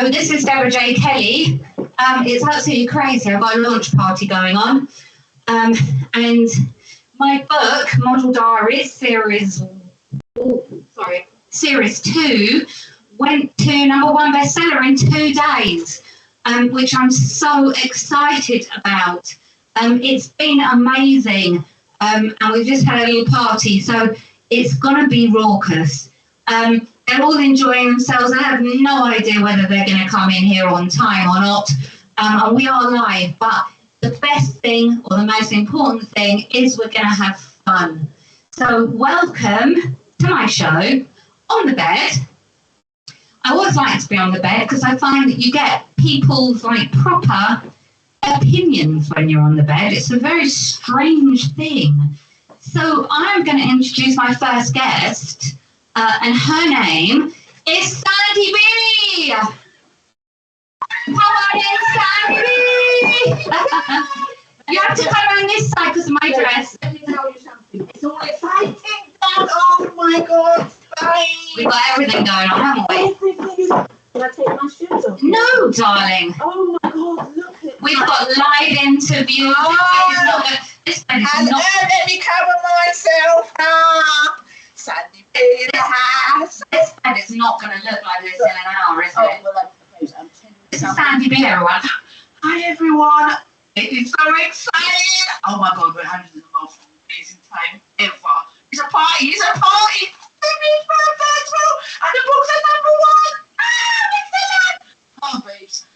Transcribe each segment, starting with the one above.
So this is Deborah Jaykelly. It's absolutely crazy. I've got a launch party going on. And my book, Model Diaries Series Two, went to number one bestseller in 2 days, which I'm so excited about. It's been amazing. And we've just had a little party, so it's going to be raucous. They're all enjoying themselves. I have no idea whether they're going to come in here on time or not. And we are live, but the best thing, or the most important thing, is we're going to have fun. So welcome to my show, On the Bed. I always like to be on the bed because I find that you get people's proper opinions when you're on the bed. It's a very strange thing. So I'm going to introduce my first guest, and her name is Sandy B. Come on in, Sandy. You have to come around this side because of my dress. Let me tell you something. It's all exciting. Oh my God. We've got everything going on, haven't we? Everything is. Can I take my shoes off? No, darling. Oh my God, look at We've got live interviews. This bed is not. Let me cover myself up. Sandy B in the house. This bed is not going to look like this in an hour, is it? Well, I'm This is Sandy B, everyone. Hi everyone. It is so exciting. Oh my God, we're having the most amazing time ever. It's a party. It's a party. And the books are number one. Excellent. Oh, babes.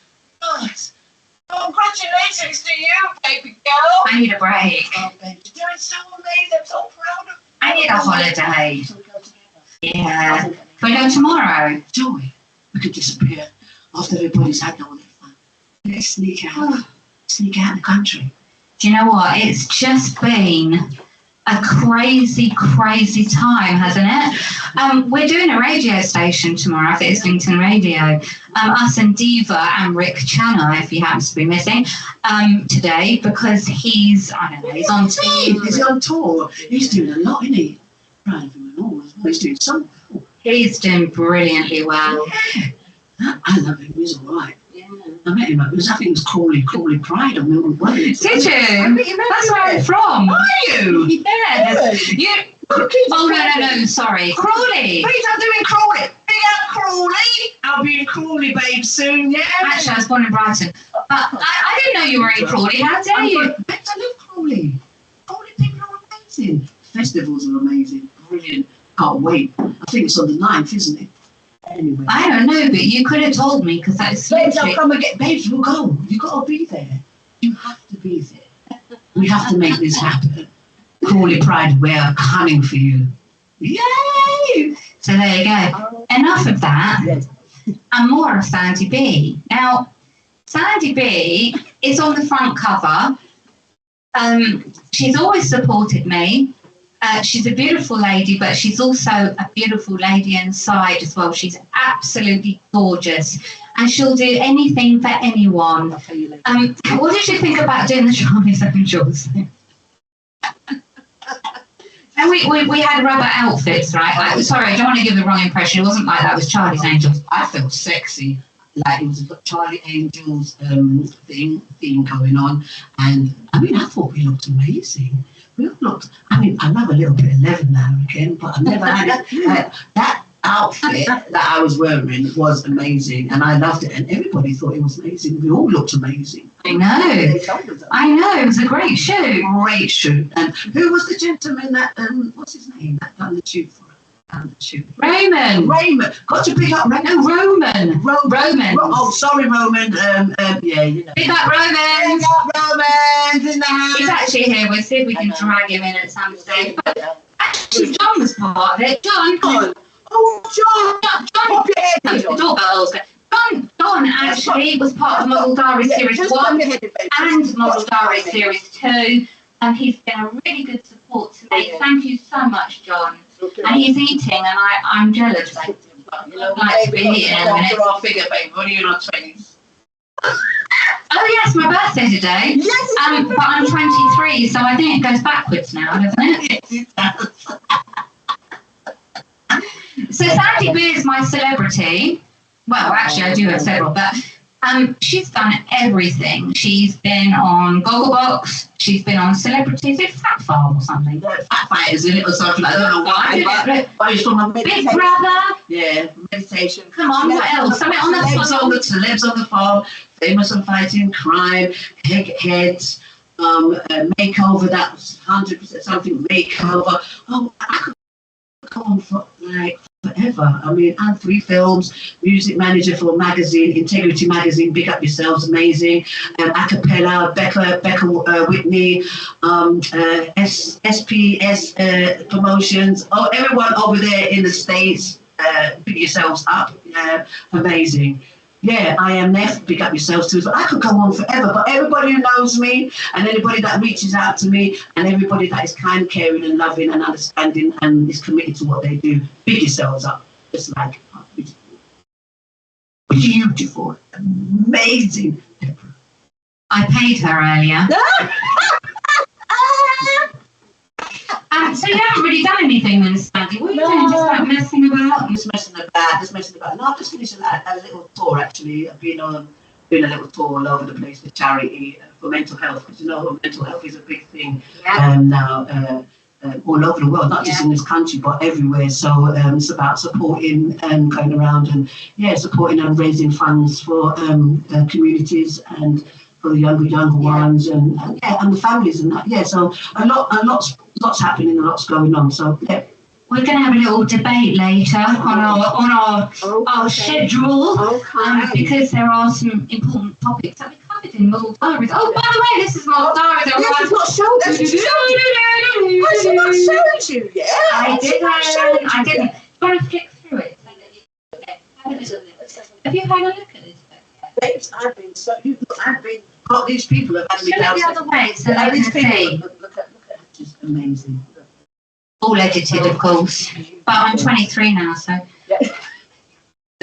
Good. Congratulations to you, baby girl. I need a break. Oh, babe, you're doing so amazing. I'm so proud of you. I need a holiday. Shall we go together? Yeah. Can we go tomorrow? Joy, we could disappear after everybody's had all their fun. Let's sneak out. Sneak out in the country. Do you know what? It's just been a crazy, crazy time, hasn't it? We're doing a radio station tomorrow. I think it's Lincoln Radio. Us and Diva, Amrick Channa, if he happens to be missing, today, because he's, I don't know, he's on tour. He's on tour. He's doing a lot, isn't he? Proud of him and all as well. He's doing something. He's doing brilliantly well. Yeah. I love him. He's all right. Yeah. I met him. I think it was Crawley Pride on Milton Keynes. Did you? That's where I'm from. Are you? Yes. You. Oh no, sorry, Crawley. Please, I'm doing Crawley. Big up Crawley. I'll be in Crawley, babe, soon. Yeah. Actually, I was born in Brighton, but I didn't know you were in Crawley. How dare you? I love Crawley. Crawley people are amazing. Festivals are amazing. Brilliant. Can't wait. I think it's on the 9th, isn't it? Anyway. I don't know, but you could have told me because that's Babes, I'll come and get. Babes, we'll go. You got to be there. You have to be there. We have to make this happen. Crawley Pride, we're coming for you. Yay! So there you go. Enough of that. Yes. And more of Sandy B. Now, Sandy B is on the front cover. She's always supported me. She's a beautiful lady, but she's also a beautiful lady inside as well. She's absolutely gorgeous, and she'll do anything for anyone. I'll tell you later. What did you think about doing the Charlie's Angels? And we had rubber outfits, right? Sorry, I don't want to give the wrong impression. It wasn't like that. It was Charlie's Angels. I felt sexy. Like it was a Charlie Angels theme going on, and I mean, I thought we looked amazing. We all looked. I mean, I love a little bit of leather now and again, but I never had it. That outfit that I was wearing was amazing, and I loved it, and everybody thought it was amazing. We all looked amazing. I know. They told us that. I know. It was a great shoot. Great shoot. And who was the gentleman that what's his name? That done the shoot for us. Raymond. Got to pick up Raymond. No, Roman. Roman. Oh, sorry, Roman. Yeah, you know. Pick up Roman. Pick up Roman in the house. He's actually here. We'll see if we can drag him in at some stage. But actually, John was part of it. John. Oh, John. Pop your head. The doorbell's going. John actually was part of Model Diaries Series 1 and Model Diaries Series 2. And he's been a really good support to me. Thank you so much, John. And he's eating, and I'm jealous. You know, I'd like to be eating in a minute. our figure, babe. What are you in our 20s? Oh yes, my birthday today. Yes. But I'm 23, so I think it goes backwards now, doesn't it? Yes, it does. So Sandy B is my celebrity. Well, actually, I do have several, but she's done everything. She's been on Gogglebox. She's been on Celebrities. It's Fat Farm or something. Fat Fighters in it or something. I don't know why. But it's from a meditation. Big Brother. Yeah, meditation. Come on, what else? Something on the farm. Celebs on the farm. Famous on fighting crime. Heads. Makeover. That was 100% something. Makeover. Oh, I could go on for like forever. I mean, and 3 films, music manager for a magazine, Integrity Magazine, Big Up Yourselves, amazing. Acapella, Becca Whitney, SPS Promotions. Oh, everyone over there in the States, big yourselves up. Amazing. Yeah, I am there. Big Up Yourselves too. So I could go on forever, but everybody who knows me and anybody that reaches out to me and everybody that is kind, caring and loving and understanding and is committed to what they do, big yourselves up. Just like, beautiful, amazing Deborah. I paid her earlier. So you haven't really done anything then, Sandy. What are you doing? Just like messing about? Just messing about. No, I've just finished a little tour actually. I've been doing a little tour all over the place with charity for mental health, because you know mental health is a big thing now all over the world, not just in this country but everywhere. So it's about supporting and going around and supporting and raising funds for communities and for the younger ones and the families and that. So lots happening and lots going on. So we're going to have a little debate later on our schedule, because there are some important topics that we covered in Model Diaries. Oh, by the way, this is Model Diaries. That's not showed. I should not showed you. Yeah, I didn't. You want to flick through it? Have you had a look at this? Babes, I've been got these people have had me down. The other way, so they can see. Look at just amazing. All edited, of course. But I'm 23 now, so. Yeah.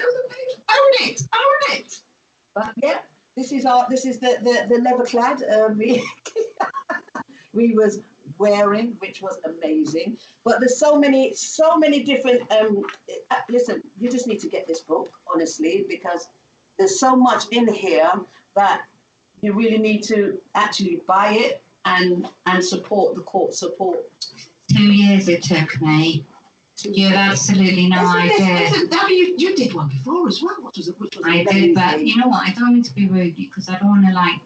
Own it. But yeah, this is the leather clad we was wearing, which was amazing. But there's so many different. Listen, you just need to get this book, honestly, because there's so much in here that you really need to actually buy it and support the court support. 2 years it took me. You have absolutely no idea. Debbie, you did one before as well. Which was I amazing. did, but you know what? I don't want to be rude because I don't want to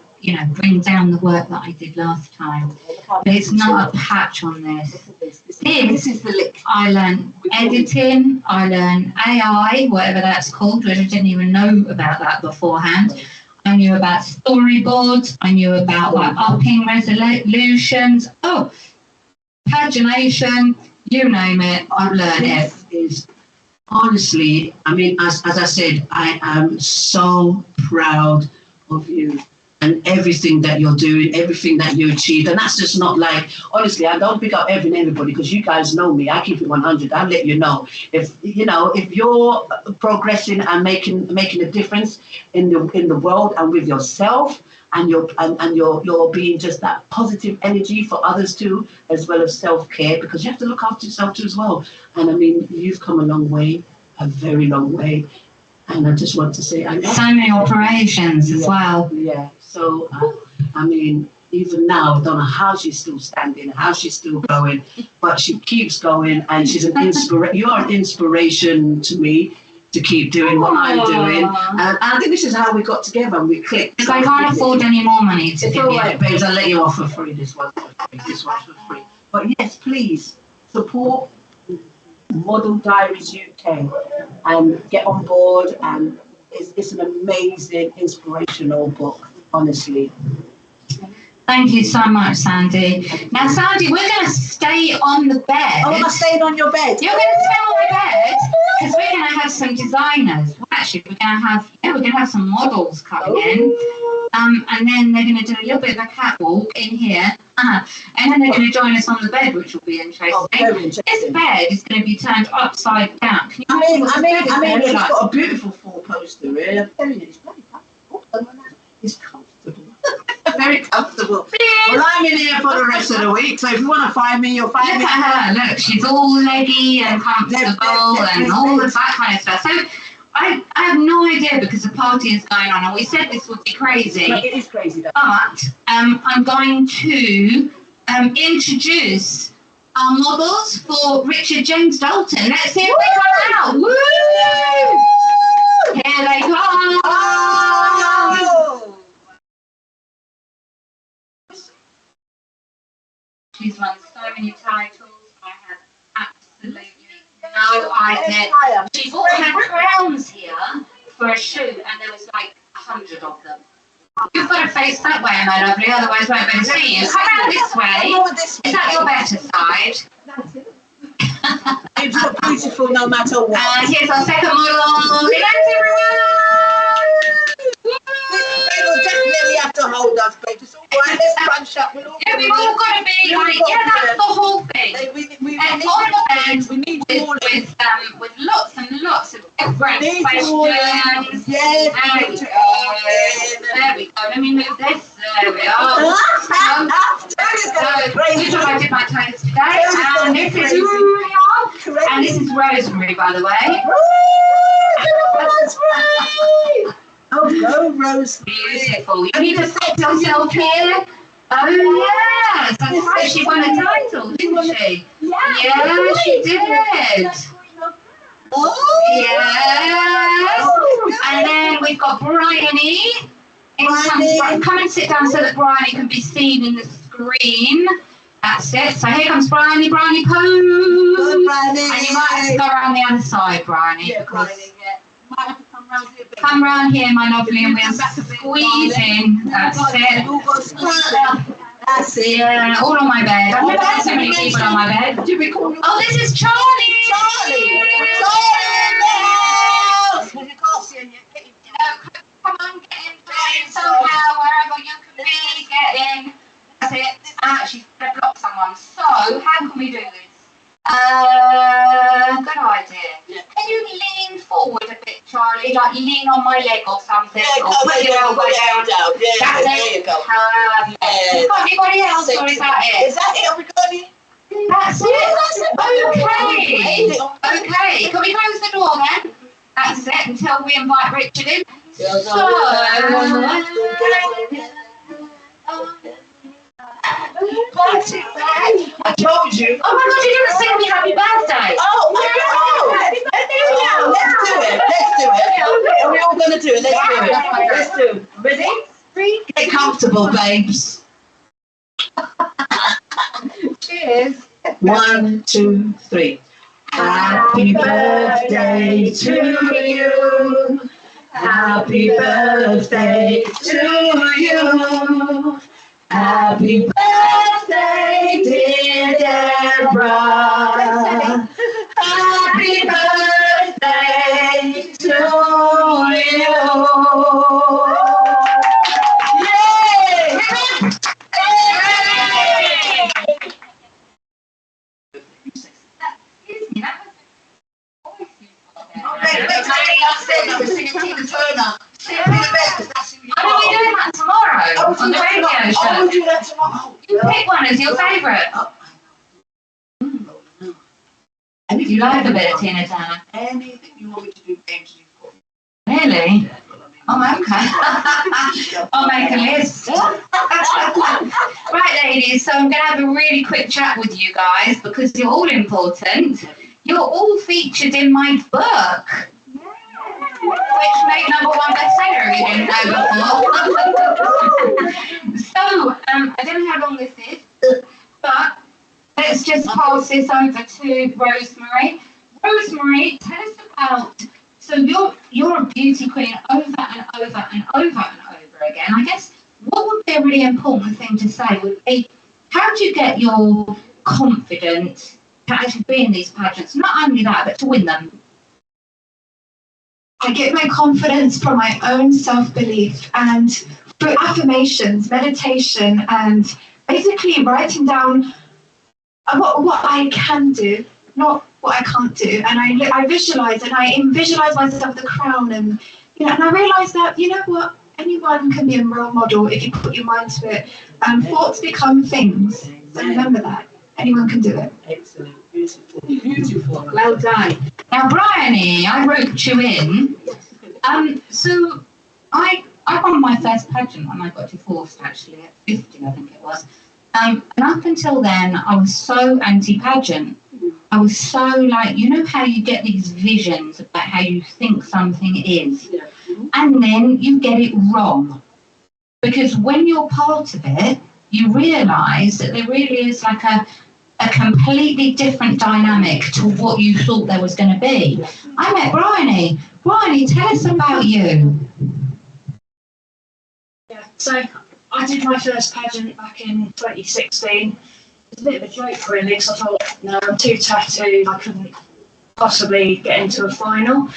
bring down the work that I did last time. But it's not a patch on this. This is the lick. I learned editing. I learned AI, whatever that's called, which I didn't even know about that beforehand. I knew about storyboards. I knew about upping resolutions. Oh, pagination. You name it, I've learned it. Is honestly, I mean, as I said, I am so proud of you and everything that you're doing, everything that you achieved. And that's just not like, honestly, I don't pick up everybody because you guys know me. I keep it 100. I'll let you know. If you're progressing and making a difference in the world and with yourself, and you're being just that positive energy for others too, as well as self-care, because you have to look after yourself too as well. And I mean, you've come a long way, a very long way. And I just want to say, so many operations as well. Yeah. So I mean, even now, I don't know how she's still standing, how she's still going, but she keeps going, and she's an inspiration. You're an inspiration to me to keep doing what I'm doing. And I think this is how we got together and we clicked. Because I can't afford any more money to It's all right, babes, I'll let you off for free. This one's for free. But yes, please support Model Diaries UK and get on board. And it's an amazing, inspirational book, honestly. Thank you so much, Sandy. Now, Sandy, we're going to stay on the bed. Oh, am I staying on your bed? You're going to stay on my bed because we're going to have some designers. Well, actually, we're going to have some models coming in, and then they're going to do a little bit of a catwalk in here, and then they're going to join us on the bed, which will be interesting. Oh, very interesting. This bed is going to be turned upside down. Can you I mean, it's got a beautiful four-poster here. I'm telling you, it's very comfortable. It's comfortable. Very comfortable. Well, I'm in here for the rest of the week, so if you want to find me, you'll find me. Look at her. Look, she's all leggy and comfortable and all of that kind of stuff. So I have no idea because the party is going on, and we said this would be crazy. It is crazy though. But I'm going to introduce our models for Richard James Dalton. Let's see if they come out. Woo! Here they come. Oh! She's won so many titles. I have absolutely no idea. She bought her crowns here for a shoot, and there was like 100 of them. You've got to face that way, my lovely, otherwise I won't be able to see you. Come around this way. Is that your better side? That's it. It's so beautiful no matter what. And here's our second model. Relax, everyone! They will definitely have to hold us, babe. It's all right. Let's crunch up. Yeah, we've all got to be like, yeah, that's the whole thing. And on the bed with lots and lots of different questions. Yes. There we go. Let me move this. There we are. Good job I did my toes today. And this is and this is Rosemary, by the way. Rosemary! Oh, go Rosemary. Beautiful. You need to set yourself here. Oh, yes. That's right. She won a title, didn't she? Yeah, she did. Oh, yes. And then we've got Bryony. Come and sit down so that Bryony can be seen in the screen. That's it. So here comes Bryony. Bryony pose. Good, Bryony. And you might have to go around the other side, Bryony. Yeah, Bryony, yeah. Might have to come round here a bit. Come round here, my lovely, and we'll squeeze in. That's it. That's it. Yeah, all on my bed. I've never had so many people on my bed. Oh, this is Charlie. Charlie. Well, you can't see him yet. Get him. Come on, get in somehow, wherever you can be, get in. That's it. She's going to block someone. So, how can we do this? Good idea. Yeah. Can you lean forward a bit, Charlie? Like lean on my leg or something? Yeah, or put your elbow down. Yeah, That's there it. you go. You got anybody else, or is that it? Is that it? Have we got any? That's it. Okay. Okay. Can we close the door then? That's it until we invite Richard in. So, I told you. Oh my God, you didn't sing me happy birthday. Oh, no. Let's do it. Are we all going to do it? Let's do it. Ready? 3. Get comfortable, babes. Cheers. 1, 2, 3. Happy birthday to you. Happy birthday to you. Happy birthday, dear Deborah. Happy birthday to you. Yay! Excuse me, that was We're singing Tina Turner. Sing the best. Are we doing that tomorrow on the radio show? We'll do that tomorrow. You pick one as your favourite. And if You like a bit of Tina Turner? anything you want me to do, games you for. Really? Oh, okay. I'll make a list. Right, ladies, so I'm going to have a really quick chat with you guys because you're all important. You're all featured in my book, which made number one bestseller, if you didn't know before. So, I don't know how long this is, but let's just pass this over to Rosemary. Rosemary, tell us about, so you're a beauty queen over and over and over and over again. I guess what would be a really important thing to say would be, how do you get your confidence to actually be in these pageants? Not only that, but to win them. I get my confidence from my own self-belief and through affirmations, meditation, and basically writing down what I can do, not what I can't do. And I visualize, and I visualize myself the crown, and and I realize that what, anyone can be a role model if you put your mind to it. Thoughts become things. So remember that anyone can do it. Excellent, beautiful, beautiful. Well done. Now, Bryony, I roped you in. So I won my first pageant when I got divorced, actually, at 50, I think it was. And up until then, I was so anti-pageant. I was so like, you know how you get these visions about how you think something is, and then you get it wrong. Because when you're part of it, you realise that there really is like a completely different dynamic to what you thought there was going to be. I met Bryony. Bryony, tell us about you. Yeah, so I did my first pageant back in 2016. It's a bit of a joke really, because I thought, no, I'm too tattooed, I couldn't possibly get into a final.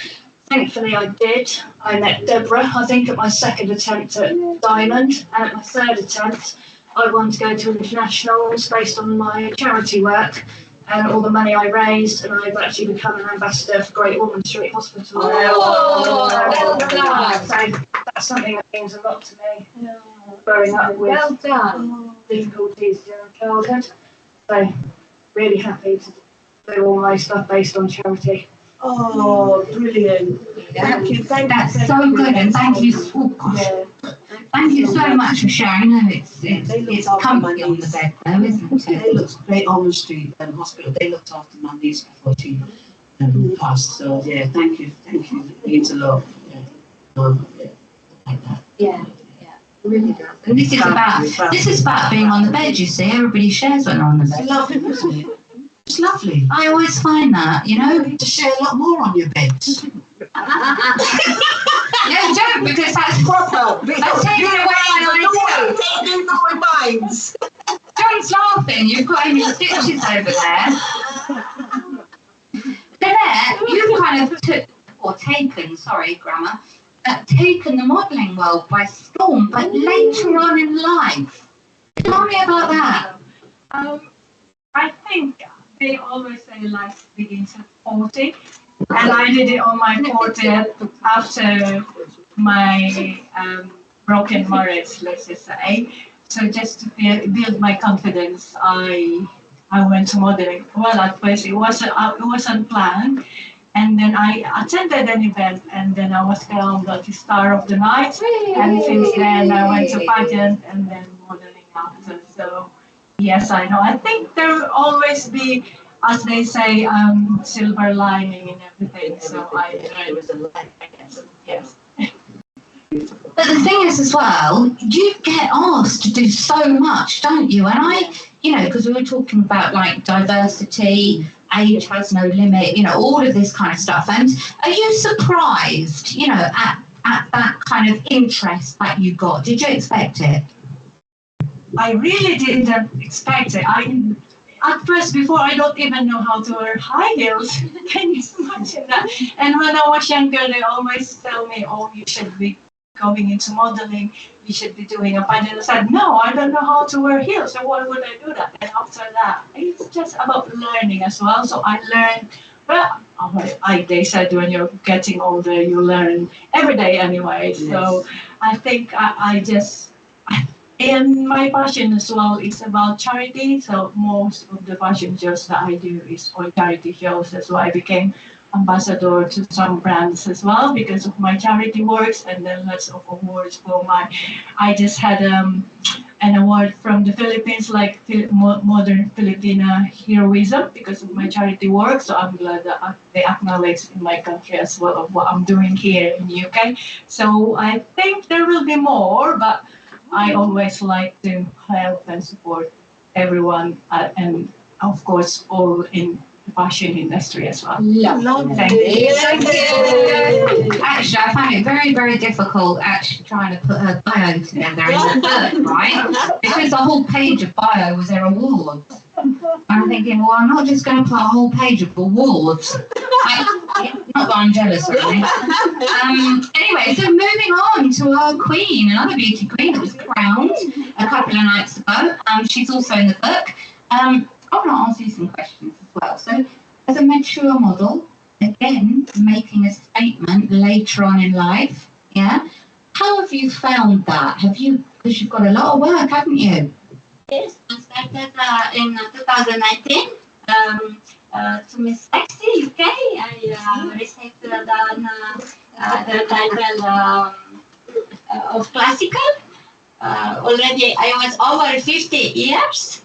Thankfully I did. I met Deborah, I think at my second attempt at Diamond, and at my third attempt I wanted to go to internationals based on my charity work and all the money I raised, and I've actually become an ambassador for Great Ormond Street Hospital. So that's something that means a lot to me. Growing up with difficulties during childhood. So really happy to do all my stuff based on charity. Oh, brilliant. Thank you. That's so good, and thank you. Oh gosh. Thank you so much for sharing. No, it's comfy on the bed though, isn't it? They looked Great Ormond Street Hospital. They looked after my niece before she passed. So yeah, thank you. It means a lot. Yeah. Like that. Yeah. Really does. And this is about being on the bed, you see. Everybody shares when they're on the bed. It's lovely, isn't it? It's lovely. I always find that, you know. You need to share a lot more on your bed. No, don't, because that's proper. That's taking away my idea. Taking away minds. John's laughing. You've got any stitches over there. Lynette, you've kind of taken the modelling world by storm, but later on in life. Tell me about that. I think they always say life begins at 40, and I did it on my 40th after my broken marriage, let's just say. So just to build my confidence, I went to modeling. Well, at first it wasn't planned. And then I attended an event, and then I was crowned the star of the night. And since then, I went to pageant and then modeling after. So, yes, I know. I think there will always be, as they say, silver lining in everything. So I was a light, I guess. Yes. But the thing is as well, you get asked to do so much, don't you? And because we were talking about like diversity, age has no limit, all of this kind of stuff. And are you surprised, at that kind of interest that you got? Did you expect it? I really didn't expect it. At first, before, I don't even know how to wear high heels. Can you imagine that? And when I was younger, they always tell me, oh, you should be going into modeling, you should be doing a pageant. I said, no, I don't know how to wear heels, so why would I do that? And after that, it's just about learning as well. So I learned, they said when you're getting older, you learn every day anyway. Yes. So I think and my passion as well is about charity. So most of the fashion shows that I do is for charity shows. That's why I became ambassador to some brands as well because of my charity works, and then lots of awards for I just had an award from the Philippines, like modern Filipina heroism, because of my charity work. So I'm glad that they acknowledge in my country as well of what I'm doing here in the UK. So I think there will be more, but I always like to help and support everyone, and of course all in the fashion industry as well. Lovely. Thank you. Actually, I find it very, very difficult actually trying to put her bio together in the book, right? Because the whole page of bio was her awards. I'm thinking, well, I'm not just going to put a whole page of awards. Not that I'm jealous, really. Anyway, so moving on to our queen, another beauty queen that was crowned a couple of nights ago. She's also in the book. I want to ask you some questions as well. So, as a mature model, again, making a statement later on in life, yeah? How have you found that? Because you've got a lot of work, haven't you? Yes, I started in 2019. to Miss Sexy UK. I received the title of classical. Already I was over 50 years,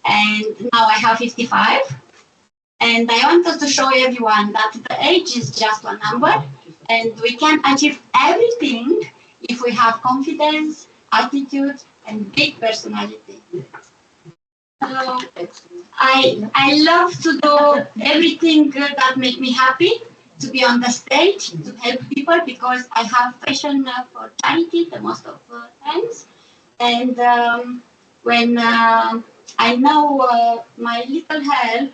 and now I have 55. And I wanted to show everyone that the age is just a number, and we can achieve everything if we have confidence, attitude, and big personality. So I love to do everything that makes me happy, to be on the stage, to help people, because I have passion for charity the most of the times. And when I know my little help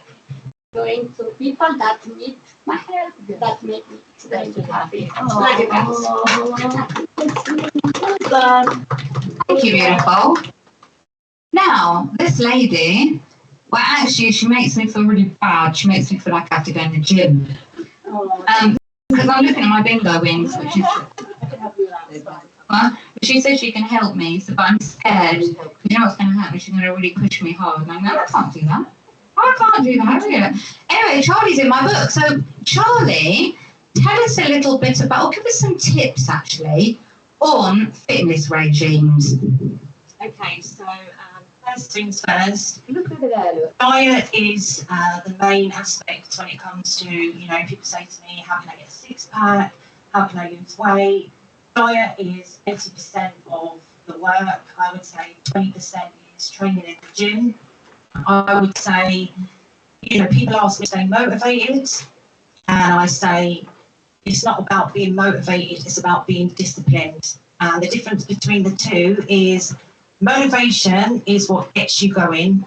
going to people that need my help, that make me extremely happy. Thank you, beautiful. Now, this lady, well, actually, she makes me feel really bad. She makes me feel like I have to go in the gym. Because I'm looking at my bingo wings, which is... Well, she says she can help me, so, but I'm scared. You know what's going to happen? She's going to really push me hard. And I'm like, I can't do that. I can't do that. Really. Anyway, Charlie's in my book. So, Charlie, tell us a little bit about, or give us some tips, actually, on fitness regimes. Okay, so first things first, diet is the main aspect when it comes to, you know, people say to me, how can I get a six-pack? How can I lose weight? Diet is 80% of the work. I would say 20% is training in the gym. I would say, you know, people ask me, stay motivated, and I say, it's not about being motivated, it's about being disciplined. And the difference between the two is motivation is what gets you going,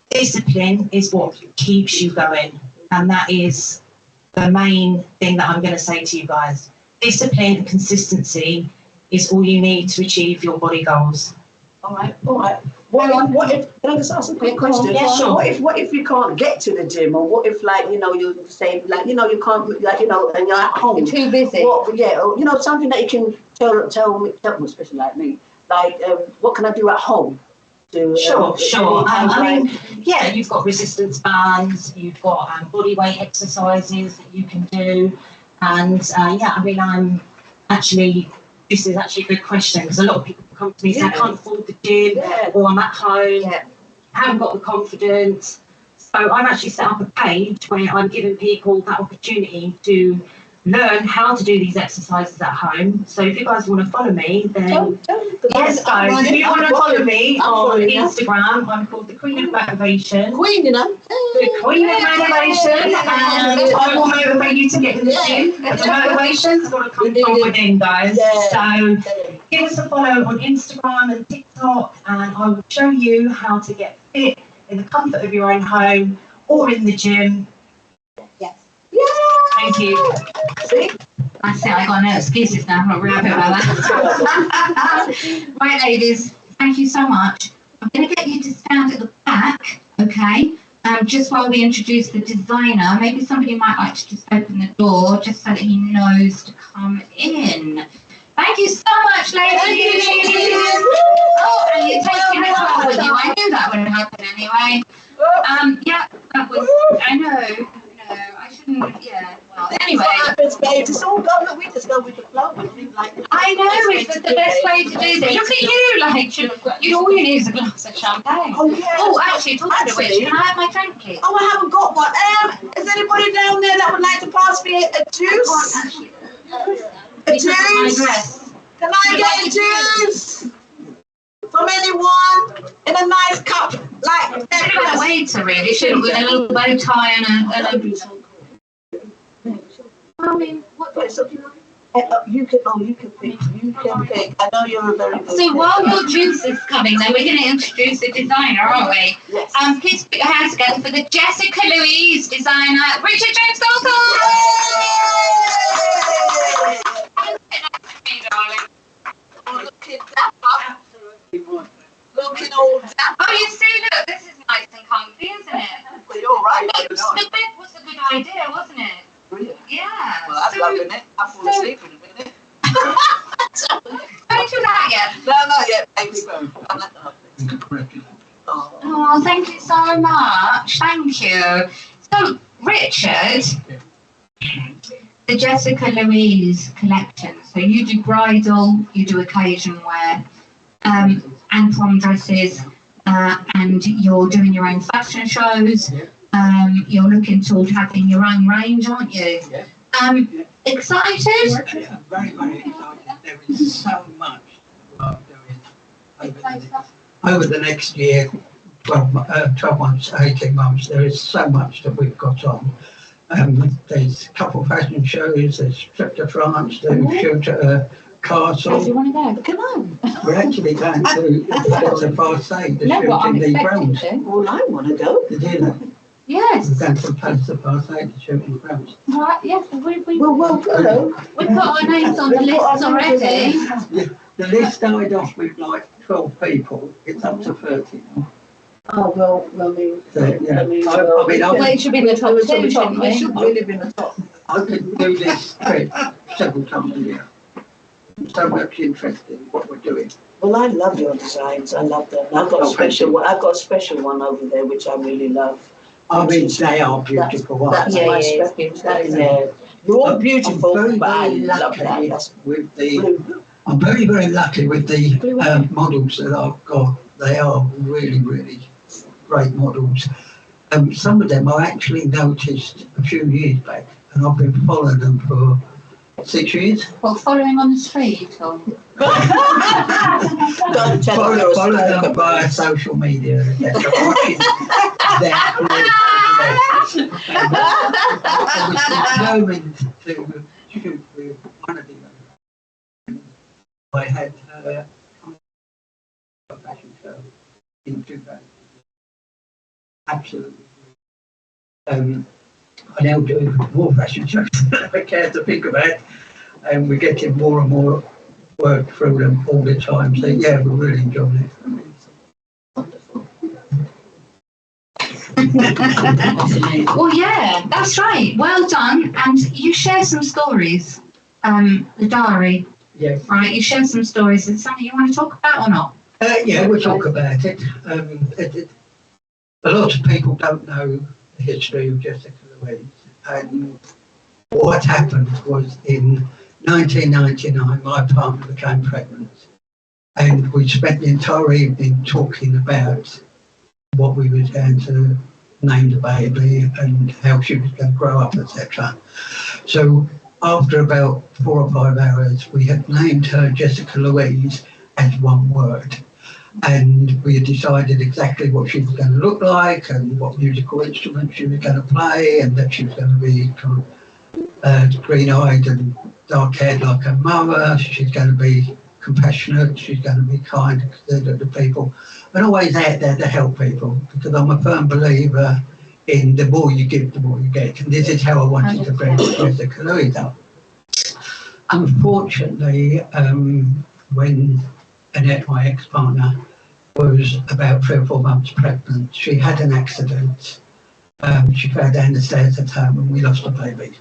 discipline is what keeps you going. And that is the main thing that I'm going to say to you guys. Discipline and consistency is all you need to achieve your body goals. All right. Well, what if, can I just ask a quick question? Yeah, sure. What if you can't get to the gym, or what if, like, you know, you say, like, you know, you can't, like, you know, and you're at home. You're too busy. You know, something that you can tell me, especially like me, like, what can I do at home? Sure. I mean, yeah, you've got resistance bands, you've got body weight exercises that you can do. And yeah, I mean, this is actually a good question, because a lot of people come to me and say, I can't afford the gym, or I'm at home, haven't got the confidence. So I've actually set up a page where I'm giving people that opportunity to learn how to do these exercises at home. So if you guys want to follow me, then yes, guys, if you want to follow me on Instagram, I'm called the Queen of Motivation. Queen, you know. The Queen of Motivation, and I will motivate you to get in the gym. The motivation's got to come from within, guys. So give us a follow on Instagram and TikTok, and I will show you how to get fit in the comfort of your own home or in the gym. Yes. Thank you. See? That's it, I got no excuses now. I'm not really happy about that. Right, ladies, thank you so much. I'm going to get you to stand at the back, okay? Just while we introduce the designer, maybe somebody might like to just open the door just so that he knows to come in. Thank you so much, ladies. Oh, and you're taking this one with you. I knew that would happen anyway. Yeah, that was, I know. I shouldn't, well, anyway. It's all go, look, we just go with the flow. I know, it's the best way to do this. Look at you, like, all you need is a glass of champagne. Oh, yeah. Oh, actually, talking of which, can I have my drink, please? Oh, I haven't got one. Is anybody down there that would like to pass me a juice? A juice? Can I get a juice? From anyone in a nice cup like that. A waiter, really, shouldn't we? A little bow tie and a. I mean, you can pick. I know you're a very good. So while your juice is coming, then we're going to introduce the designer, aren't we? Yes. Please put your hands together for the Jessica Louise designer, Richard James Dalton. Oh, looking dapper. Looking all dapper. Oh, you see, look, this is nice and comfy, isn't it? Well, you're right. The bed was a good idea, wasn't it? Brilliant. Yeah. Well, I'm loving it. I fall asleep in a minute. Don't do that yet. No, not yet, baby. I'm not. Oh, thank you so much. Thank you. So, Richard, the Jessica Louise collection. So you do bridal, you do occasion wear, and prom dresses, and you're doing your own fashion shows. You're looking toward having your own range, aren't you? Excited? Yeah, very, very excited. There is so much work over the next year, 12 months, 18 months. There is so much that we've got on. There's a couple of fashion shows, there's trip to France, there's shoot at a castle. Do you want to go? Come on. We're actually going to the Marseille to shoot in the grounds. Well, I want to go. Did you know? Yes. We're going to Paris to Marseille to shoot in the grounds. Right, yes, Well, you know. we've got our names on the list already. The list started off with like 12 people. It's up to 30 now. Oh, well, I mean, So, yeah. Well, it should be in the top 2, shouldn't we we? should really be in the top. I could do this trip several times a year. I'm so much interested in what we're doing. Well, I love your designs. I love them. I've got a special one. I've got a special one over there which I really love. I mean, they are beautiful. That's Yeah, my yeah, special. Yeah, you're all beautiful, I'm but I very love that. lucky That's with the. I'm very, very lucky with the models that I've got. They are really, really great models. Some of them I actually noticed a few years back, and I've been following them for 6 years. Well, following on the street or? Don't tell her you're a Follow them stalker. via social media, etc. Watching their career. I was determined to shoot with one of them. I had a fashion show in 2000. Absolutely. I now do more fashion shows than I care to think about, and we're getting more and more work through them all the time. So yeah, we're really enjoying it. Well, yeah, that's right. Well done. And you share some stories. The diary, Yeah. right? You share some stories. Is it something you want to talk about or not? Yeah, we'll talk about it. A lot of people don't know the history of Jessica Louise. And what happened was in 1999, my partner became pregnant. And we spent the entire evening talking about what we was going to name the baby and how she was going to grow up, etc. So after about 4 or 5 hours, we had named her Jessica Louise as one word. And we had decided exactly what she was going to look like and what musical instrument she was going to play, and that she was going to be kind of green-eyed and dark-haired like her mother. She's going to be compassionate, she's going to be kind, considerate to people, and always out there to help people, because I'm a firm believer in the more you give, the more you get. And this is how I wanted to bring Jessica Louise up. Unfortunately, when Annette, my ex-partner, was about 3 or 4 months pregnant, she had an accident. She fell down the stairs at home and we lost a baby.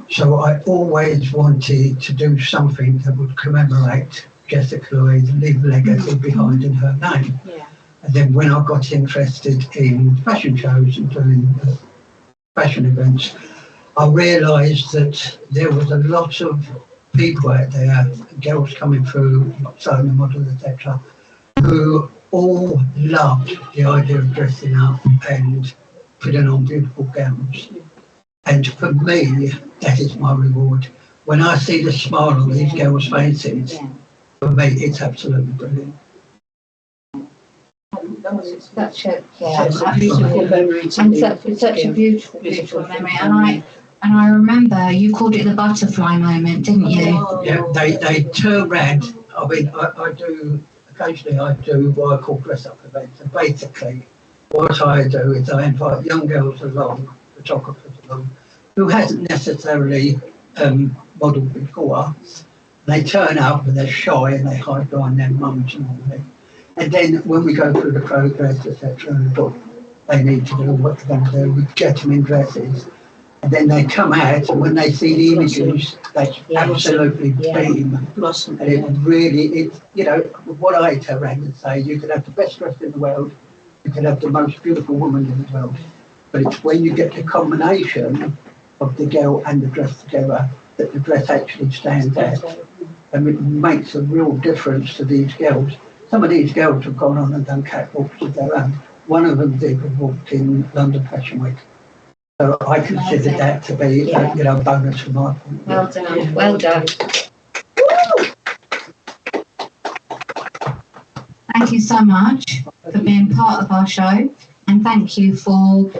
So I always wanted to do something that would commemorate Jessica Louise and leave a legacy behind in her name. Yeah. And then when I got interested in fashion shows and doing fashion events, I realised that there was a lot of people out there, girls coming through, sewing models, etc., who all loved the idea of dressing up and putting on beautiful gowns. And for me, that is my reward. When I see the smile on these girls' faces, for me, it's absolutely brilliant. Such a That's a beautiful memory to and me. such a beautiful memory. And I remember you called it the butterfly moment, didn't you? Oh. Yeah, they turn round. I mean, I do, occasionally I do what I call dress-up events. And basically, what I do is I invite young girls along, photographers along, who hasn't necessarily modelled before. They turn up and they're shy and they hide behind their mums normally. And then when we go through the progress, etc., and what they need to do, what they're going to do, we get them in dresses. And then they come out, and when they see the images, they absolutely beam. Blossom. And it really, it's, you know, what I turn around and say, you could have the best dress in the world, you could have the most beautiful woman in the world, but it's when you get the combination of the girl and the dress together that the dress actually stands out. And it makes a real difference to these girls. Some of these girls have gone on and done catwalks of their own. One of them did walked in London Fashion Week. So I consider that to be a bonus from my point of view. Well done. Well done. Thank you so much for being part of our show, and thank you for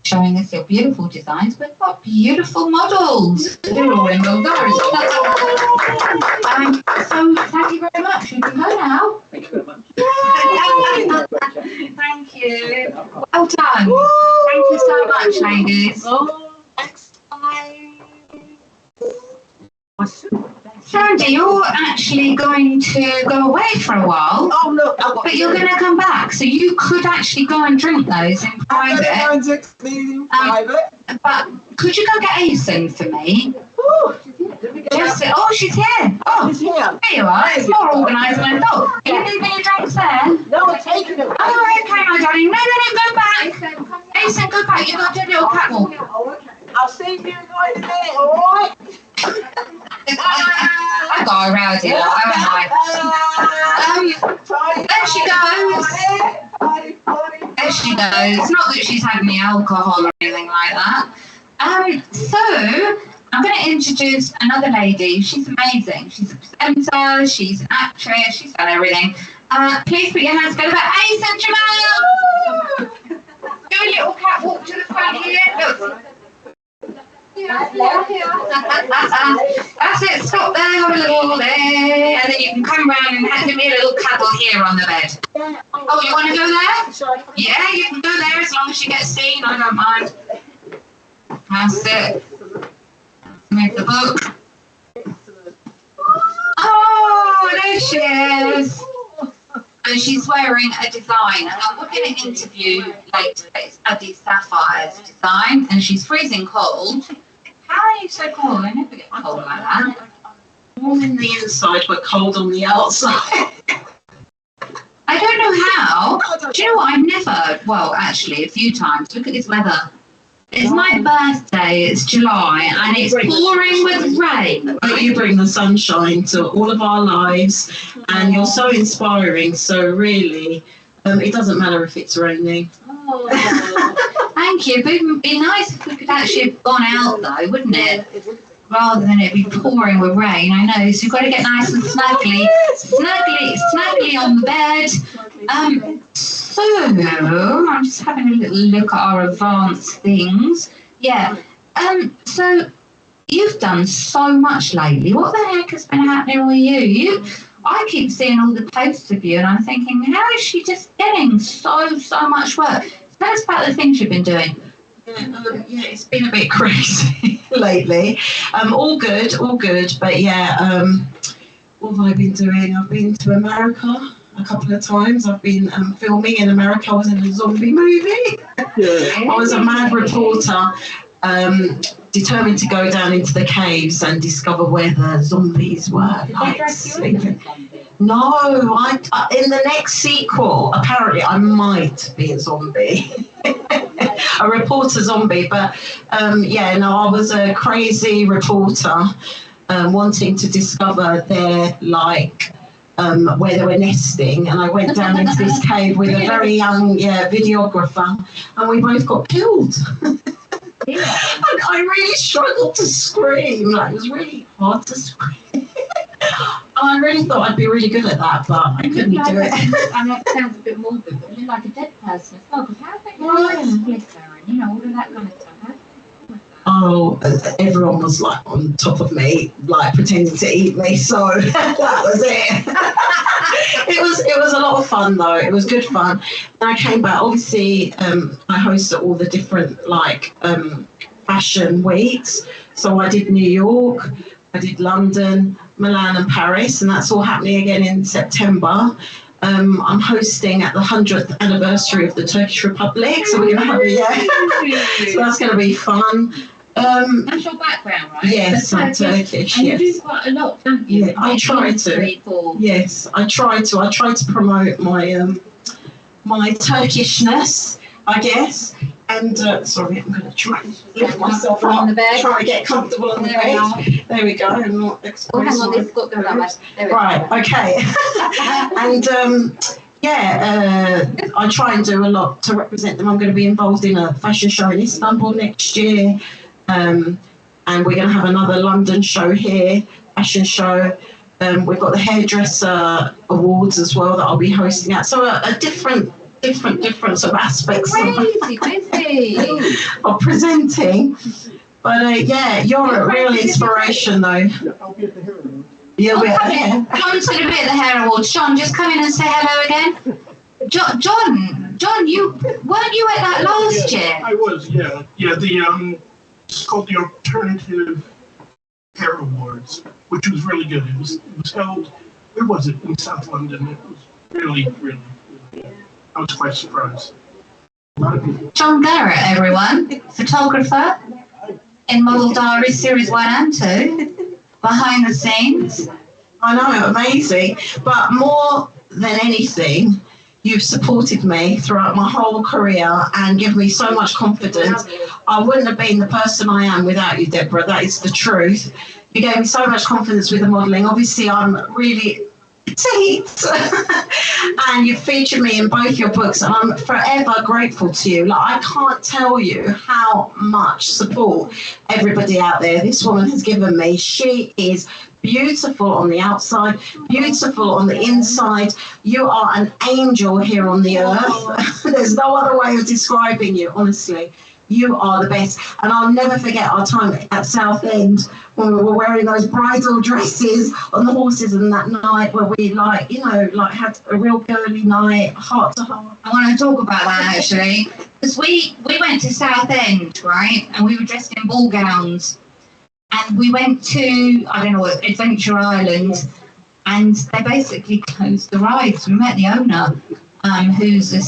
showing us your beautiful designs. We've got beautiful models. They're all in Model Diaries. So thank you very much. You can go now. Thank you very much. Thank you. Well done. Thank you so much, ladies. Next time. Sandy, you're actually going to go away for a while. Oh look, But you're going to come back, so you could actually go and drink those in private. I'm going to drink in private. But could you go get Asen for me? Just, she's here. He's here. There you are. It's more organised than I thought. Are you leaving your drinks there? No, I'm taking them. Oh, okay, my darling. No, go back. Asen, go back. You've got to do a little catwalk. Oh, okay. I'll see you guys in a minute, alright? I got a rowdy lot, haven't I? There she goes. There she goes. Not that she's had any alcohol or anything like that. So I'm going to introduce another lady. She's amazing. She's a presenter. She's an actress. She's done everything. Please put your hands together. Asen Jamal. Do a little catwalk to the front here. Look. That's it, stop there, have a little there, and then you can come round and give me a little cuddle here on the bed. Oh, you want to go there? Yeah, you can go there as long as you get seen, I don't mind. That's it. Move the book. Oh, there she is. And she's wearing a design, and we're going to interview later. It's Addy Sapphire's design, and she's freezing cold. How are you so cold? I never get cold like that. Warm in the inside, but cold on the outside. I don't know how. Do you know what? I've never, well, actually, a few times. Look at this weather. It's my birthday, it's July, and it's pouring with rain. But you bring the sunshine to all of our lives, and you're so inspiring. So really, it doesn't matter if it's raining. Oh, thank you. It'd be nice if we could actually have gone out, though, wouldn't it? Rather than it be pouring with rain, I know. So you've got to get nice and snugly on the bed. So I'm just having a little look at our advanced things. Yeah. So you've done so much lately. What the heck has been happening with you? I keep seeing all the posts of you, and I'm thinking, how is she just getting so much work? Tell us about the things you've been doing. Yeah, it's been a bit crazy lately. All good. But yeah, what have I been doing? I've been to America a couple of times. I've been filming in America. I was in a zombie movie. I was a mad reporter, determined to go down into the caves and discover where the zombies were. Sleeping. No, I in the next sequel, apparently I might be a zombie. A reporter zombie, but I was a crazy reporter wanting to discover their where they were nesting, and I went down into this cave with a very young videographer, and we both got killed. And I really struggled to scream. It was really hard to scream. I really thought I'd be really good at that, but I couldn't do it. I know it sounds a bit morbid, but you're like a dead person as well. Because how do they like splitter and all of that kind of stuff? Oh, everyone was on top of me, pretending to eat me. So that was it. It was a lot of fun though. It was good fun. And I came back. Obviously, I hosted all the different fashion weeks. So I did New York, I did London, Milan, and Paris, and that's all happening again in September. I'm hosting at the 100th anniversary of the Turkish Republic, so we're going to have so that's going to be fun. That's your background, right? Yes, I'm Turkish. And yes. you do quite a lot, don't you? Yeah, I try to. Yes, I try to. I try to promote my my Turkishness, I guess. And sorry, I'm going to try and lift myself On up, the bed. try and get comfortable on the There we are. bed. There we go. I'm not Oh, exposed. hang on, this has got to go that way. There we Right, go. okay. And I try and do a lot to represent them. I'm going to be involved in a fashion show in Istanbul next year. And we're going to have another London show here, fashion show. We've got the hairdresser awards as well that I'll be hosting at. So a different sort of aspects Crazy, of presenting. But yeah, you're a real inspiration though. I'll be at the hero. You'll be John's at going to be at the Hair Awards. John, just come in and say hello again. John, you weren't you at that last year? I was, yeah. It's called the Alternative Hair Awards, which was really good. It was held, where was it? In South London. It was really good. I was quite surprised. A lot of people. John Garrett, everyone, photographer in Model Diaries Series 1 and 2, behind the scenes. I know, amazing. But more than anything, you've supported me throughout my whole career and given me so much confidence. I wouldn't have been the person I am without you, Deborah. That is the truth. You gave me so much confidence with the modelling. Obviously, I'm really petite. And you've featured me in both your books, and I'm forever grateful to you. Like, I can't tell you how much support everybody out there, this woman has given me. She is beautiful on the outside, beautiful on the inside. You are an angel here on the earth. There's no other way of describing you, honestly. You are the best. And I'll never forget our time at Southend when we were wearing those bridal dresses on the horses, and that night where we had a real girly night, heart to heart. I want to talk about that actually, because we went to Southend, right, and we were dressed in ball gowns, and we went to, I don't know what, Adventure Island, and they basically closed the rides. We met the owner, who's a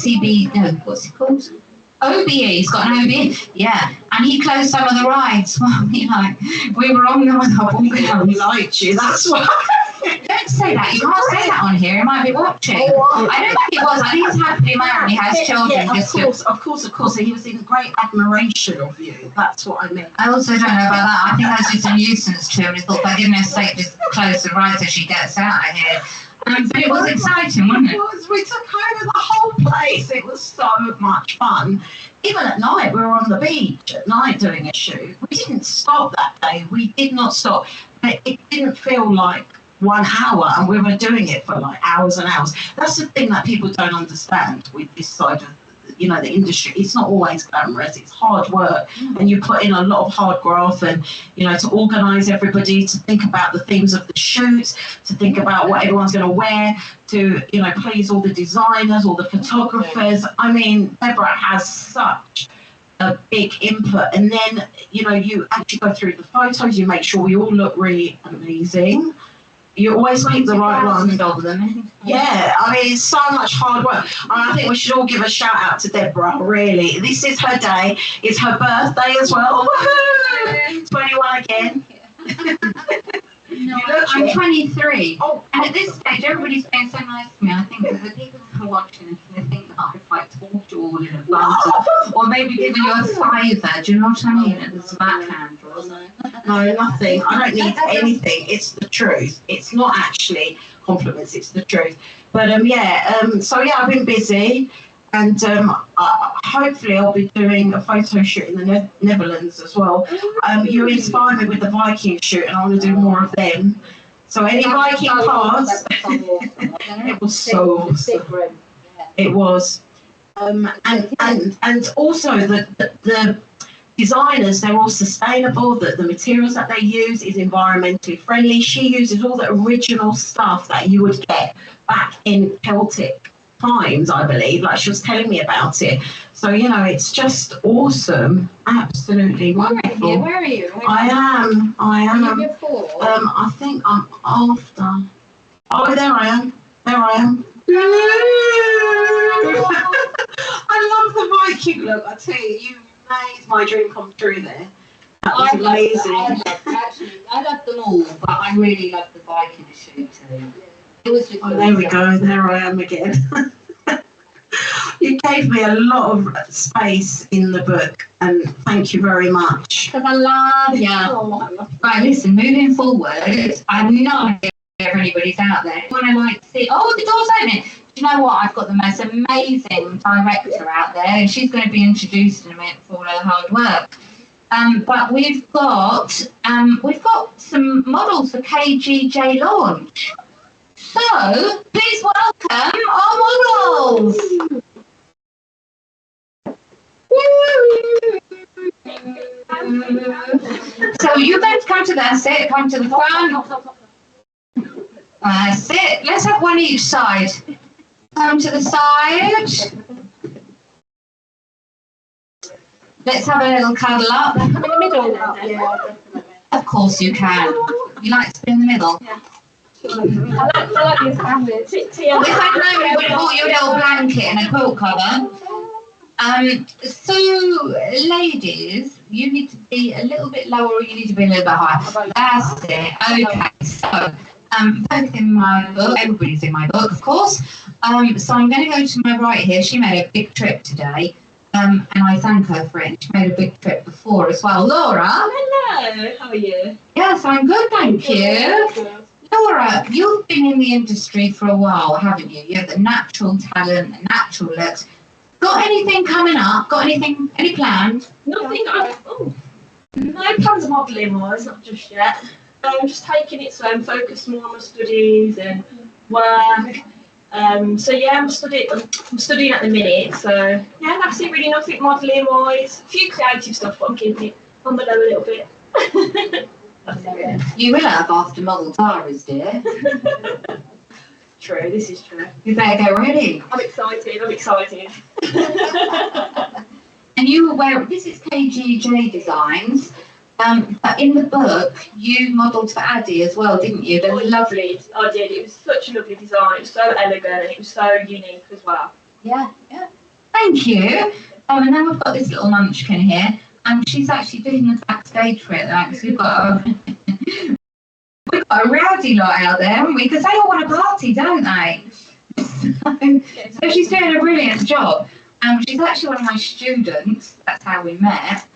what's it called? OBE, he's got an OBE, yeah, and he closed some of the rides. Well, we were on them with our ball He gowns. liked you, that's why. Don't say that. You can't say that on here. He might be watching. I don't think he was. I think he's happily married. He has children. Yeah, of course. He was in great admiration of you. That's what I meant. I also don't know about that. I think that's just a nuisance to him. He thought, for goodness sake, just close the ride so she gets out of here. But it was exciting, wasn't it? We took over the whole place. It was so much fun. Even at night, we were on the beach at night doing a shoot. We didn't stop that day. We did not stop. But it didn't feel like 1 hour, and we were doing it for like hours and hours. That's the thing that people don't understand with this side of the industry. It's not always glamorous. It's hard work, and you put in a lot of hard graft, and to organise everybody, to think about the themes of the shoots, to think about what everyone's going to wear, to please all the designers, all the photographers. I mean, Deborah has such a big input, and then you actually go through the photos. You make sure we all look really amazing. You always pick the right one. Of them. Yeah, I mean, it's so much hard work. And I think we should all give a shout out to Deborah, really. This is her day. It's her birthday as well. Woohoo! 21 again. No, I'm 23. Oh, and at this stage, everybody's been so nice to me. I think that the people who are watching they think that I've talked you all in advance, or maybe given you a fiver. Do you know what I mean? It's a backhand or something. No, nothing. I don't need anything. It's the truth. It's not actually compliments. It's the truth. But so I've been busy, and hopefully I'll be doing a photo shoot in the Netherlands as well. You inspired me with the Viking shoot, and I want to do more of them. So any Viking cards, it was so awesome. It was, and also the designers, they're all sustainable. The materials that they use is environmentally friendly. She uses all the original stuff that you would get back in Celtic times, I believe. Like, she was telling me about it. So it's just awesome. Absolutely wonderful. Where are you? I am. Are you before? I think I'm after. Oh, there I am. I love the Viking look. I tell you, you made my dream come true there. That was amazing. I love them all, but I really love the Viking shoot too. It was just there we go. There I am again. You gave me a lot of space in the book, and thank you very much. Because I love you. Right, listen, moving forward, I have no idea if anybody's out there. When I like to see, oh, the door's opening. Do you know what? I've got the most amazing director out there, and she's going to be introduced in a minute for all her hard work. But we've got some models for KGJ launch. So please welcome our models. So you're going to come to that sit, come to the front. Sit. Let's have one each side. Come to the side. Let's have a little cuddle up. Come in the middle. Yeah. Of course you can. You like to be in the middle? Yeah. I like these families. We had no, we bought you a little blanket and a quilt cover. So, ladies, you need to be a little bit lower or you need to be a little bit higher. That's it. Okay, so, both in my book, everybody's in my book, of course. So I'm going to go to my right here. She made a big trip today. And I thank her for it. She made a big trip before as well. Laura. Hello, how are you? Yes, I'm good, thank you. Good. Laura, you've been in the industry for a while, haven't you? You have the natural talent, the natural looks. Got anything coming up? Got anything, any plans? Nothing, no plans of modelling wise, not just yet. I'm just taking it slow and focused more on my studies and work. So yeah, I'm studying at the minute, so yeah, that's it really, nothing modelling wise. A few creative stuff, but I'm keeping it on the low a little bit. You will have after Model Diaries, dear. True, this is true. You better get ready. I'm excited. And you were wearing, this is KGJ Designs, but in the book, you modelled for Addy as well, didn't you? They were lovely. I did, it was such a lovely design, it was so elegant, and it was so unique as well. Yeah. Thank you. And then we've got this little munchkin here, and she's actually doing the backstage for it, because we've got a rowdy lot out there, haven't we? Because they all want a party, don't they? So she's doing a brilliant job. She's actually one of my students. That's how we met.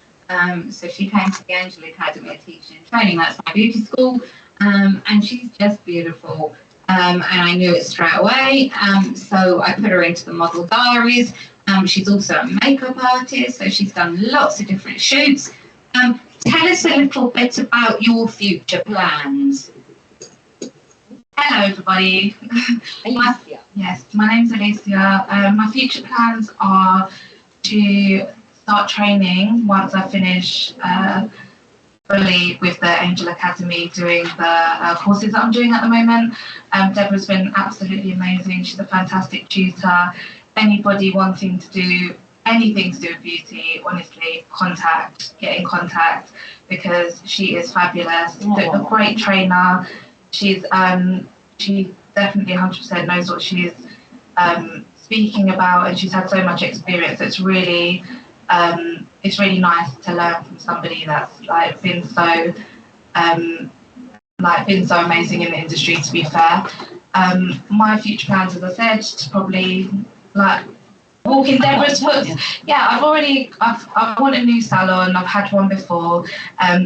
So she came to the Angel Academy of Teaching and Training. That's my beauty school. And she's just beautiful. And I knew it straight away. So I put her into the Model Diaries. She's also a makeup artist. So she's done lots of different shoots. Tell us a little bit about your future plans. Hello everybody. Alicia. Yes, my name's Alicia. My future plans are to start training once I finish fully with the Angel Academy, doing the courses that I'm doing at the moment. Deborah's been absolutely amazing. She's a fantastic tutor. Anybody wanting to do anything to do with beauty, honestly, get in contact, because she is fabulous. A great trainer. She definitely 100% knows what she is speaking about, and she's had so much experience. It's really nice to learn from somebody that's been so amazing in the industry, to be fair. My future plans, as I said, to probably walk in Deborah's footsteps. Yeah, I want a new salon. I've had one before.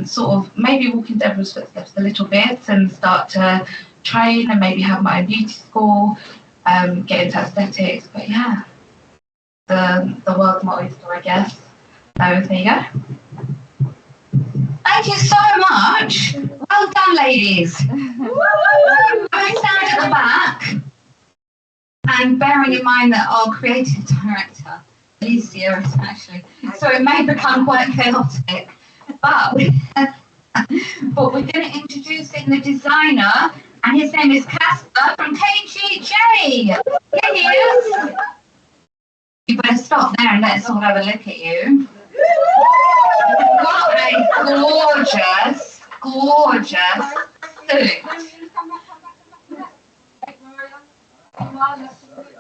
Sort of maybe walk in Deborah's footsteps a little bit and start to train and maybe have my own beauty school, get into aesthetics. But yeah, the world's my oyster, I guess. So there you go. Thank you so much. Well done, ladies. I stand at the back. And bearing in mind that our creative director, Alicia, is actually, so it may become quite chaotic, but we're going to introduce in the designer, and his name is Casper from KGJ. Here he is. You better stop there and let's all have a look at you. What a gorgeous suit.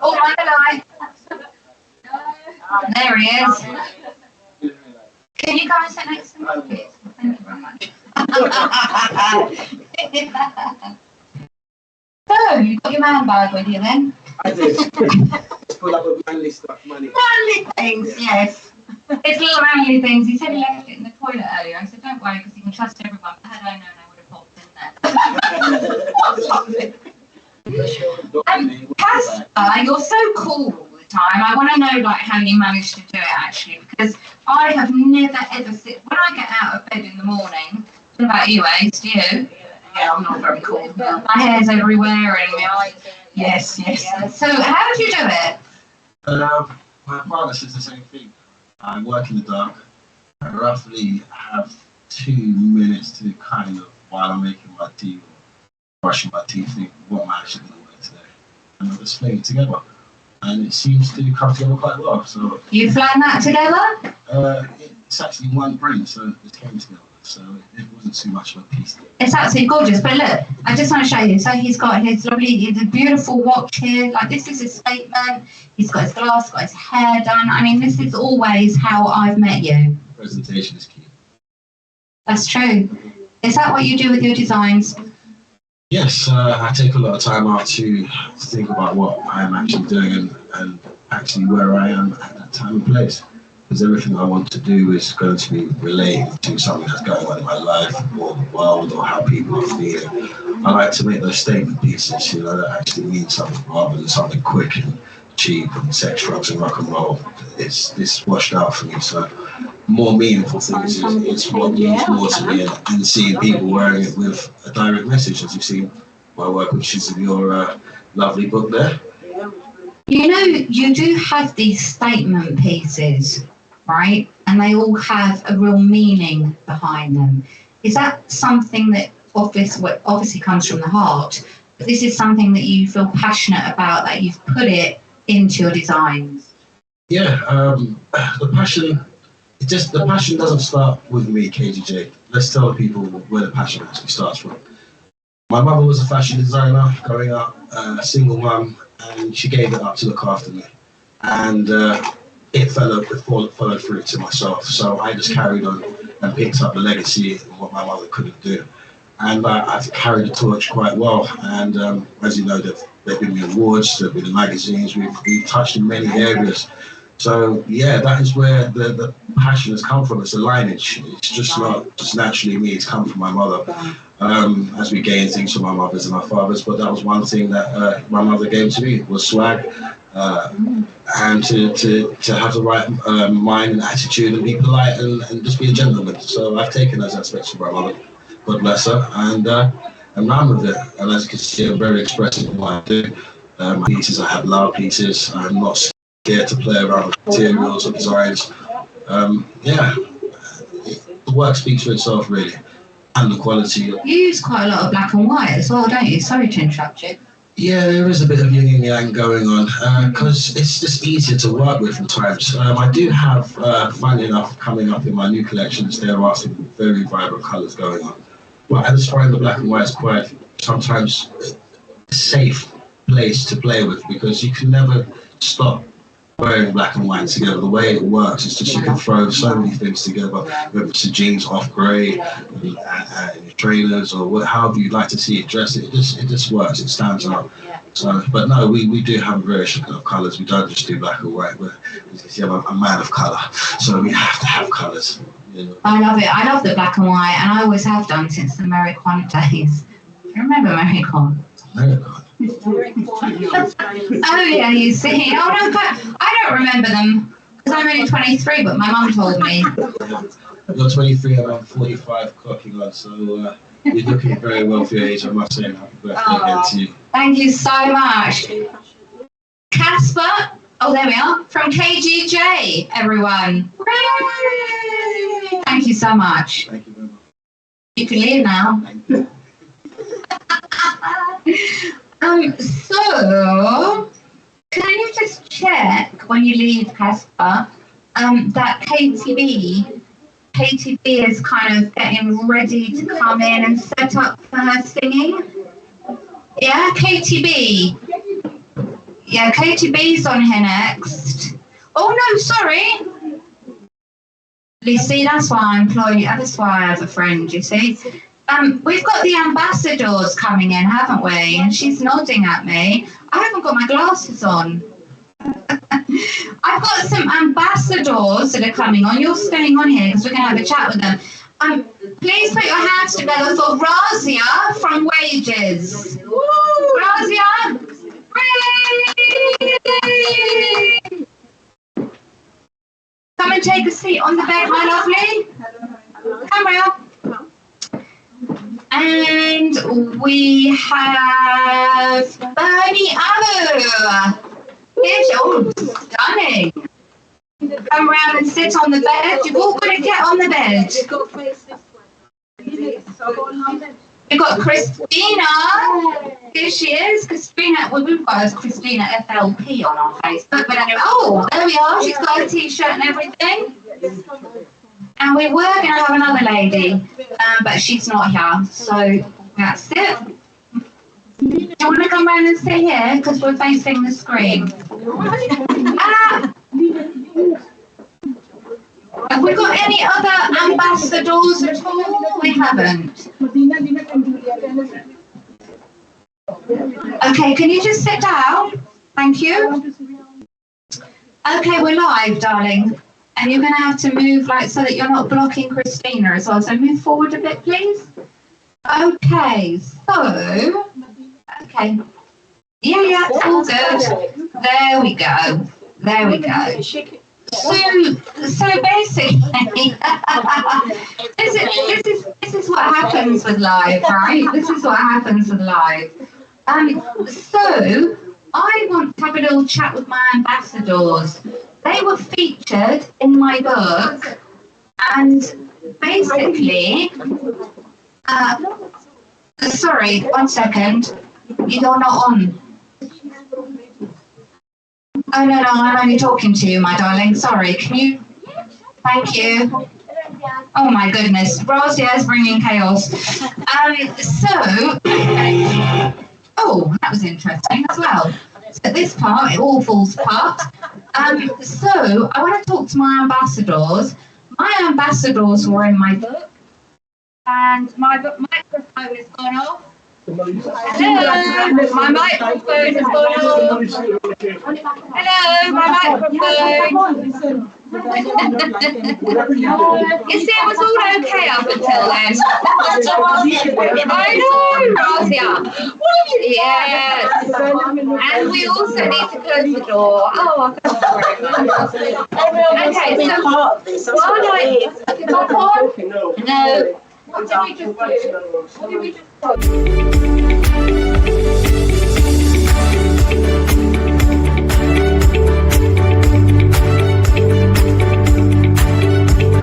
Oh, my God. There he is. Can you come and sit next to me, please? Thank you very much. So, you've got your man bag with you then? I did. Full up of manly stuff, money. Manly things, yes. It's little manly things. He said he left it in the toilet earlier. I said, don't worry, because he can trust everyone. But had I known, I would have popped in there. Casper, you're so cool all the time. I want to know like how you managed to do it actually, because I have never ever seen. When I get out of bed in the morning, what about you, Ace? Do you? Yeah, I'm not very cool. My hair's everywhere and my eyes. Yes. Yeah. So how do you do it? My partner says the same thing. I work in the dark. I roughly have 2 minutes to kind of, while I'm making my tea or brushing my teeth, think what am I actually going to wear today? And I'll just play it together. And it seems to come together quite well. So You plan that together? it's actually one brain, so it came together. So it wasn't too much of a piece. It's absolutely gorgeous. But look, I just want to show you. So he's got his beautiful watch here. Like this is his statement. He's got his glass, got his hair done. I mean, this is always how I've met you. Presentation is key. That's true. Is that what you do with your designs? Yes, I take a lot of time out to think about what I'm actually doing and actually where I am at that time and place. Because everything I want to do is going to be related to something that's going on in my life or the world or how people are feeling. I like to make those statement pieces, you know, that actually mean something rather than something quick and cheap and sex, drugs and rock and roll. It's washed out for me. So more meaningful things is what means more to me, and seeing people wearing it with a direct message, as you've seen my work, which is in your lovely book there. You know, you do have these statement pieces, right? And they all have a real meaning behind them. Is that something that obviously comes from the heart, but this is something that you feel passionate about, that you've put it into your designs? Yeah, the passion doesn't start with me, KGJ. Let's tell people where the passion actually starts from. My mother was a fashion designer growing up, a single mum, and she gave it up to look after me. And it followed through to myself. So I just carried on and picked up the legacy of what my mother couldn't do. And I've carried the torch quite well. And as you know, there've been the awards, there've been the magazines, we've touched in many areas. So yeah, that is where the passion has come from. It's a lineage. It's just not just naturally me, it's come from my mother. As we gain things from our mothers and our fathers, but that was one thing that my mother gave to me, was swag, and to have the right mind and attitude and be polite and just be a gentleman. So I've taken those aspects from my mother, God bless her, and ran with it. And as you can see, I'm very expressive in what I do. My pieces, I have loud pieces. I'm not scared to play around with materials or designs. Yeah, the work speaks for itself, really. And the quality. You use quite a lot of black and white as well, don't you? Sorry to interrupt you. Yeah, there is a bit of yin and yang going on because it's just easier to work with at times. I do have, funny enough, coming up in my new collections, there are some very vibrant colours going on. But I just find the black and white is quite sometimes a safe place to play with, because you can never stop wearing black and white together. The way it works is just you can throw so many things together, whether it's the jeans off grey, your trainers, or however you'd like to see it dressed. It just works. It stands out. So, but no, we do have a variation of colours. We don't just do black and white. As you see, I'm a man of colour, so we have to have colours. You know. I love it. I love the black and white, and I always have done since the Americon days. Do you remember Americon? Americon. Oh yeah, you see. Oh no, I don't remember them because I'm only 23, but my mum told me. You're 23 and I'm 45 clocking on, so you're looking very well for your age. I must say, happy birthday again to you. Thank you so much. Casper, oh there we are, from KGJ, everyone. Hooray! Thank you so much. Thank you very much. You can leave now. Thank you. So, can you just check when you leave, Casper, that KTB is kind of getting ready to come in and set up for her singing? Yeah, KTB. Yeah, KTB's on here next. Oh no, sorry. You see, that's why I employ you. That's why I have a friend, you see. We've got the ambassadors coming in, haven't we? And she's nodding at me. I haven't got my glasses on. I've got some ambassadors that are coming on. You're staying on here because we're going to have a chat with them. Please put your hands together for Razia from Wages. Woo! Razia! Hooray! Come and take a seat on the bed, my lovely. Come real. And we have Bernie Abu. Here's your stunning. Come round and sit on the bed. You've all got to get on the bed. We've got Christina. Here she is. Christina. Well, we've got Christina FLP on our Facebook. But anyway, oh, there we are. She's got a t-shirt and everything. And we were going to have another lady, but she's not here. So that's it. Do you want to come round and sit here? Because we're facing the screen. Have we got any other ambassadors at all? We haven't. Okay, can you just sit down? Thank you. Okay, we're live, darling. And you're going to have to move so that you're not blocking Christina as well. So move forward a bit, please. Okay, so... Okay. Yeah, all good. There we go. There we go. So basically, this is what happens with live, right? This is what happens with live. So I want to have a little chat with my ambassadors. They were featured in my book, and basically, sorry, 1 second. You're not on. Oh, no, I'm only talking to you, my darling. Sorry, can you? Thank you. Oh, my goodness. Razia is bringing chaos. Oh, that was interesting as well. At this part, it all falls apart. So I want to talk to my ambassadors. My ambassadors were in my book, and my microphone has gone off. Hello, my microphone has gone off. Hello, my microphone. You see, it was all okay up until then. I know, Razia. Yes. And we also need to close the door. Oh, I can't. Okay, so while No. What did we just do? What did we just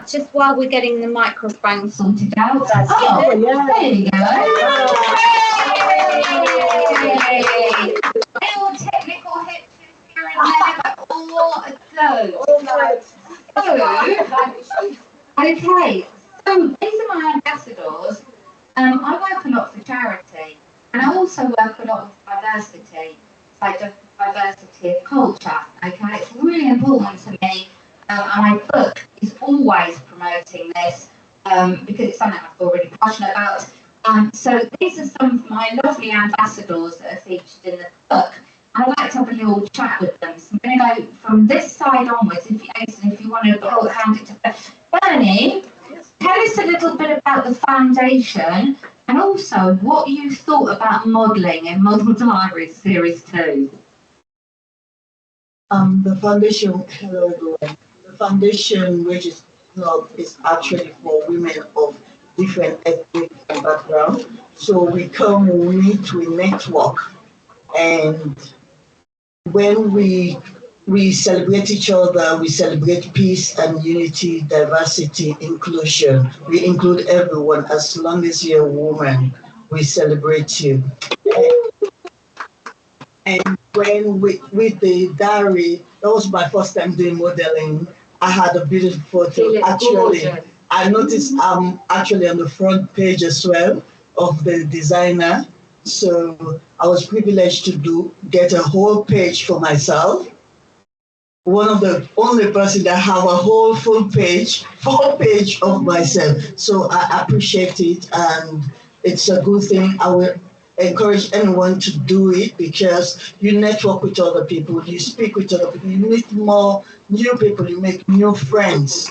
Just while we're getting the microphone sorted out. There you go. Little technical hitches here and there, but all good. Okay. So these are my ambassadors. I work a lot for charity, and I also work a lot with diversity, diversity of culture. Okay, it's really important to me, and my book is always promoting this because it's something I feel really passionate about. So these are some of my lovely ambassadors that are featured in the book. I'd like to have a little chat with them. So I'm going to go from this side onwards. If you want to hand it to Bernie. Tell us a little bit about the foundation and also what you thought about modelling in Model Diaries Series 2. The foundation, hello everyone. The foundation, which is club, is actually for women of different ethnic background. So we come, we meet, we network, and when we celebrate each other, we celebrate peace and unity, diversity, inclusion. We include everyone. As long as you're a woman, we celebrate you. And when with the diary, that was my first time doing modeling. I had a beautiful photo. Actually, I noticed I'm actually on the front page as well of the designer. So I was privileged to get a whole page for myself. one of the only person that have a whole full page, 4 page of myself. So I appreciate it, and it's a good thing. I will encourage anyone to do it because you network with other people, you speak with other people, you meet more new people, you make new friends.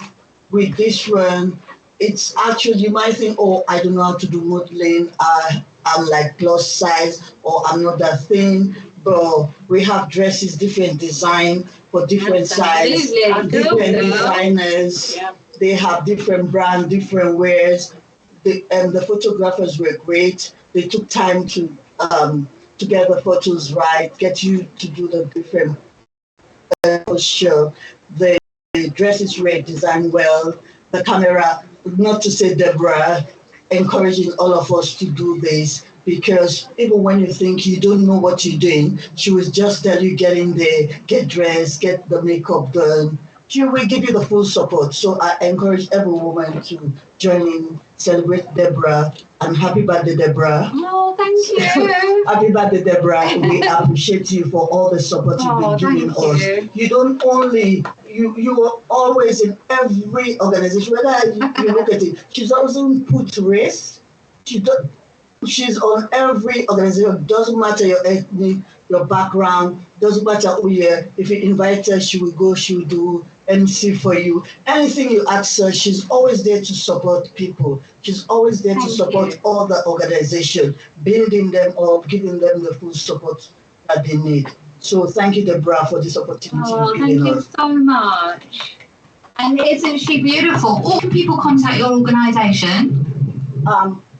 With this one, it's actually, you might think, oh, I don't know how to do modeling, I'm like plus size, or I'm not that thin, but we have dresses, different design for different size, different designers. Yeah. They have different brand, different wears. The photographers were great. They took time to get the photos right, get you to do the different posture. The dresses were designed well. The camera, not to say Deborah, encouraging all of us to do this, because even when you think you don't know what you're doing, she will just tell you get in there, get dressed, get the makeup done. She will give you the full support. So I encourage every woman to join in, celebrate Deborah, and happy birthday, Deborah. Oh, thank you. Happy birthday, Deborah. We appreciate you for all the support you've been giving us. You don't only, you are always in every organization, whether you look at it, she's always put race. She's on every organization. Doesn't matter your ethnic, your background, doesn't matter who you are. If you invite her, she will go, she will do MC for you. Anything you ask her, she's always there to support people. She's always there to support all the organization, building them up, giving them the full support that they need. So thank you, Deborah, for this opportunity. Oh, thank you so much. And isn't she beautiful? Or can people contact your organization?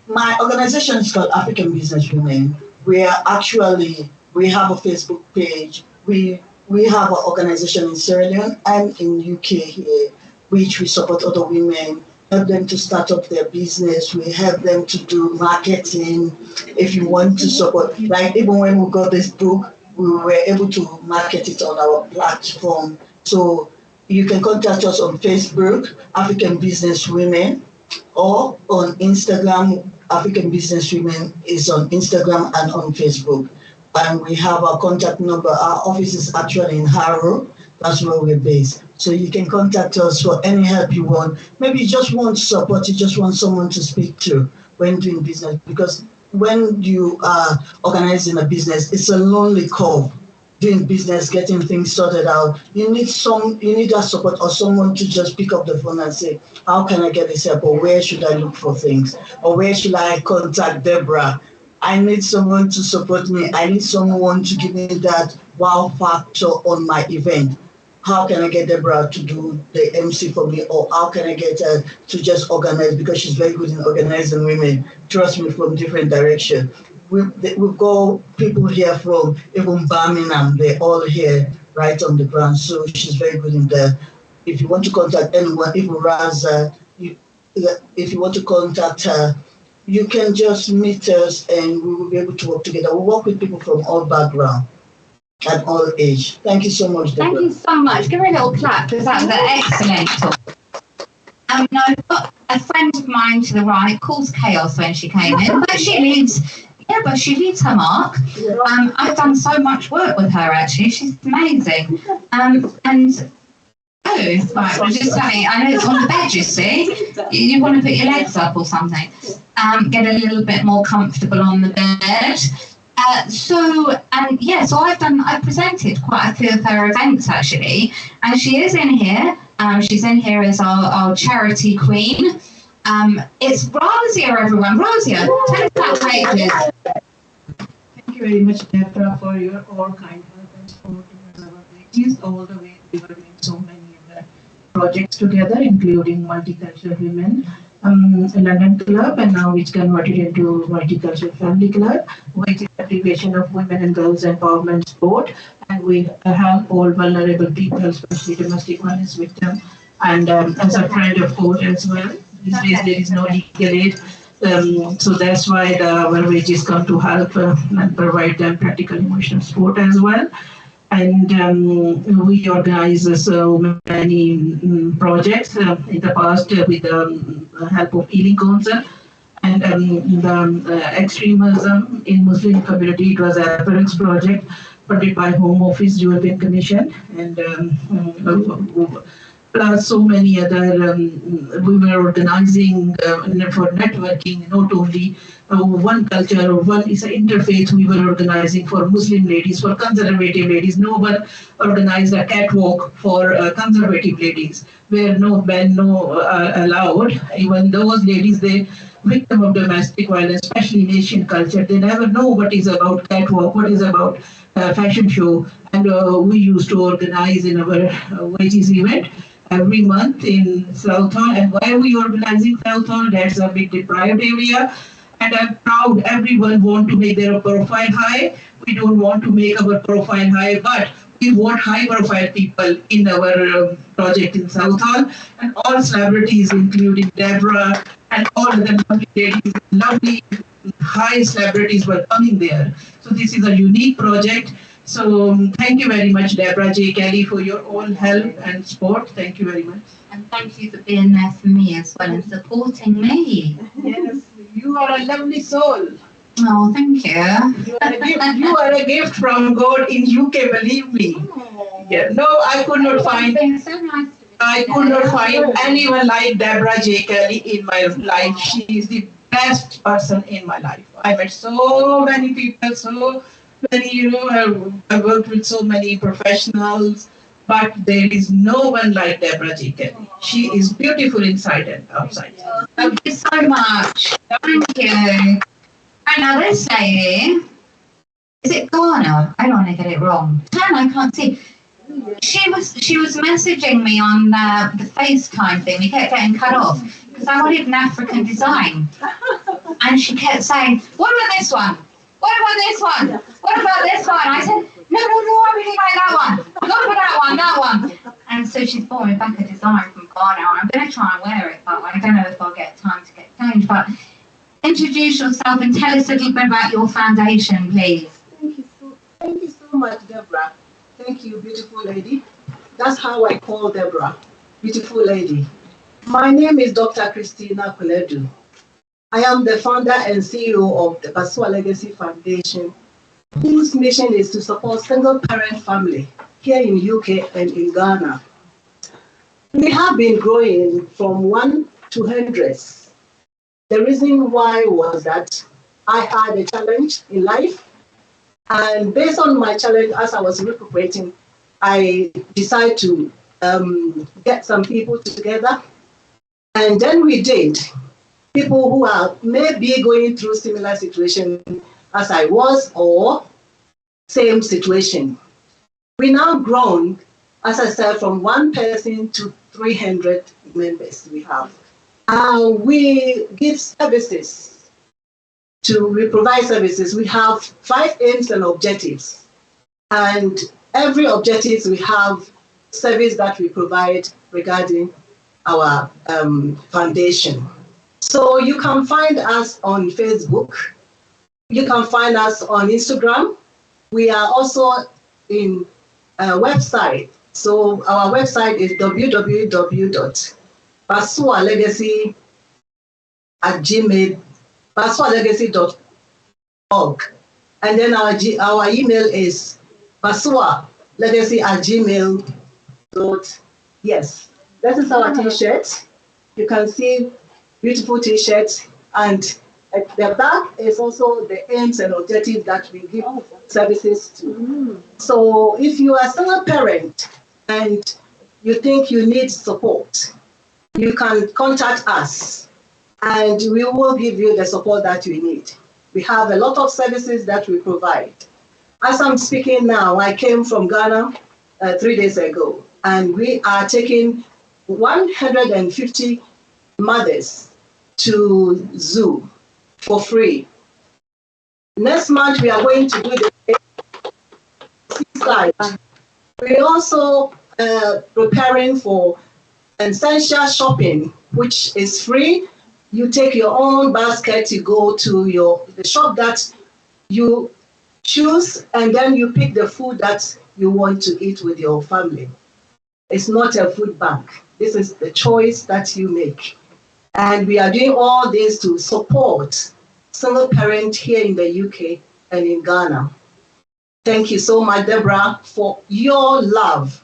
My organization is called African Business Women. We have a Facebook page. We have an organization in Sierra Leone and in UK here, which we support other women, help them to start up their business. We help them to do marketing. If you want to support, like even when we got this book, we were able to market it on our platform. So you can contact us on Facebook, African Business Women, or on Instagram. African Business Women is on Instagram and on Facebook. And we have our contact number. Our office is actually in Harrow. That's where we're based. So you can contact us for any help you want. Maybe you just want support, you just want someone to speak to when doing business. Because when you are organizing a business, it's a lonely call. Doing business, getting things sorted out. You need that support, or someone to just pick up the phone and say, how can I get this help? Or where should I look for things? Or where should I contact Deborah? I need someone to support me. I need someone to give me that wow factor on my event. How can I get Deborah to do the MC for me? Or how can I get her to just organize, because she's very good in organizing women. Trust me, from different directions. We've got people here from even Birmingham. They're all here right on the ground. So she's very good in that. If you want to contact anyone, even Raza, if you want to contact her, you can just meet us and we will be able to work together. We work with people from all backgrounds and all age. Thank you so much, Deborah. Thank you so much. Give her a little clap, because that was an excellent talk. I've got a friend of mine to the right, caused chaos when she came in, but she leaves her mark. I've done so much work with her, actually. She's amazing. Right, we're just saying, I know it's on the bed, you see. You want to put your legs up or something. Get a little bit more comfortable on the bed. So I've presented quite a few of her events, actually. And she is in here. She's in here as our charity queen. It's Razia, everyone. Razia, tell us about pages. Thank you very much, Deborah, for your all kind help and support towards our ladies. All the way we were doing so many projects together, including Multicultural Women London Club, and now it's converted into Multicultural Family Club, which is abbreviation of Women and Girls Empowerment Sport. And we help all vulnerable people, especially domestic violence victims. And as a friend of court as well, these days there is no legal aid. So that's why our wages come to help and provide them practical emotional support as well. And we organize so many projects in the past with the help of Healing Council and the extremism in Muslim community. It was a parents project. funded by Home Office, European Commission, and plus so many other, we were organizing for networking, not only one culture or one is an interfaith, we were organizing for Muslim ladies, for conservative ladies. No one organized a catwalk for conservative ladies, where no men allowed. Even those ladies, they victim of domestic violence, especially in Asian culture, they never know what is about catwalk, what is about fashion show. And we used to organize in our wages event every month in Southall. And why are we organizing Southall? That's a big deprived area. And I'm proud everyone want to make their profile high. We don't want to make our profile high, but we want high profile people in our project in Southall. And all celebrities, including Deborah and all other lovely ladies, lovely high celebrities were coming there. So this is a unique project. So thank you very much, Deborah J. Kelly, for your all help and support. Thank you very much. And thank you for being there for me as well and supporting me. Yes, you are a lovely soul. Oh, thank you. You are a gift. You are a gift from God in UK, believe me. Yeah. No, I could not find. So nice. I could not find anyone like Deborah J. Kelly in my life. She is the best person in my life. I met so many people, so many, I worked with so many professionals, but there is no one like Deborah J. Kelly. She is beautiful inside and outside. Thank you so much. Thank you. And now this lady, is it Ghana? I don't want to get it wrong. I can't see. She was messaging me on the FaceTime thing. We kept getting cut off because I wanted an African design, and she kept saying, "What about this one? What about this one? What about this one?" I said, "No, I really like that one. Not for that one." And so she's brought me back a design from Ghana. I'm going to try and wear it, but I don't know if I'll get time to get changed. But introduce yourself and tell us a little bit about your foundation, please. Thank you so much, Deborah. Thank you, beautiful lady. That's how I call Deborah, beautiful lady. My name is Dr. Christina Kuledu. I am the founder and CEO of the Basua Legacy Foundation, whose mission is to support single-parent family here in UK and in Ghana. We have been growing from 1 to hundreds. The reason why was that I had a challenge in life. And based on my challenge, as I was recuperating, I decided to get some people together. And then we did. People who are maybe going through similar situation as I was or same situation. We now grown, as I said, from 1 person to 300 members we have. We give services. We provide services. We have 5 aims and objectives. And every objective we have service that we provide regarding our foundation. So you can find us on Facebook. You can find us on Instagram. We are also in a website. So our website is basualegacy@basualegacy.org. And then our email is basualegacy@gmail.yes. That is our t-shirt. You can see beautiful t-shirts, and at the back is also the aims and objectives that we give services to. So if you are still a parent and you think you need support, you can contact us and we will give you the support that you need. We have a lot of services that we provide. As I'm speaking now, I came from Ghana 3 days ago, and we are taking 150 mothers to zoo for free. Next month, we are going to do the seaside. We're also preparing for essential shopping, which is free. You take your own basket, you go to the shop that you choose, and then you pick the food that you want to eat with your family. It's not a food bank. This is the choice that you make. And we are doing all this to support single parent here in the UK and in Ghana. Thank you so much, Deborah, for your love,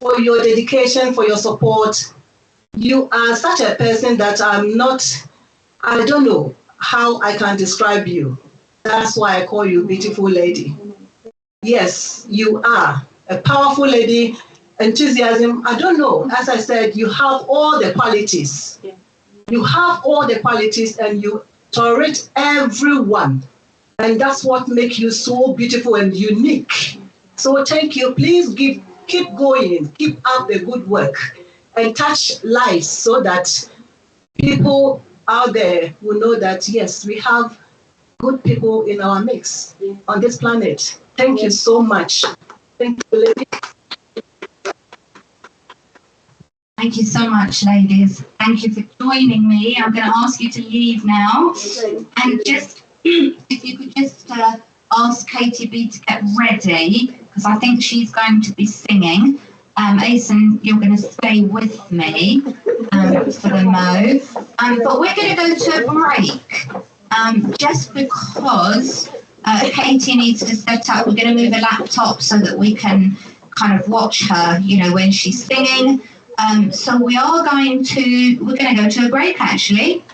for your dedication, for your support. You are such a person that I don't know how I can describe you. That's why I call you beautiful lady. Yes, you are a powerful lady, enthusiasm. I don't know. As I said, you have all the qualities. You have all the qualities and you tolerate everyone. And that's what makes you so beautiful and unique. So thank you. Please keep going, keep up the good work and touch lives so that people out there will know that, yes, we have good people in our mix on this planet. Thank you so much. Thank you, ladies. Thank you so much, ladies. Thank you for joining me. I'm going to ask you to leave now. And just, if you could just ask Katie B to get ready, because I think she's going to be singing. Asen, you're going to stay with me for the mo. But we're going to go to a break. Just because Katie needs to set up, we're going to move a laptop so that we can kind of watch her, when she's singing. So we're going to go to a break, actually.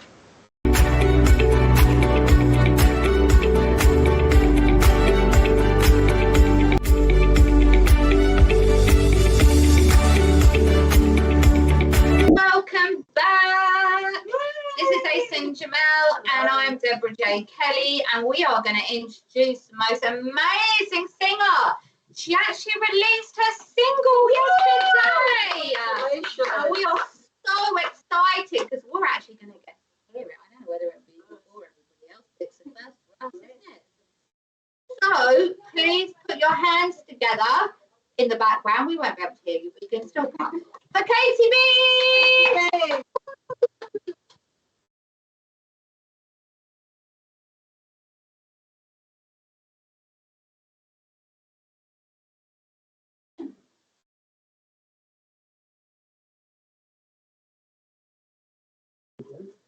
Welcome back. This is Asen Jamal and I'm Deborah Jaykelly, and we are going to introduce the most amazing singer. She actually released her single yesterday. And we are so excited because we're actually going to get to hear it. I don't know whether it'll be before everybody else. It's the first for us, isn't it? So please put your hands together in the background. We won't be able to hear you, but you can still come. For Katie B!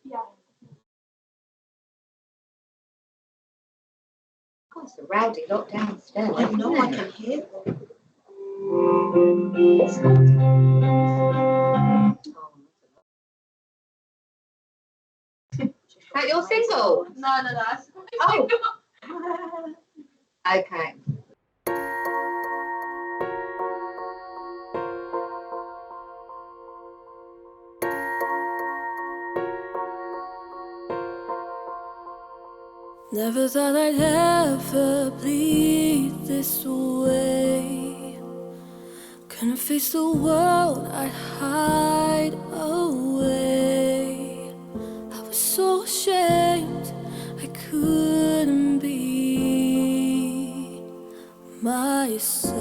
Yeah. Of course, the rowdy lot downstairs. I know I can hear them. Is that your single? No. Oh. Okay. Never thought I'd ever bleed this way. Couldn't face the world, I'd hide away. I was so ashamed I couldn't be myself.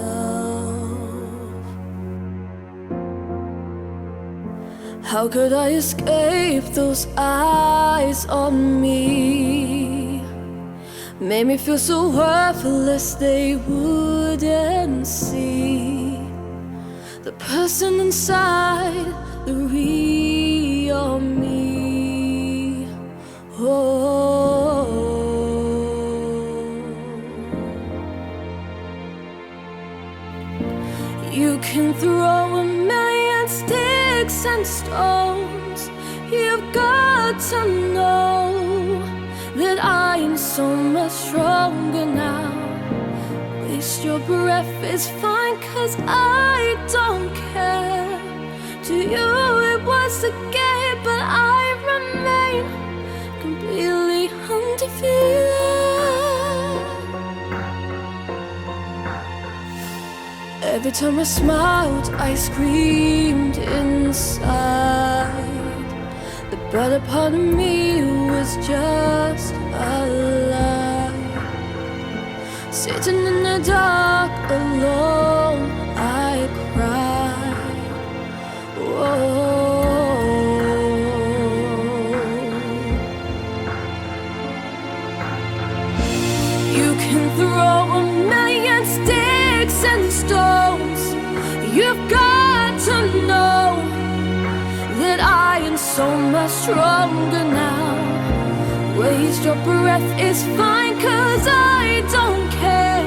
How could I escape those eyes on me? Made me feel so worthless they wouldn't see the person inside, the real me. Oh, you can throw a million sticks and stones. You've got to know that I am so much stronger now. Waste your breath, it's fine, 'cause I don't care. To you it was a game, but I remain completely undefeated. Every time I smiled, I screamed inside. The better part of me was just a lie. Sitting in the dark alone, I cried. Whoa. You can throw a million sticks and stones. You've got to know that I am so much stronger now. Waste your breath, it's fine, 'cause I don't care.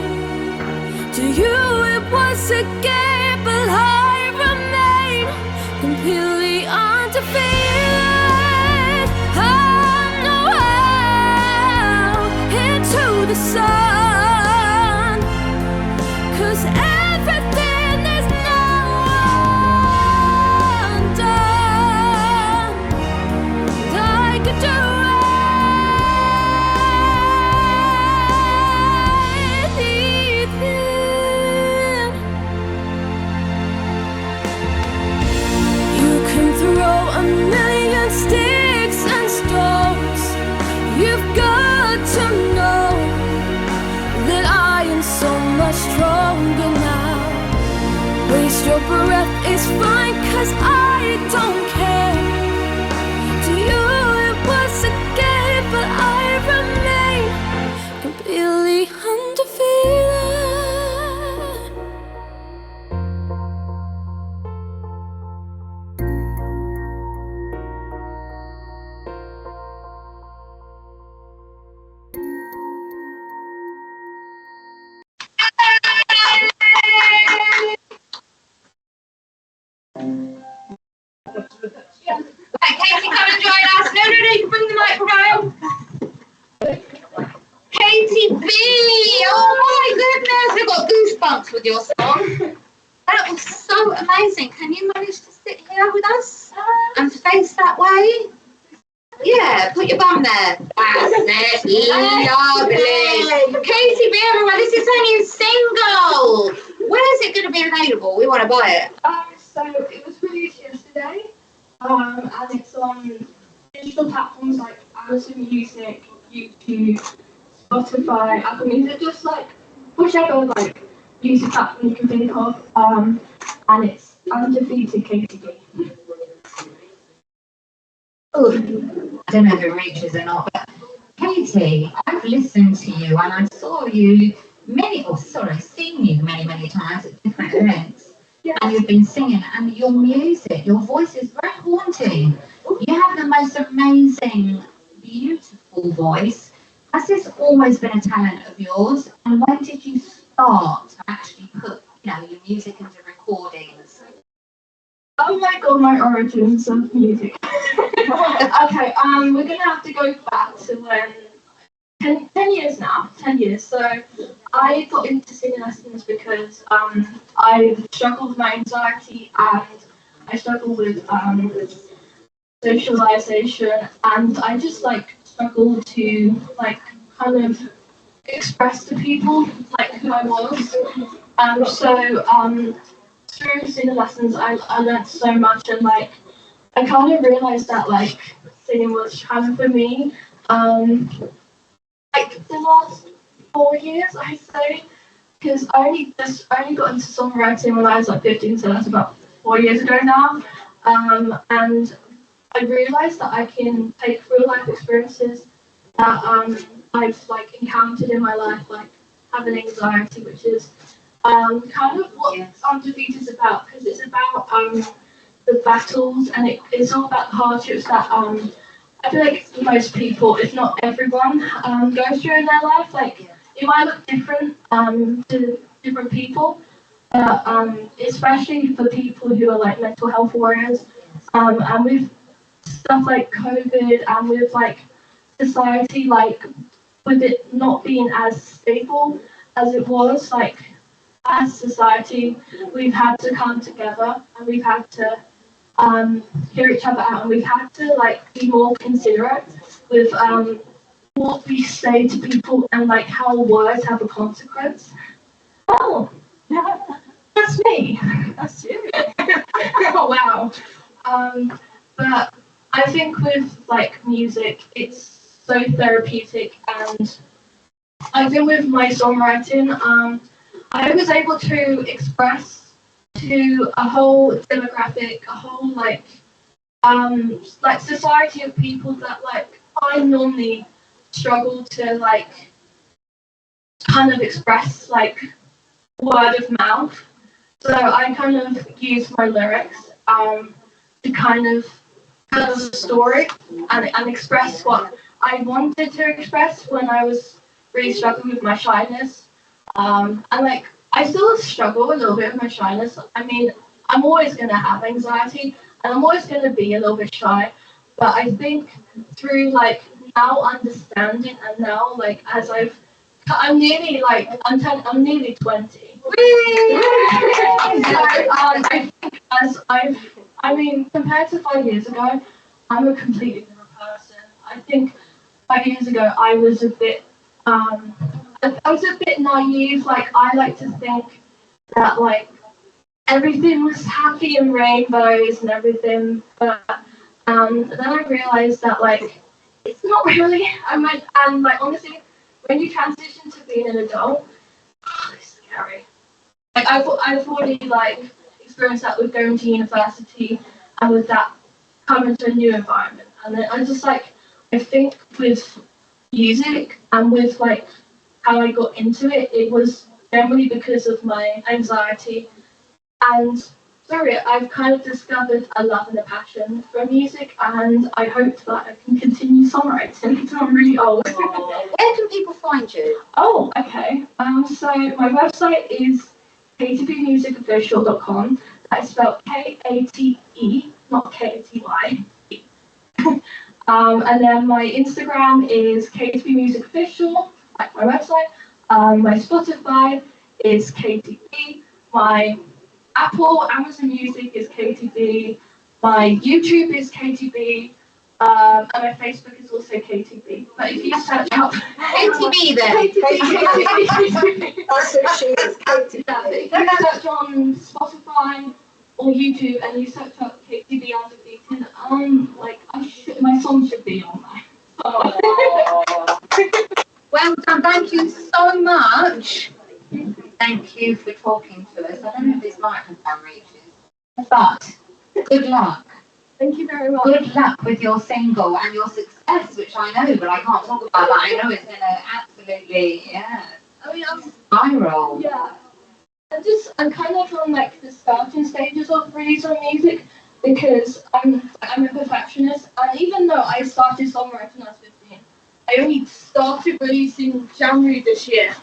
To you it was a game, but I remain completely undefeated. I know how into the sun, 'cause everything is now undone. I could do anything. You can throw a million sticks and stones. You've got to know that I am so much stronger now. Waste your breath is fine, 'cause I don't care. To you it was a game, but I remain completely undefeated. Right, Katie, come and join us. No, you can bring the microphone. Katie B! Oh my goodness, we've got goosebumps with your song. That was so amazing. Can you manage to sit here with us and face that way? Yeah, put your bum there. That's it. Lovely. Katie B, everyone, this is her new single. Where is it going to be available? We want to buy it. So it was released yesterday, and it's on digital platforms like Amazon Music, YouTube, Spotify, Apple Music, just like whichever like music platform you can think of, and it's Undefeated KTB. Oh, I don't know if it reaches or not, but Katie, I've listened to you and I saw you seen you many times at different events. Yes. And you've been singing, and your music, your voice is very haunting. You have the most amazing, beautiful voice. Has this always been a talent of yours? And when did you start to actually put, your music into recordings? Oh my god, my origins of music. Okay, we're gonna have to go back to when 10 years now. 10 years. So I got into singing lessons because I struggled with my anxiety and I struggled with socialization, and I just struggled to kind of express to people who I was. Through singing lessons I learned so much, and I kind of realized that singing was kind of for me. The last 4 years, I'd say, because I only got into songwriting when I was 15, so that's about 4 years ago now. And I realized that I can take real life experiences that I've encountered in my life, like having anxiety, which is kind of what Undefeated is about, because it's about the battles, and it's all about the hardships that I feel like most people, if not everyone, goes through in their life. It might look different to different people, especially for people who are mental health warriors, and with stuff like COVID, and with society, with it not being as stable as it was, as society, we've had to come together, and we've had to hear each other out, and we've had to be more considerate with what we say to people, and how words have a consequence. Oh, that's me. That's you. Oh wow. But I think with music, it's so therapeutic, and I think with my songwriting, I was able to express to a whole demographic, a whole society of people that I normally struggle to kind of express word of mouth. So I kind of use my lyrics to kind of tell a story and express what I wanted to express when I was really struggling with my shyness. And I still struggle a little bit with my shyness. I mean, I'm always going to have anxiety and I'm always going to be a little bit shy. But I think through like now understanding and now like as I'm nearly 20. I mean, compared to 5 years ago, I'm a completely different person. I think 5 years ago I was a bit naive. Like I like to think that like everything was happy and rainbows and everything, but then I realized that like it's not really. And like honestly, when you transition to being an adult, it's scary. Like I've already like experienced that with going to university and with that coming to a new environment, and then I think with music and with like how I got into it, it was generally because of my anxiety. And through it, I've kind of discovered a love and a passion for music, and I hope that I can continue songwriting until I'm really old. Where can people find you? Oh, okay. So my website is katiemusicofficial.com. That's spelled K-A-T-E, not K-A-T-Y. And then my Instagram is KTBMusicOfficial, like my website. My Spotify is KTB. My Amazon Music is KTB. My YouTube is KTB. And my Facebook is also KTB. But if you search up KTB then. KTB. That's who she is, KTB. If you search on Spotify or YouTube and you search up KTB Undefeated, my song should be on there. Well done, thank you so much. Thank you for talking to us. I don't know if this microphone reaches, but good luck. Thank you very much. Good luck with your single and your success, which I know, but I can't talk about that. I know it's going to absolutely, spiral. Yeah. I'm kind of on like the starting stages of releasing music because I'm a perfectionist, and even though I started songwriting when I was 15, I only started releasing January this year.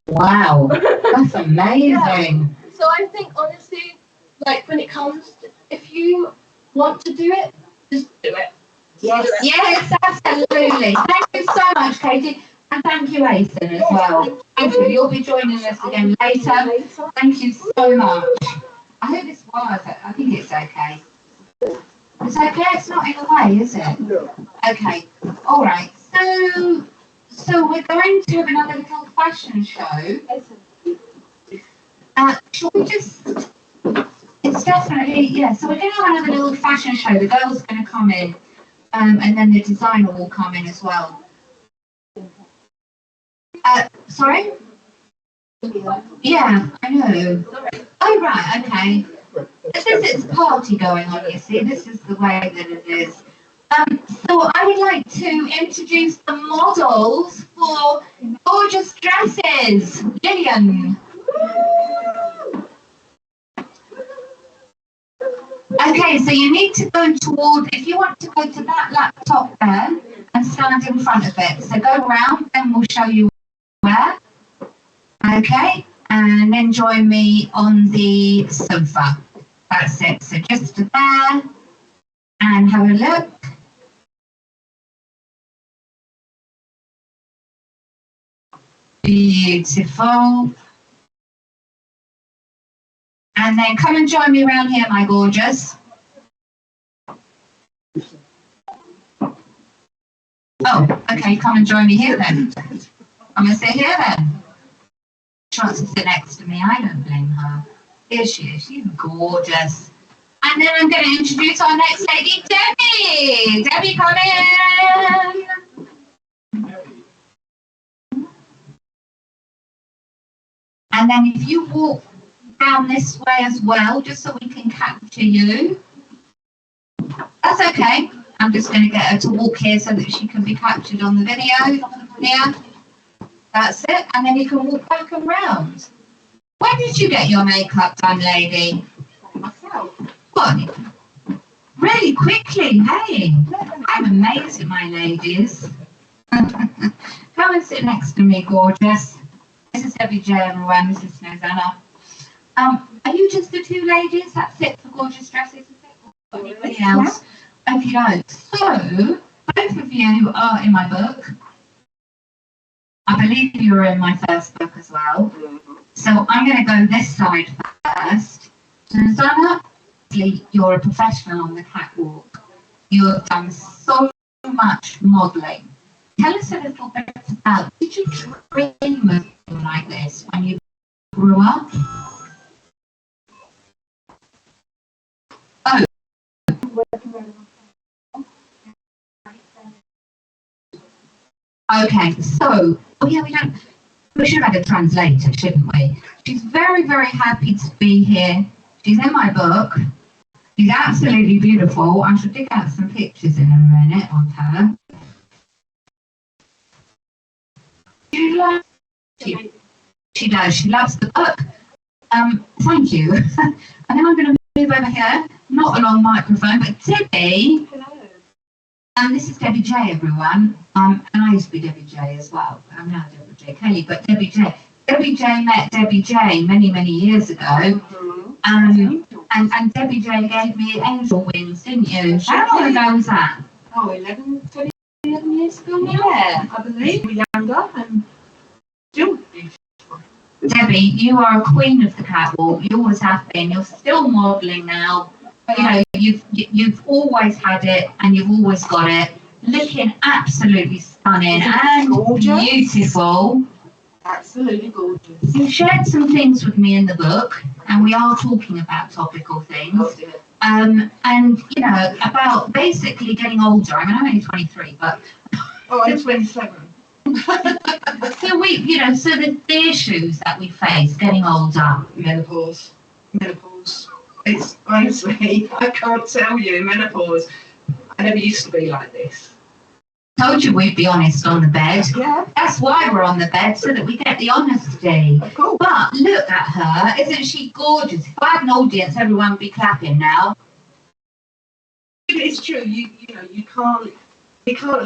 Wow, that's amazing. Yeah. So I think honestly, like when it comes to, if you want to do it, just do it. Yes, absolutely. Thank you so much, Katie. And thank you, Aizen, as well. Thank you. You'll be joining us again later. Thank you so much. I hope this works. I think it's okay. It's okay? It's not in the way, is it? No. Okay. All right. So we're going to have another little fashion show. Shall we just... It's definitely... Yeah, so we're going to have another little fashion show. The girls are going to come in. And then the designer will come in as well. Sorry? Yeah, I know. Oh, right, okay. This is a party going on, you see. This is the way that it is. So I would like to introduce the models for gorgeous dresses. Gillian. Okay, so you need to go toward, if you want to go to that laptop there and stand in front of it. So go around and we'll show you where. Okay, and then join me on the sofa. That's it. So just there and have a look. Beautiful. And then come and join me around here, my gorgeous. Oh, okay, come and join me here then. I'm going to sit here then. She wants to sit next to me. I don't blame her. Here she is. She's gorgeous. And then I'm going to introduce our next lady, Debbie. Debbie, come in. And then if you walk down this way as well, just so we can capture you. That's okay. I'm just going to get her to walk here so that she can be captured on the video. Yeah. That's it. And then you can walk back and round. When did you get your makeup done, lady? Myself. What? Really quickly, hey. I'm amazed at my ladies. Come and sit next to me, gorgeous. This is Debbie J, everyone. This is Susanna. Are you just the two ladies? That's it for gorgeous dresses, is it? Or anybody else? Okay, no. So, both of you are in my book. I believe you were in my first book as well. So I'm going to go this side first. Susanna, you're a professional on the catwalk. You have done so much modelling. Tell us a little bit about, did you dream of something like this when you grew up? Oh. Okay, so, we should have had a translator, shouldn't we? She's very, very happy to be here. She's in my book. She's absolutely beautiful. I should dig out some pictures in a minute of her. She does. She loves the book. Thank you. And then I'm going to move over here, not a long microphone, but Debbie. Hello. This is Debbie J, everyone. And I used to be Debbie J as well. I'm now Deborah J. Kelly, but Debbie J. Debbie J met Debbie J many, many years ago. And Debbie J gave me angel wings, didn't you? How long ago was that? Oh, 11 years ago, yeah, I believe. We're younger and still beautiful. Debbie, you are a queen of the catwalk. You always have been. You're still modelling now. You know, you've always had it and you've always got it. Looking absolutely stunning and gorgeous. Beautiful. Absolutely gorgeous. You shared some things with me in the book, and we are talking about topical things. Oh, dear. And you know, about basically getting older. I mean, I'm only 23, but I'm 27. So the issues that we face getting older. Menopause. It's honestly, I can't tell you, menopause. I never used to be like this. Told you we'd be honest on the bed. Yeah. That's why we're on the bed, so that we get the honesty. Cool. But look at her, isn't she gorgeous? If I had an audience, everyone would be clapping now. It's true. You can't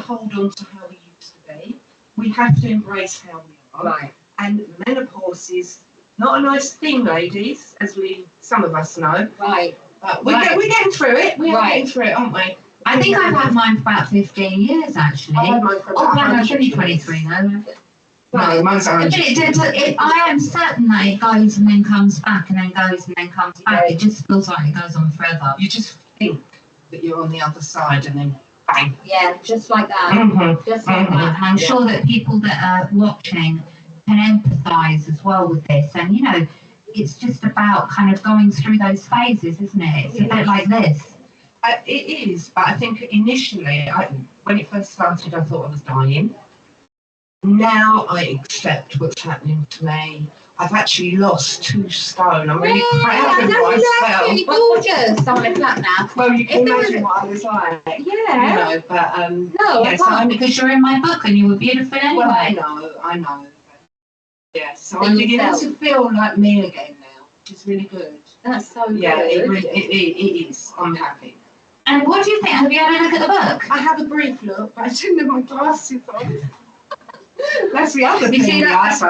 hold on to how we used to be. We have to embrace how we are. Right. And menopause is not a nice thing, ladies, as some of us know. Right. But we're getting through it. We're getting through it, aren't we? I think I've had mine for about 15 years, actually. I've had mine for about I'm only 23 though. No, mine's I am certain that it goes and then comes back and then goes and then comes back. Yeah. It just feels like it goes on forever. You just think that you're on the other side and then bang. Yeah, just like that. Mm-hmm. Just like that. And I'm sure that people that are watching can empathise as well with this. And, you know, it's just about kind of going through those phases, isn't it? It's a bit like this. It is, but I think initially, when it first started, I thought I was dying. Now I accept what's happening to me. I've actually lost 2 stone. I'm really proud of myself. That's really gorgeous. I'm going to clap now. Well, you can imagine what I was like. Yeah. You know, but no, yeah, I can't, because you're in my book and you were beautiful anyway. Well, I know. Yeah, so I'm beginning to feel like me again now, which is really good. That's so good. Yeah, it is. I'm happy. And what do you think? Have you had a look at the book? I have a brief look, but I didn't have my glasses on. That's the other thing. You see, that's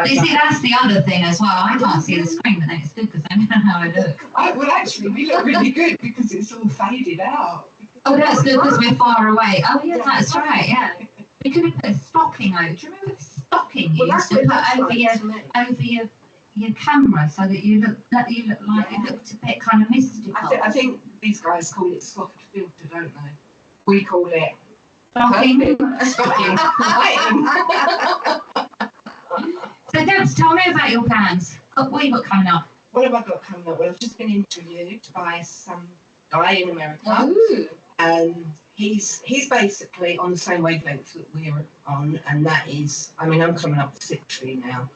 the other thing as well. I can't see the screen, but then it's good because I know how I look. Well, actually, we look really good because it's all faded out. Oh, that's good because we're far away. Oh, yeah, that's right, yeah. We could have put a stocking over. Do you remember the stocking you used to put over your camera so that you look like it looked a bit kind of mystical? I think these guys call it soft filter, don't they? We call it stocking. Stocking. So, Debs, tell me about your plans. What have you got coming up? What have I got coming up? Well, I've just been interviewed by some guy in America. Ooh. And he's basically on the same wavelength that we're on, and that is, I mean, I'm coming up to 60 now,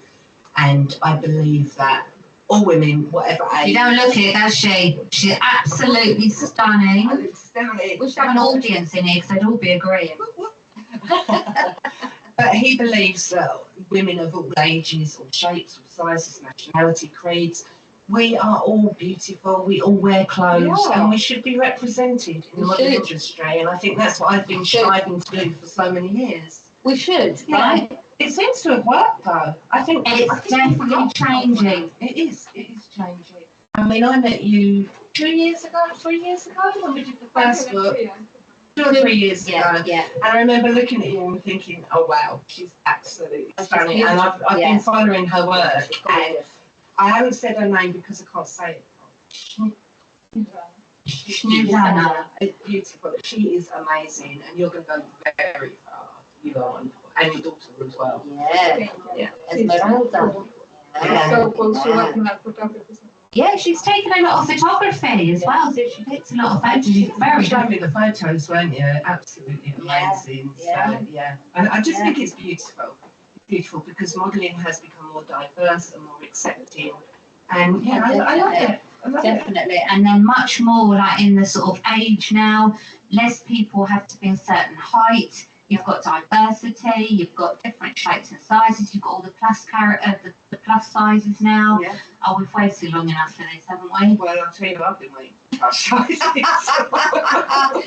and I believe that all women, whatever age. You don't look it, does she? She's absolutely stunning. We should have an audience in here because they'd all be agreeing. But he believes that women of all ages, all shapes, all sizes, nationality, creeds, we are all beautiful, we all wear clothes, and we should be represented in the modern industry. And I think that's what I've been striving to do for so many years. We should, right? It seems to have worked though. I think It's definitely changing. It is changing. I mean, I met you 3 years ago when we did the first book. 2 or 3 years ago. Yeah. And I remember looking at you and thinking, oh wow, she's absolutely stunning. And I've been following her work. And I haven't said her name because I can't say it. Susanna. It's beautiful. She is amazing, and you're going to go very far. You are wonderful, and your daughter as well. Yeah. Esmeralda. Yeah, she's taken a lot of photography as well, so she takes a lot of photos. She's very You showed me the photos, weren't you? Absolutely amazing. Yeah. So, I just think it's beautiful. It's beautiful because modelling has become more diverse and more accepting. And I love it. Definitely. And then much more like in the sort of age now, less people have to be a certain height. You've got diversity, you've got different shapes and sizes, you've got all the the plus sizes now. Yeah. Oh, we've waited long enough for this, haven't we? Well, I'll tell you, I've been waiting for plus sizes.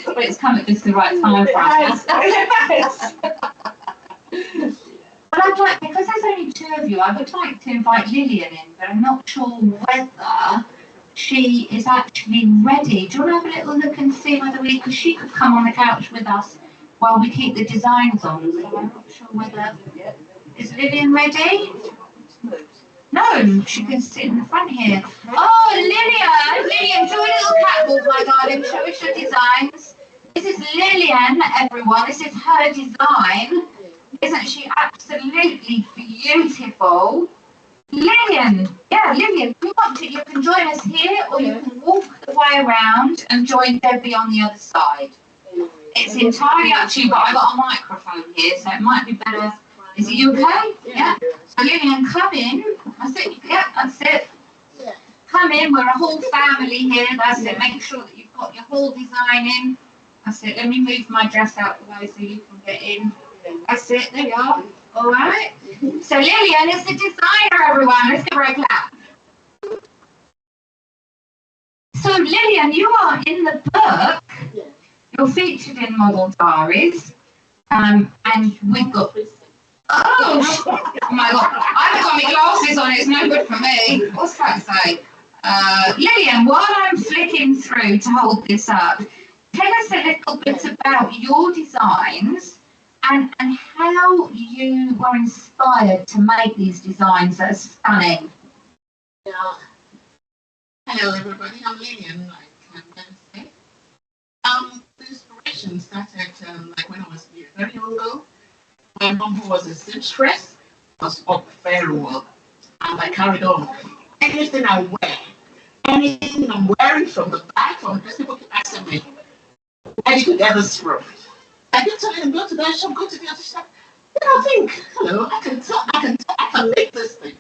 But it's come at just the right time for us. But I'd like, because there's only 2 of you, I would like to invite Lillian in, but I'm not sure whether she is actually ready. Do you want to have a little look and see whether because she could come on the couch with us while we keep the designs on, so I'm not sure whether, is Lillian ready? No, she can sit in the front here. Oh, Lillian, do a little catwalk, my darling, show us your designs. This is Lillian, everyone, this is her design. Isn't she absolutely beautiful? Lillian, you can join us here, or you can walk the way around and join Debbie on the other side. It's entirely up to you, but I've got a microphone here, so it might be better. Is it you okay? Yeah. So Lillian, come in. That's it. Yeah, that's it. Come in. We're a whole family here. That's it. Make sure that you've got your whole design in. That's it. Let me move my dress out the way so you can get in. That's it. There you are. All right. So Lillian is the designer, everyone. Let's give her a clap. So Lillian, you are in the book. You're featured in Model Diaries. And we've got... Oh my God. I haven't got my glasses on. It's no good for me. What's that say? Lillian, while I'm flicking through to hold this up, tell us a little bit about your designs and how you were inspired to make these designs that are stunning. Yeah. Hello everybody, I'm Lillian, like I'm going to say. The inspiration started like when I was a very young girl. My mom, who was a seamstress, was up very well, and I carried on. Anything I wear, anything I'm wearing from the back, from the people keep asking me, where did you get this from? I keep telling them, go to that shop, go to the other shop. Then I think, hello, I can make these things.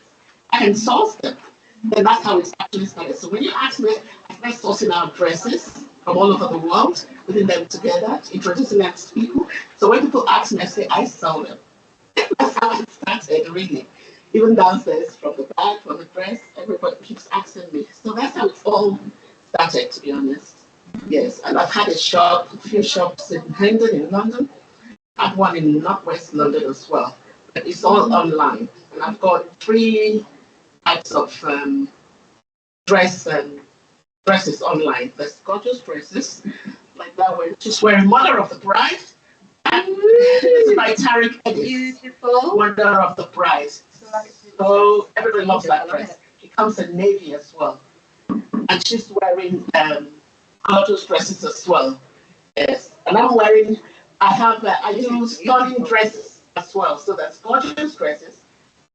I can source them. Then that's how it actually started. So when you ask me, I started sourcing out dresses from all over the world, putting them together, introducing them to people. So when people ask me, I say, I sell them. That's how it started, really. Even downstairs, from the bag, from the dress, everybody keeps asking me. So that's how it all started, to be honest. Yes, and I've had a few shops in Hendon in London. I have one in Northwest London as well. But it's all online. And I've got 3 types of dresses online. There's gorgeous dresses, like that one. She's wearing Mother of the Bride. And this is by Tariq Edis. Beautiful. Mother of the Bride. So everybody loves that dress. She comes in navy as well. And she's wearing gorgeous dresses as well. Yes. And I do stunning dresses as well. So there's gorgeous dresses,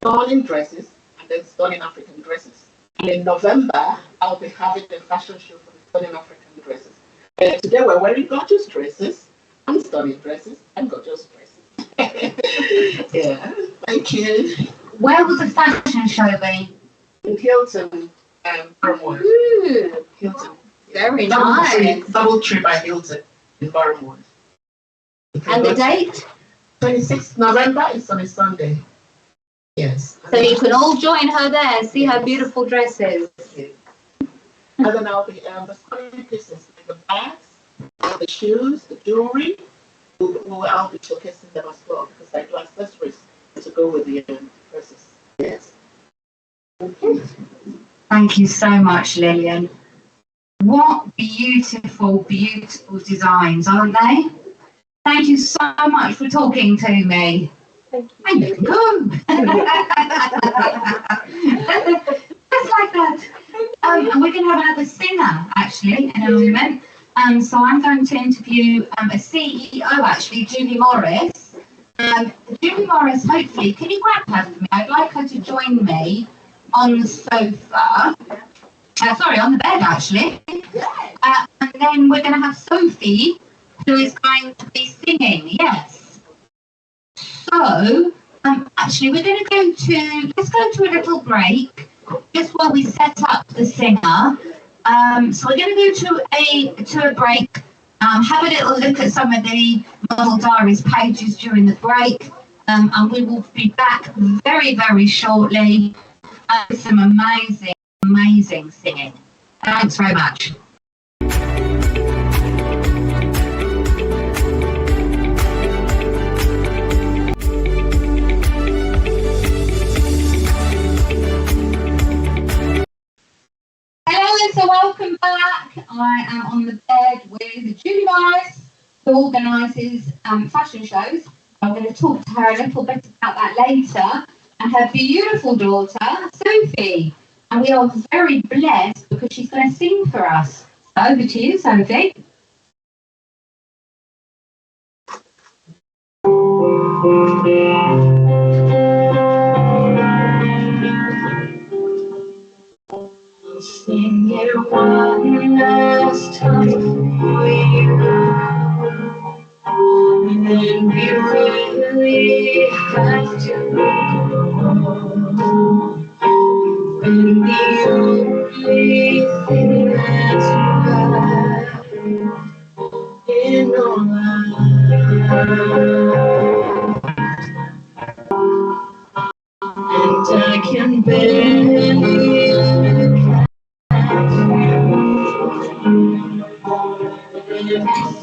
stunning dresses, and then stunning African dresses. And in November, I'll be having a fashion show for the stunning African dresses. And today we're wearing gorgeous dresses, and stunning dresses, and gorgeous dresses. Yeah, thank you. Where will the fashion show be? In Hilton, Barrymore. Hilton. Very nice. Double Tree by Hilton in Barrymore. And the date? 26th November, it's on a Sunday. Yes. So you can all join her there, see her beautiful dresses. And then I'll be the stunning pieces, like the bags, the shoes, the jewelry. I'll be showcasing them as well because I do accessories to go with the process. Yes. Thank you so much, Lillian. What beautiful, beautiful designs, aren't they? Thank you so much for talking to me. Thank you. And you can go. Just like that. And we're going to have another singer, actually, in a moment. So I'm going to interview a CEO, actually, Julie Morris. Julie Morris, hopefully, can you grab her for me? I'd like her to join me on the sofa. Sorry, on the bed, actually. And then we're going to have Sophie, who is going to be singing, yes. So, actually, we're going to let's go to a little break, just while we set up the singer. So we're going to go to a break, have a little look at some of the Model Diaries pages during the break, and we will be back very, very shortly with some amazing, amazing singing. Thanks very much. So welcome back. I am on the bed with Julie Morris, who organises fashion shows. I'm going to talk to her a little bit about that later, and her beautiful daughter, Sophie. And we are very blessed because she's going to sing for us. So over to you, Sophie. Sing it one last time for you, and then we really have to go. You've been the only thing that's right in our life, and I can barely look at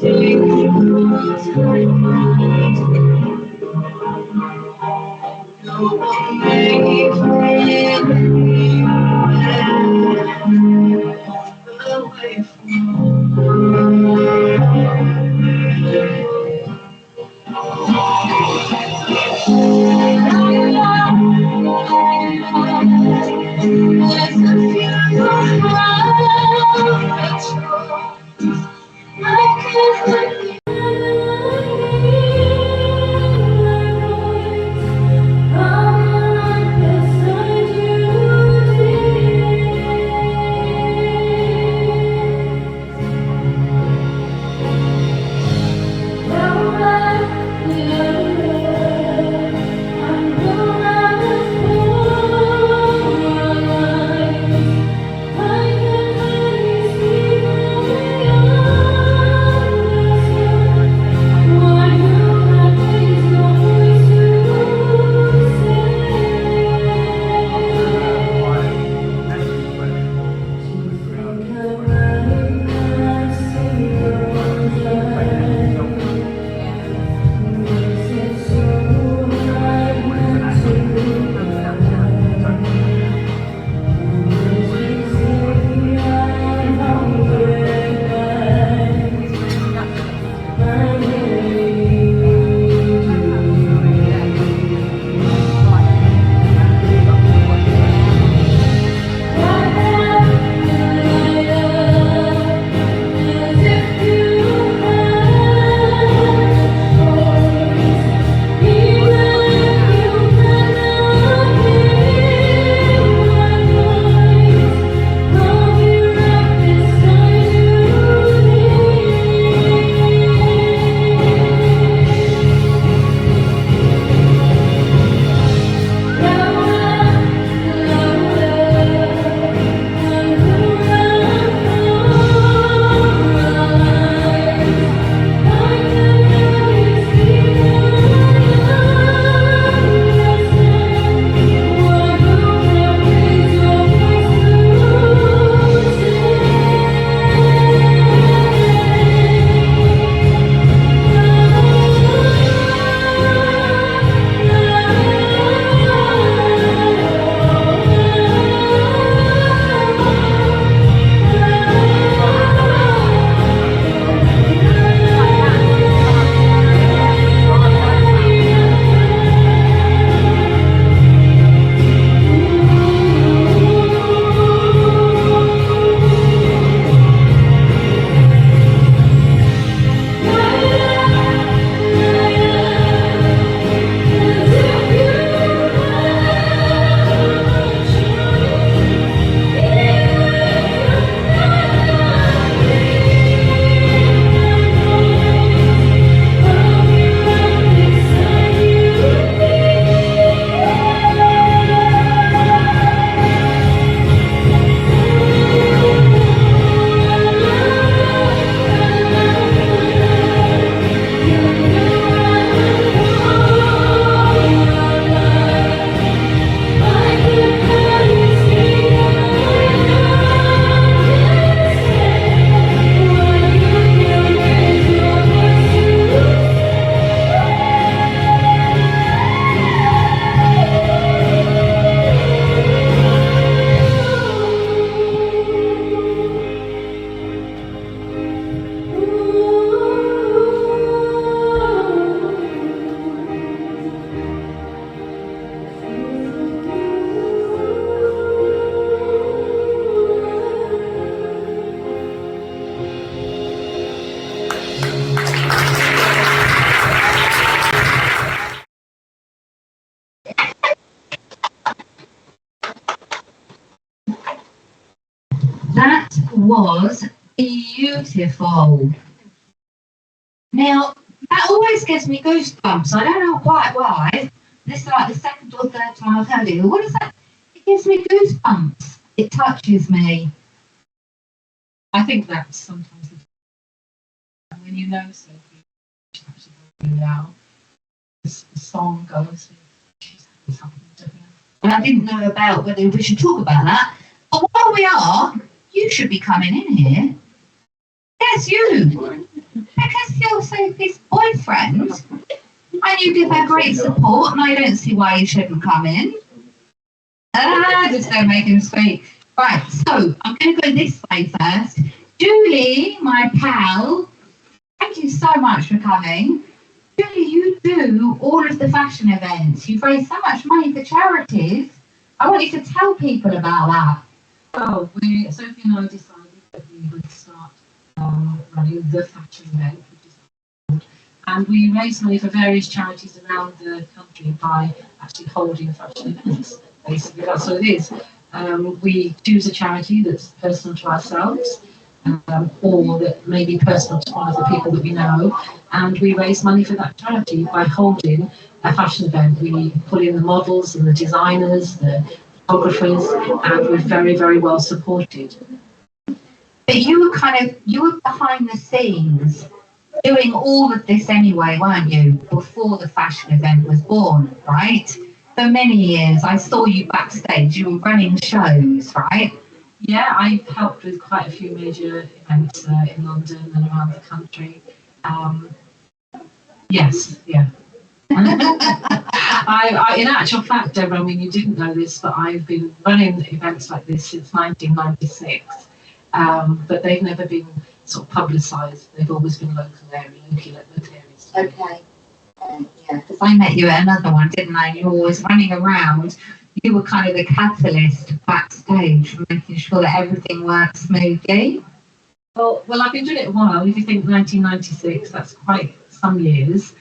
everything was right. No one made me away from was beautiful. Now, that always gives me goosebumps. I don't know quite why. This is like the second or third time I've heard it. What is that? It gives me goosebumps. It touches me. I think that's sometimes when you know Sophie, she's actually going now. The song goes, she's having something different. And I didn't know about whether we should talk about that. But while we are, you should be coming in here. Yes, you. Because you're Sophie's boyfriend. And you give her great support, and I don't see why you shouldn't come in. Just don't make him speak. Right, so I'm going to go this way first. Julie, my pal, thank you so much for coming. Julie, you do all of the fashion events. You've raised so much money for charities. I want you to tell people about that. Well, Sophie and I decided that we would start running the fashion event, and we raise money for various charities around the country by actually holding fashion events. Basically, that's what it is. We choose a charity that's personal to ourselves, or that may be personal to one of the people that we know, and we raise money for that charity by holding a fashion event. We pull in the models and the designers, the photographers, and we're very, very well supported. But you were behind the scenes doing all of this anyway, weren't you, before the fashion event was born, right? For many years, I saw you backstage, you were running shows, right? Yeah, I've helped with quite a few major events in London and around the country. Yes, yeah. I, in actual fact, Deborah, I mean, you didn't know this, but I've been running events like this since 1996, but they've never been sort of publicised. They've always been local areas. Okay. Yeah, because I met you at another one, didn't I? You were always running around. You were kind of the catalyst backstage for making sure that everything worked smoothly. Well, I've been doing it a while. If you think 1996, that's quite some years.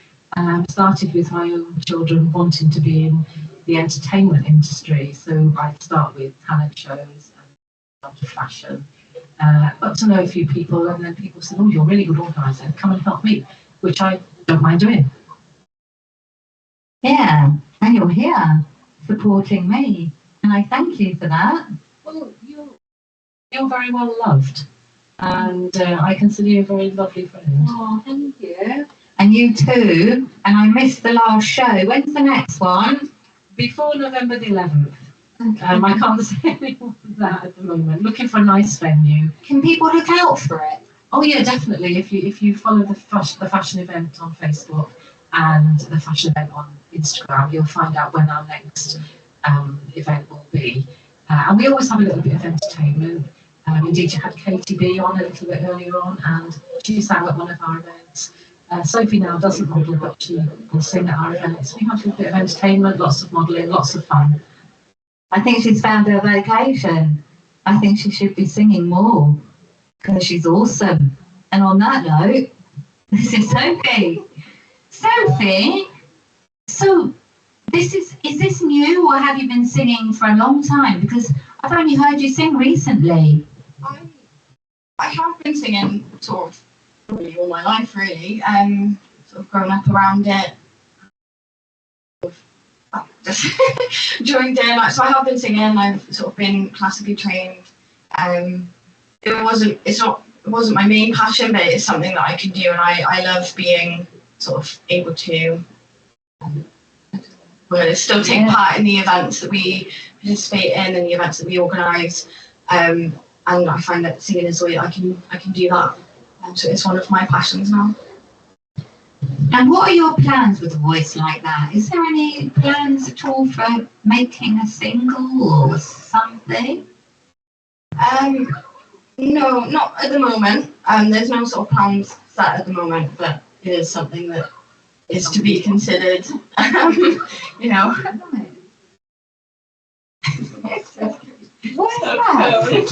Started with my own children wanting to be in the entertainment industry. So I'd start with talent shows and fashion. Got to know a few people, and then people said, "Oh, you're a really good organiser. Come and help me," which I don't mind doing. Yeah, and you're here supporting me, and I thank you for that. Well, you're very well loved, and I consider you a very lovely friend. Oh, thank you. And you too. And I missed the last show. When's the next one? Before November the 11th. Okay. I can't say any more than that at the moment. Looking for a nice venue. Can people look out for it? Oh yeah, definitely. If you follow the fashion event on Facebook and the fashion event on Instagram, you'll find out when our next event will be. And we always have a little bit of entertainment. Indeed, you had Katie B on a little bit earlier on, and she sang at one of our events. Sophie now doesn't model, but she will sing at our events. We have a bit of entertainment, lots of modelling, lots of fun. I think she's found her vocation. I think she should be singing more because she's awesome. And on that note, this is Sophie. Sophie, so is this new, or have you been singing for a long time? Because I've only heard you sing recently. I have been singing sort of probably all my life, really. Sort of grown up around it. Just during day and night. So I have been singing. I've sort of been classically trained. It wasn't my main passion, but it's something that I can do, and I love being sort of able to still take part in the events that we participate in and the events that we organise. And I find that singing is a way I can do that. So it's one of my passions now. And what are your plans with a voice like that? Is there any plans at all for making a single or something? No, not at the moment. There's no sort of plans set at the moment, but it is something that is to be considered. You know. What is that? Is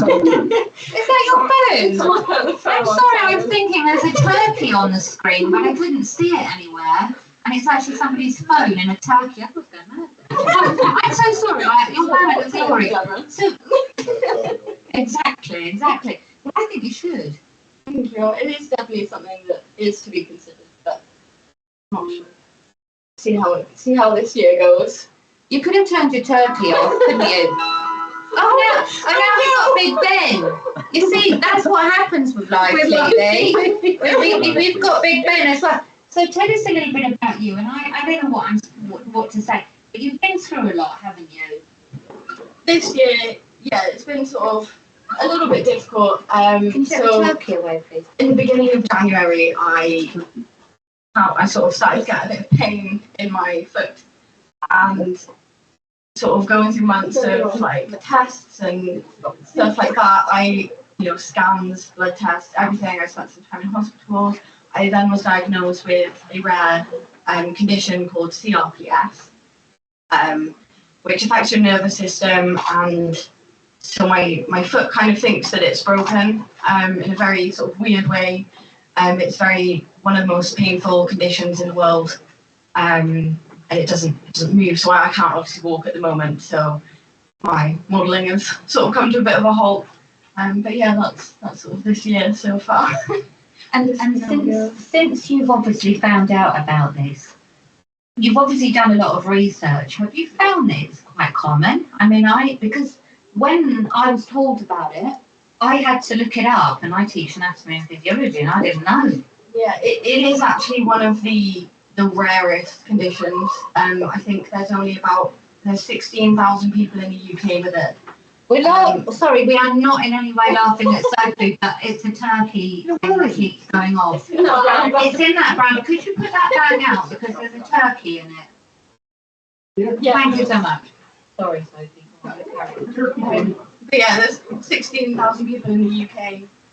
that your phone? I'm sorry, I was thinking there's a turkey on the screen, but I couldn't see it anywhere. And it's actually somebody's phone in a turkey. I was going mad. I'm so sorry. You're mad at the story. So, exactly. Well, I think you should. Thank you. It is definitely something that is to be considered, but I'm not sure. See how this year goes. You could have turned your turkey off, couldn't you? Oh, now we've got Big Ben. You see, that's what happens with live TV. We've got Big Ben as well. So tell us a little bit about you, and I don't know what to say, but you've been through a lot, haven't you? This year, yeah, it's been sort of a little bit difficult. Can you take the turkey away, please? In the beginning of January, I sort of started to get a bit of pain in my foot, and sort of going through months of like tests and stuff like that. Scans, blood tests, everything. I spent some time in hospital. I then was diagnosed with a rare condition called CRPS, which affects your nervous system, and so my foot kind of thinks that it's broken in a very sort of weird way. It's one of the most painful conditions in the world, and it doesn't move, so I can't obviously walk at the moment. So my modelling has sort of come to a bit of a halt. But yeah, that's sort of this year so far. And since you've obviously found out about this, you've obviously done a lot of research. Have you found that it's quite common? I mean, because when I was told about it, I had to look it up, and I teach anatomy and physiology, and I didn't know. Yeah, it is actually one of the rarest conditions. I think there's 16,000 people in the UK with it. We are not in any way laughing at Sophie, but it's a turkey that keeps going off. It's in that brown. Could you put that bag out, because there's a turkey in it? Yeah. Thank you so much. Sorry, Sophie. But yeah, there's 16,000 people in the UK,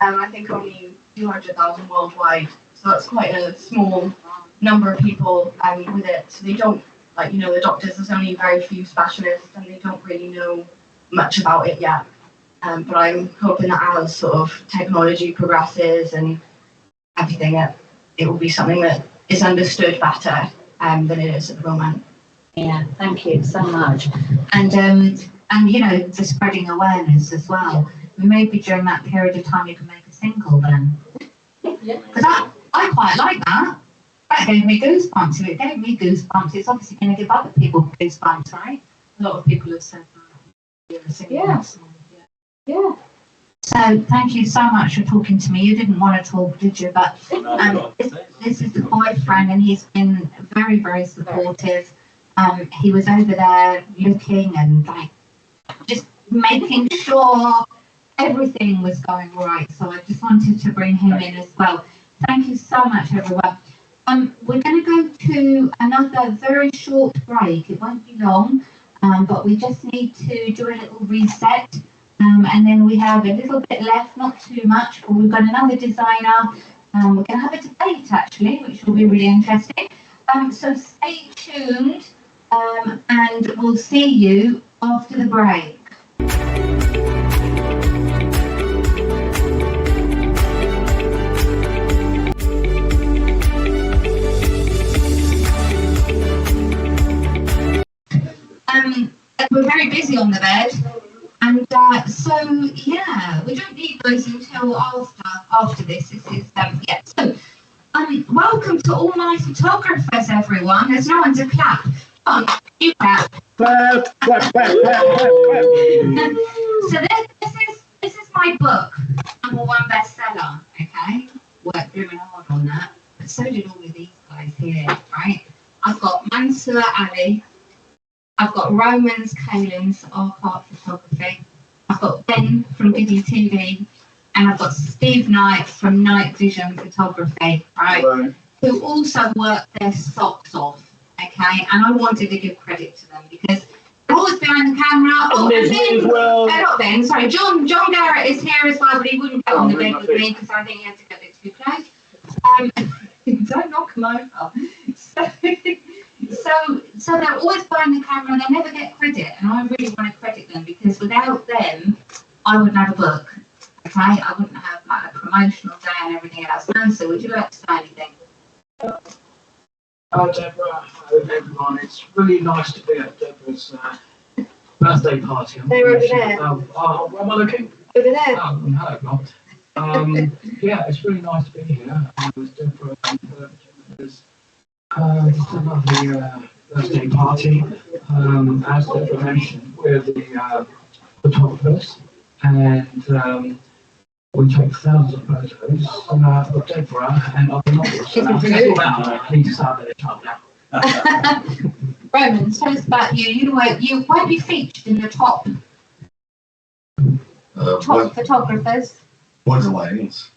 and I think only 200,000 worldwide. So that's quite a small number of people with it. So they don't, the doctors, there's only very few specialists, and they don't really know much about it yet. But I'm hoping that as sort of technology progresses and everything, it will be something that is understood better than it is at the moment. Yeah, thank you so much. And the spreading awareness as well. Maybe during that period of time you can make a single then. Yeah. Because I quite like that. That gave me goosebumps. If it gave me goosebumps, it's obviously going to give other people goosebumps, right? A lot of people have said that. Yeah. So thank you so much for talking to me. You didn't want to talk, did you? But this is the boyfriend, and he's been very, very supportive. He was over there looking and just making sure everything was going right. So I just wanted to bring him in as well. Thank you so much, everyone. We're going to go to another very short break. It won't be long, but we just need to do a little reset. And then we have a little bit left, not too much, but we've got another designer. We're going to have a debate, actually, which will be really interesting. So stay tuned, and we'll see you after the break. We're very busy on the bed, and so yeah, we don't need those until after this. This is yeah. So welcome to all my photographers, everyone. There's no one to clap. Come on, you clap. Clap, clap, clap, clap, clap. So this is my book, Number ONE Bestseller. Okay, worked really hard on that, but so did all of these guys here, right? I've got Mansour Ali. I've got Roman's Kalin's Art Photography. I've got Ben from Giddy TV, and I've got Steve Knight from Night Vision Photography, right? Hello. Who also work their socks off, okay? And I wanted to give credit to them because they're always behind the camera. Oh, and Ben, not Ben, sorry, John Garrett is here as well, but he wouldn't get on the bed with me because I think he had to get a bit too close. Don't knock him over. So they're always behind the camera, and they never get credit, and I really want to credit them because without them, I wouldn't have a book, okay? I wouldn't have a promotional day and everything else. So would you like to say anything? Hi Deborah, hello everyone. It's really nice to be at Deborah's birthday party. They're over there. Where am I looking? Over there. Oh, hello, Rob. Yeah, it's really nice to be here with Deborah and there's just a lovely birthday party. As Deborah mentioned, we're the photographers and we take thousands of photos of Deborah and other models. So now, settle down, please start at the top now. Roman, tell us about you. You won't be featured in the top photographers. Body lines.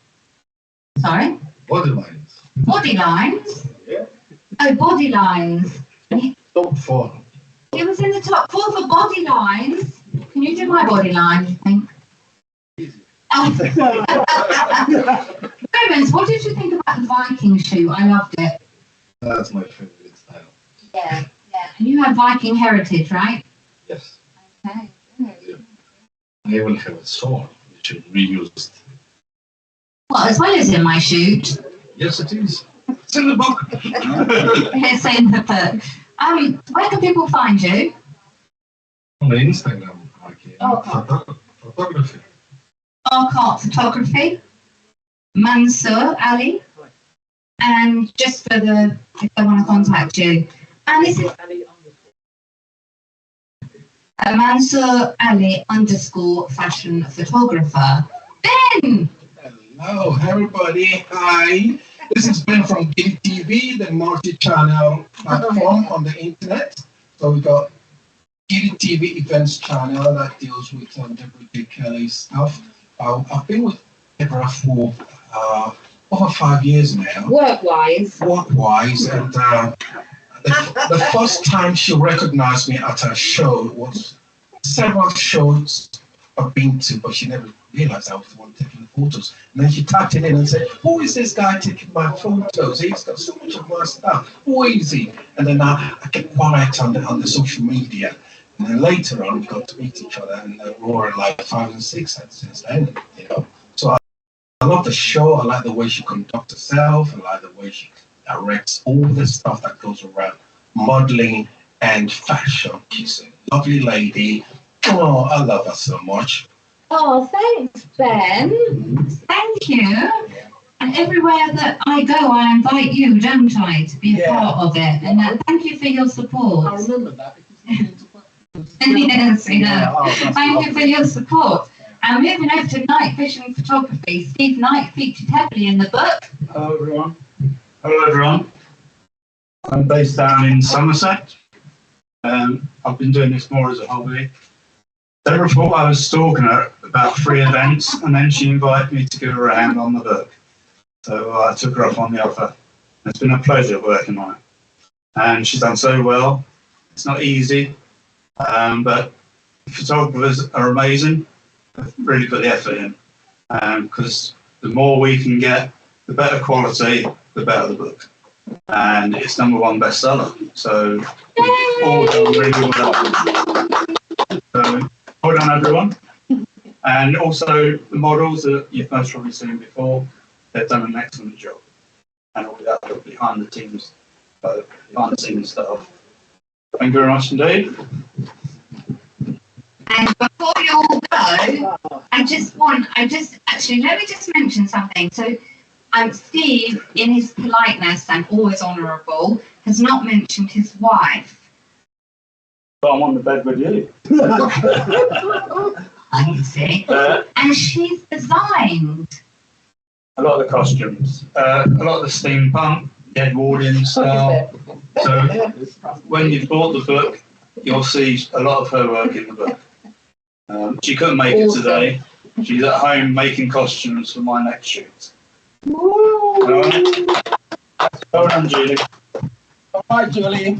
Sorry? Body lines. Body lines? Yeah. Oh, body lines. Top 4. He was in the top 4 for body lines. Can you do my body line, do you think? Easy. Oh. Romans, what did you think about the Viking shoe? I loved it. That's my favorite style. Yeah, yeah. And you have Viking heritage, right? Yes. Okay. Yeah. I even have a sword, which is reused. Well, as well as in my shoot. Yes, it is. It's in the book. It's in the book. Where can people find you? On the Instagram, photography. Art Photography. Mansour Ali. And just for if they want to contact you. And this is Mansour Ali _ fashion photographer. Ben! Hello, everybody. Hi. This is Ben from Giddy TV, the multi-channel platform on the internet. So we got Giddy TV events channel that deals with Deborah Jaykelly stuff. I've been with Deborah for over 5 years now. Work-wise. And the first time she recognized me at her show was several shows I've been to, but she never realized I was the one taking the photos. And then she tapped it in and said, "Who is this guy taking my photos? He's got so much of my stuff. Who is he?" And then I kept quiet on the social media. And then later on, we got to meet each other, and we were like 5 and 6 since then, you know. So I love the show. I like the way she conducts herself. I like the way she directs all the stuff that goes around modeling and fashion. She's a lovely lady. Oh, I love her so much. Oh, thanks, Ben. Thank you. And everywhere that I go, I invite you, don't I, to be a part of it. And thank you for your support. I remember that. Yes, that's thank you for your support. And moving over to night vision photography, Steve Knight featured heavily in the book. Hello, everyone. I'm based down in Somerset. I've been doing this more as a hobby. Deborah thought I was stalking her about 3 events, and then she invited me to give her a hand on the book. So I took her up on the offer. It's been a pleasure working on it. And she's done so well. It's not easy, but photographers are amazing. They've really put the effort in. Because the more we can get, the better quality, the better the book. And it's #1 bestseller. So all done really well. So well done, everyone. And also the models that you've most probably seen before, they've done an excellent job. And all that behind the scenes stuff. Thank you very much indeed. And before you all go, let me just mention something. So Steve, in his politeness and always honourable, has not mentioned his wife. But I'm on the bed with you. I see. And she's designed A lot of the costumes, a lot of the steampunk, Edwardian style. So when you've bought the book, you'll see a lot of her work in the book. She couldn't make it today. She's at home making costumes for my next shoot. Well done, Julie. All right, Julie.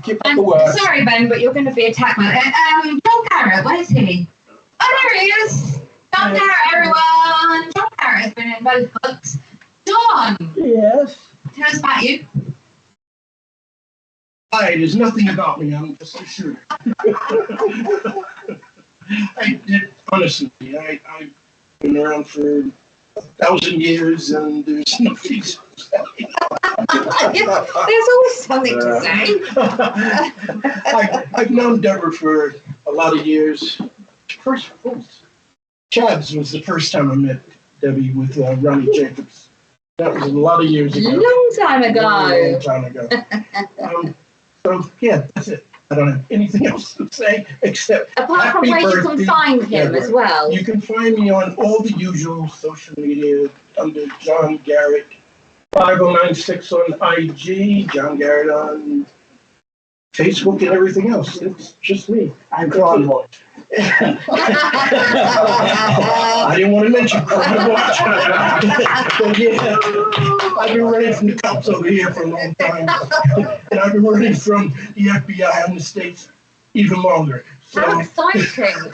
Keep up the work. Sorry, Ben, but you're going to be attacked by John Garrett, where's he? Oh, there he is. John Garrett, everyone. John Garrett has been in both books. John. Yes. Tell us about you. Hi, there's nothing about me, I'm just a shooter. Honestly, I've been around for 1,000 years and there's nothing to say. There's always something to say. I've known Deborah for a lot of years. Chad's was the first time I met Debbie, with Ronnie Jacobs. That was a lot of years ago. Long time ago. Long time ago. So yeah, that's it. I don't have anything else to say except Apart from happy where you birthday, can find him Deborah. as well. You can find me on all the usual social media under John Garrett, 5096 on IG, John Garrett on Facebook and everything else. It's just me. I'm Cron Watch. I didn't want to mention Cron Watch. But yeah, I've been running from the cops over here for a long time. And I've been running from the FBI in the States even longer. How So exciting.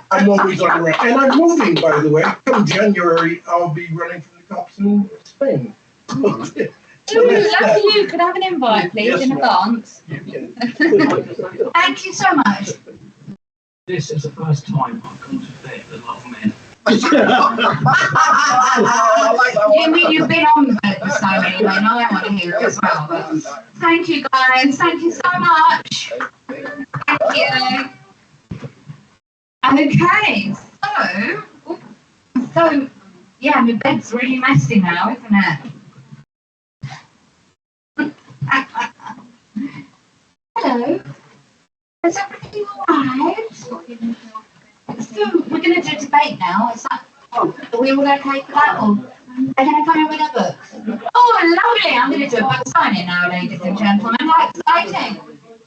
I'm always on the run. And I'm moving, by the way. Come January, I'll be running from the cops in Spain. Ooh, lucky you. Could I have an invite, please, Yes, in ma'am. advance? Thank you so much. This is the first time I've gone to bed with a lot of men. You mean you've been on the so anyway, and I want to hear it as well. But thank you guys. Thank you so much. Thank you. Okay, so yeah, my bed's really messy now, isn't it? Hello. Is everything alright? So we're going to do debate now. Is that? Are we all okay for that? Or they're going to come in with their books? Oh, lovely! I'm going to do a book signing now, ladies and gentlemen. How exciting!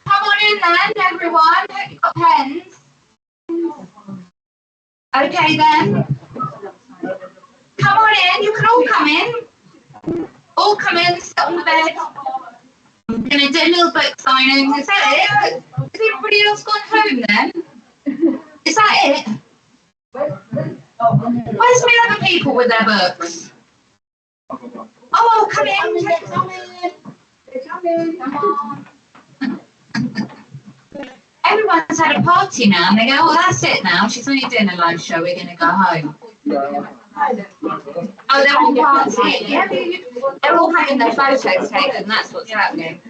Come on in then, everyone. Hope you've got pens. Okay then. Come on in. You can all come in. All come in. Sit on the bed. I'm going to do a little book signing. Is that it? Has everybody else gone home then? Is that it? Where's my other people with their books? Oh, come in. Come in. Come in. Come on. Everyone's had a party now and they go, oh, that's it now. She's only doing a live show. We're going to go home. Oh, they're all partying. Yeah, they're all having their photos taken. That's what's happening.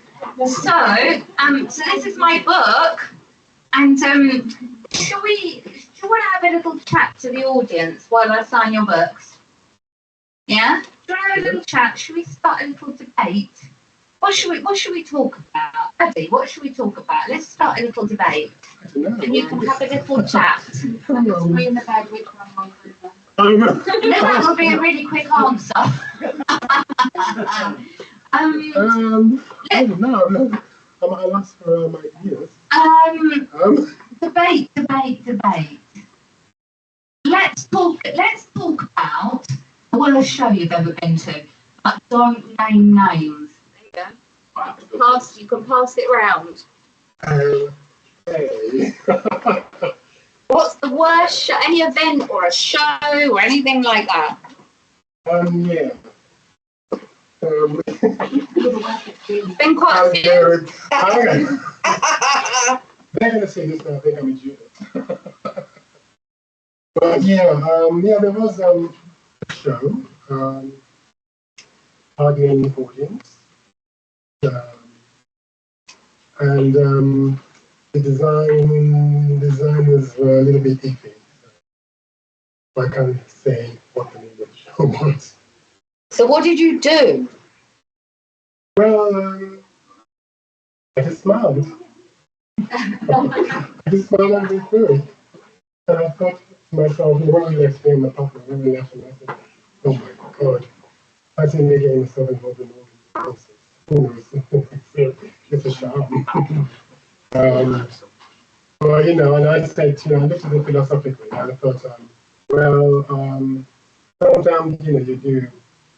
So this is my book. And do you want to have a little chat to the audience while I sign your books? Yeah? Do you want to have a little chat? Should we start a little debate? What should we talk about? Abby, what should we talk about? Let's start a little debate. And you can have a little chat. We in the bed with one No, that will be a really quick answer. I don't know. I'll ask for my ideas. Debate. Let's talk about the worst show you've ever been to, but don't name names. There you go. You can pass it round. What's the worst show? Any event or a show or anything like that? Yeah. Been quite a few. They're gonna say this, I think I'm a Judas. But yeah, there was a show, hardly any audience, and the design was a little bit iffy. So I can't say what the name of the show was. So what did you do? Well, I just smiled. I just smiled and went through it. And I thought to myself, when I left here in my partner, when we left, and I said, oh my God, I think they're getting myself involved in all these processes. Who knows? It's a charm. Well, and I said, I looked at it philosophically, and I thought, sometimes, you do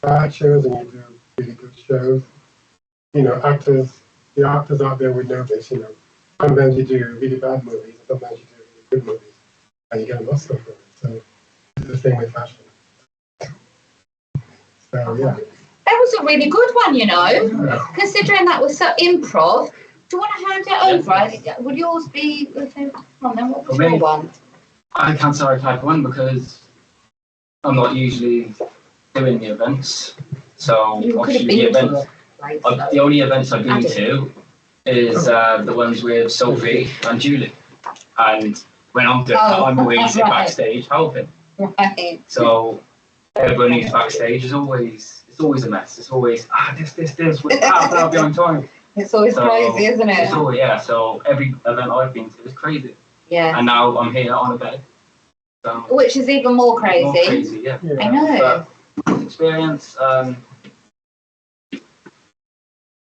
bad shows and you do really good shows. The actors out there would know this, sometimes you do really bad movies, and sometimes you do really good movies, and you get an Oscar for it. So it's the same with fashion. So, yeah. That was a really good one, considering that was so improv. Do you want to hand it over? Would yours be, come on then, what was your one? I can't say I type one because I'm not usually doing the events. So obviously the only events I've been to is the ones with Sophie and Julie. And when I'm doing that, I'm always backstage helping. Right. So everyone who's backstage is always, it's always a mess. It's always, this, we're half an hour behind time. It's always crazy, isn't it? It's always, yeah, so every event I've been to is crazy. Yeah. And now I'm here on a bed. So, which is even more crazy. more crazy, yeah. I know. But experience, I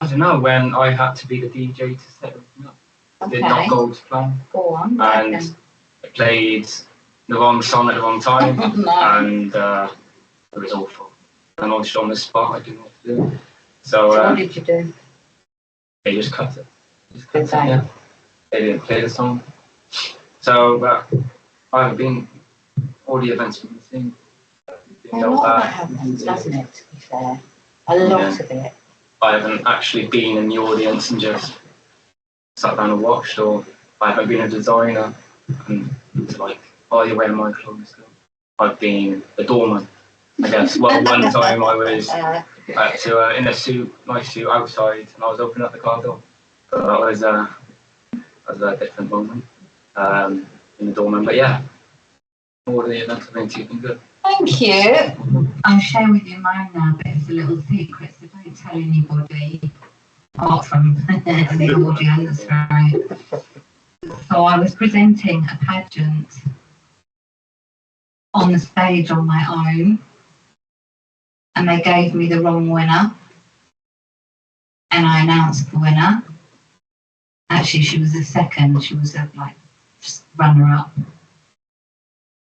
don't know, when I had to be the DJ to set everything up. Did not go to plan. Go on. And I played the wrong song at the wrong time. And it was awful. And I was on the spot, I didn't know what to do. So what did you do? They just cut it. Yeah. They didn't play the song. So I haven't been all the events we've seen. A lot of that happens, doesn't it, to be fair? A lot of it. I haven't actually been in the audience and just sat down and watched, or I haven't been a designer and it's like, oh, you're wearing my clothes. I've been a doorman, I guess. Well, one time I was in a suit, nice suit outside, and I was opening up the car door. So that was a different moment in the doorman. But yeah, all the events I've been to have been good. Thank you. I'll share with you mine now, but it's a little secret, so don't tell anybody, apart from the audience, right? So I was presenting a pageant on the stage on my own, and they gave me the wrong winner, and I announced the winner. Actually, she was a second, she was a just runner-up,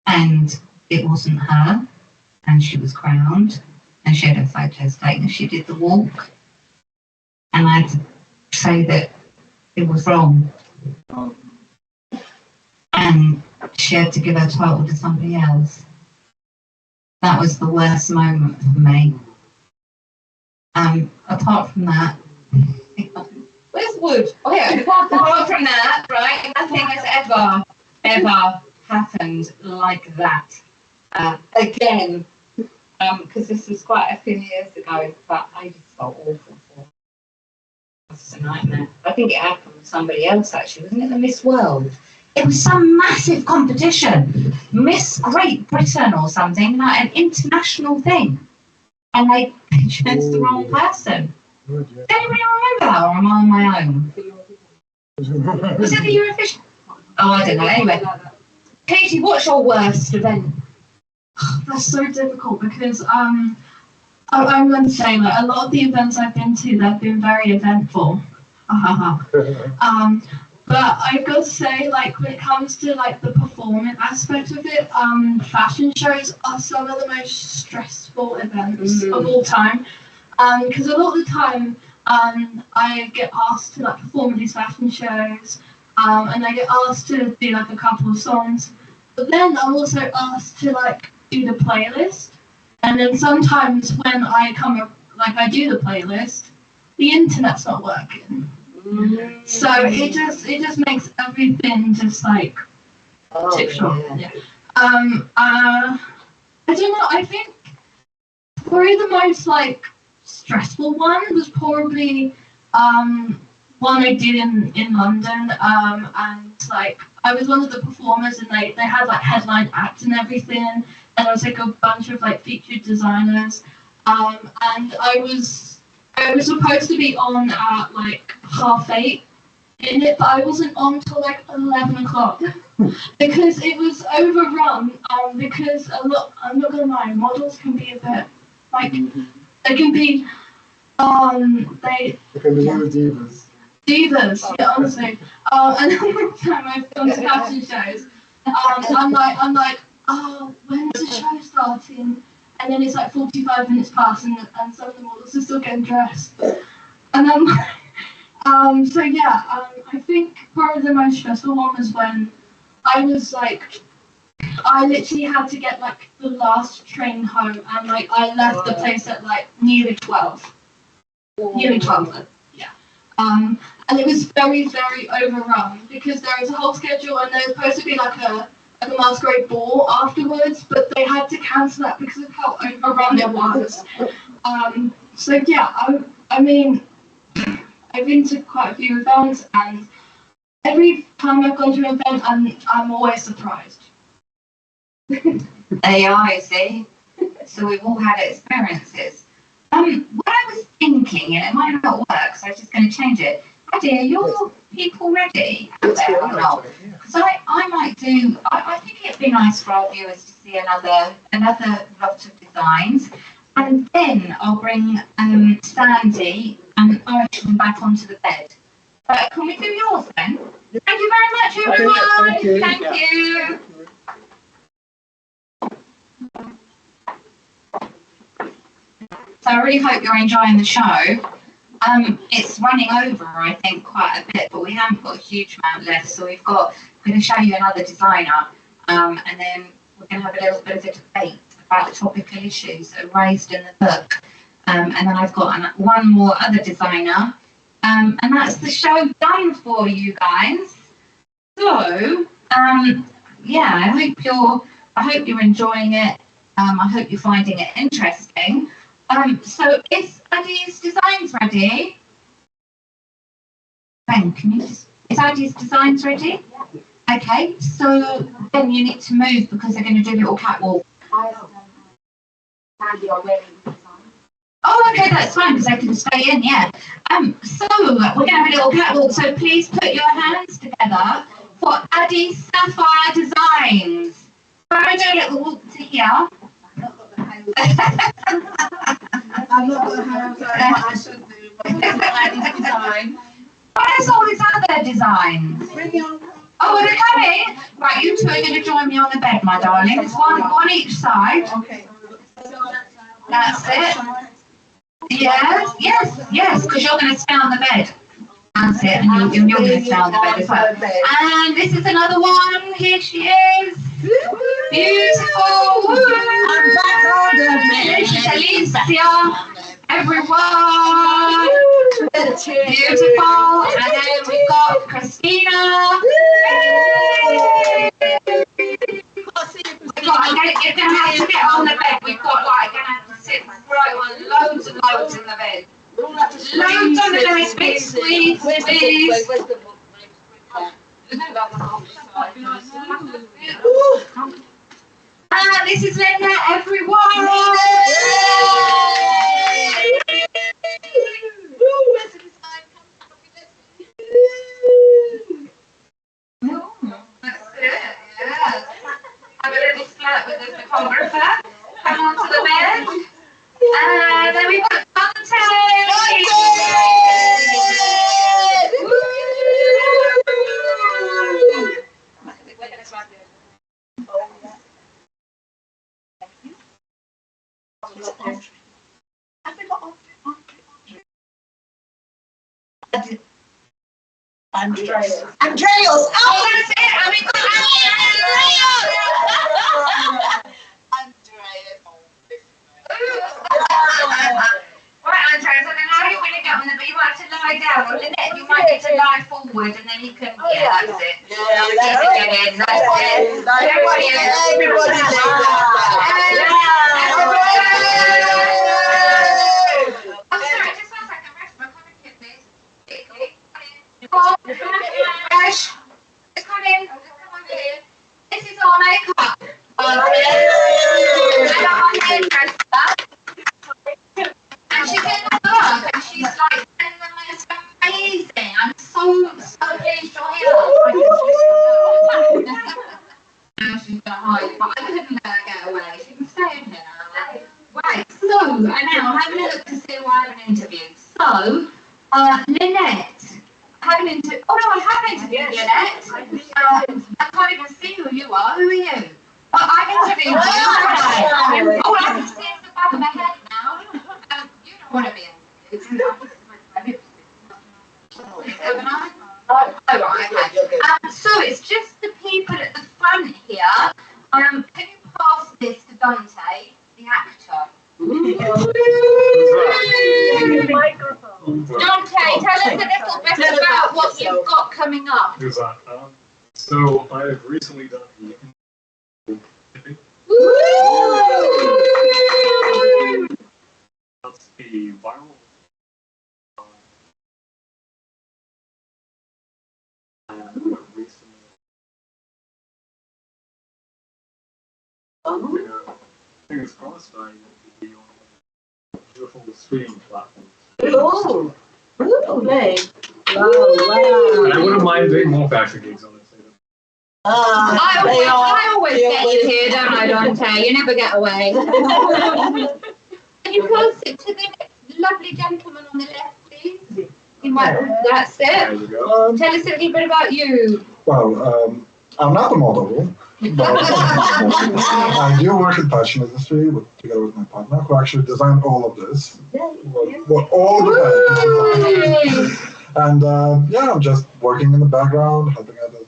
and it wasn't her, and she was crowned, and she had her photos taken. She did the walk, and I had to say that it was wrong, and she had to give her title to somebody else. That was the worst moment for me. Apart from that, where's Wood? Oh yeah. Apart from that, right, nothing has ever happened like that again. Because this was quite a few years ago, but I just felt awful for it. It's a nightmare. I think it happened with somebody else actually, wasn't it? The Miss World. it was some massive competition, Miss Great Britain or something, like an international thing. And they chose the wrong person. Does anybody remember that, or am I on my own? Was it the Eurovision? Oh, I don't know. Anyway, Katie, what's your worst event? That's so difficult because I'm going to say that a lot of the events I've been to, they've been very eventful. But I've got to say, like, when it comes to like the performance aspect of it, fashion shows are some of the most stressful events of all time. Because a lot of the time, I get asked to like perform at these fashion shows, and I get asked to do like a couple of songs. But then I'm also asked to like do the playlist, and then sometimes when I I do the playlist, the internet's not working. So it just makes everything just like tip short. Yeah. I don't know. I think probably the most like stressful one was probably one I did in London, and like I was one of the performers, and they had like headline acts and everything, and there was like a bunch of like featured designers, and I was supposed to be on at like 8:30 in it, but I wasn't on till like 11 o'clock because it was overrun. Because I'm not gonna lie, models can be a bit like they can be they can be divas. Divas, yeah, honestly. And every time I've gone to fashion shows, I'm like, oh, when's the show starting? And then it's like 45 minutes past, and some of the models are still getting dressed. And I'm like, so yeah, I think probably the most stressful one was when I was like, I literally had to get like the last train home, and like I left the place at like nearly 12. Nearly 12, yeah. And it was very, very overrun because there was a whole schedule, and there was supposed to be like a masquerade ball afterwards, but they had to cancel that because of how overrun it was. So yeah, I mean, I've been to quite a few events, and every time I've gone to an event, I'm always surprised. AI, see? So we've all had experiences. What I was thinking, and it might not work, so I'm just going to change it. Eddie, are your people ready? Because I might do. I think it'd be nice for our viewers to see another lot of designs, and then I'll bring Sandy and Archie back onto the bed. Can we do yours then? Thank you very much, everyone. Thank you. So I really hope you're enjoying the show. It's running over, I think, quite a bit, but we haven't got a huge amount left. So I'm going to show you another designer, and then we're going to have a little bit of a debate about the topical issues raised in the book. And then I've got one more other designer, and that's the show done for you guys. So yeah, I hope you're enjoying it. I hope you're finding it interesting. So is Addie's designs ready? Ben, is Addie's designs ready? Yeah. Okay, so then you need to move because they're going to do a little catwalk. Oh, okay, that's fine because I can stay in, yeah. So we're going to have a little catwalk, so please put your hands together for Addie's Sapphire Designs. So I'm going to do a little walk to here. I'm not going to have what I should do, but Addie's design. Where's all these other designs? Oh, are they coming? Right, you two are going to join me on the bed, my darlings. One each side. Okay. That's it. Yes, because you're going to stay on the bed. That's it, and you're going to stay on the bed as well. And this is another one. Here she is. Beautiful. I'm back on the bed. This is Alicia. Everyone. Beautiful. And then we've got Christina. You're going to have to get on the bed. We've got you're going to have to sit right on loads and loads in the bed. Loads on the bed. Big squeeze. And this is Linda, everyone. That's it, yes. Have a little flirt with the photographer. Come onto the bed. And then we've got Dante. Andreas. Oh, that's it. I mean, right, Andreas, I don't know how you're going to get on there, but you might have to lie down. Or Lynette, you might need to lie forward and then you can. Yeah, that's it. Yeah, that's it. Everybody Ash, come in. This is our makeup. And our hairdresser. And she's in the book and she's like, it's amazing. I'm so pleased you're here. Now she's going to hide, but I couldn't let her get away. She can stay in here now. Right, so, and now I'm having a look to see who I have an interview. So, Lynette. Oh no, I have interviewed Lynette. I can't even see who you are. Who are you? I've interviewed you. Oh, I can see the back of my head now. You don't want to be interviewed. Haven't I? Oh, right, okay. So it's just the people at the front here. Can you pass this to Dante, the actor? Dante, tell us a little bit about what you've got coming up. So I've recently done the that's the viral fingers crossed, I will be on beautiful streaming platforms. Oh, lovely. And I wouldn't mind doing more fashion gigs on it. I always get you here, don't I, Dante? You never get away. Can you close it to the lovely gentleman on the left, please? You might. That's it. There you go. Tell us a little bit about you. Well, I'm not a model, but I do work in the fashion industry together with my partner, who actually designed all of this. Well, all the fashion. And yeah, I'm just working in the background, helping out as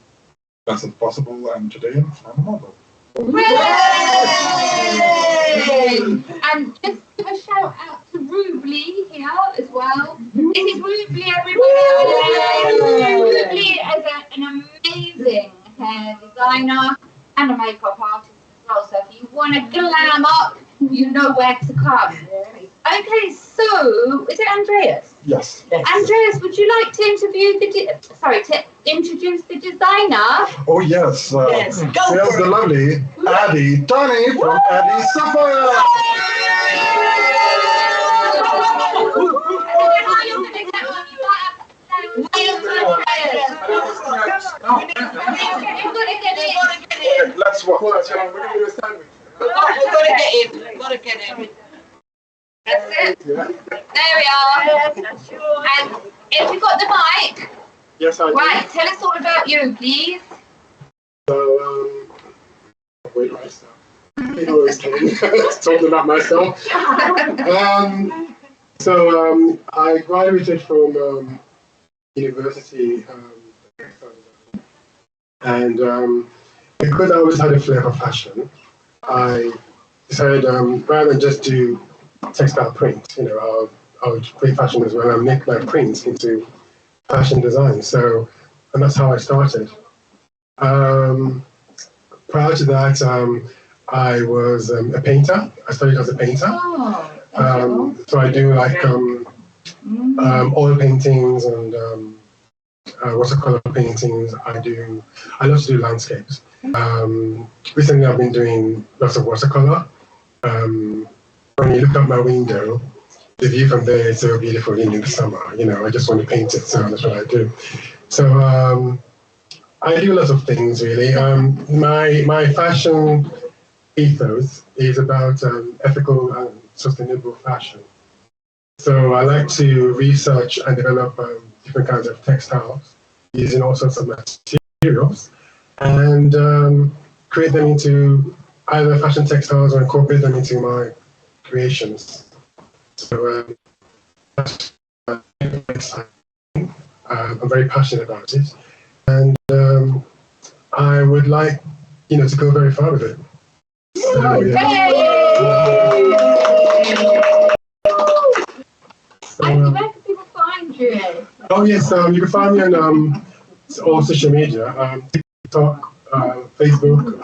best as possible, and today I'm a model. And just give a shout out to Rubly here as well. This is Rubly, everybody. Rubly is an amazing hair designer and a makeup artist as well. So if you want to glam up, you know where to come. Okay, so is it Andreas? Yes. Andreas, would you like to introduce the designer? Oh yes. Yes. Go Here's for the it. lovely Addie Tony from Addie Sapphire. Let's walk. We're gonna do a sandwich. We've got to get him. We've got to get him. That's it. There we are. And if you've got the mic, Yes, I do. right, tell us all about you, please. So, wait myself. You know what I'm talking about myself. I graduated from university, and because I always had a flair for fashion, I decided rather than just do textile print, I would create fashion as well and make my prints into fashion design. So, and that's how I started. Prior to that, I was a painter. I studied as a painter. So I do like oil paintings and watercolor paintings. I love to do landscapes. Recently, I've been doing lots of watercolor. When you look out my window, the view from there is so beautiful in the summer. I just want to paint it, so that's what I do. So I do lots of things really. My fashion ethos is about ethical and sustainable fashion. So I like to research and develop different kinds of textiles using all sorts of materials and create them into either fashion textiles or incorporate them into my creations. So that's very exciting. I'm very passionate about it, and I would like, to go very far with it. So, And where can people find you? Oh yes, you can find me on all social media, TikTok, Facebook,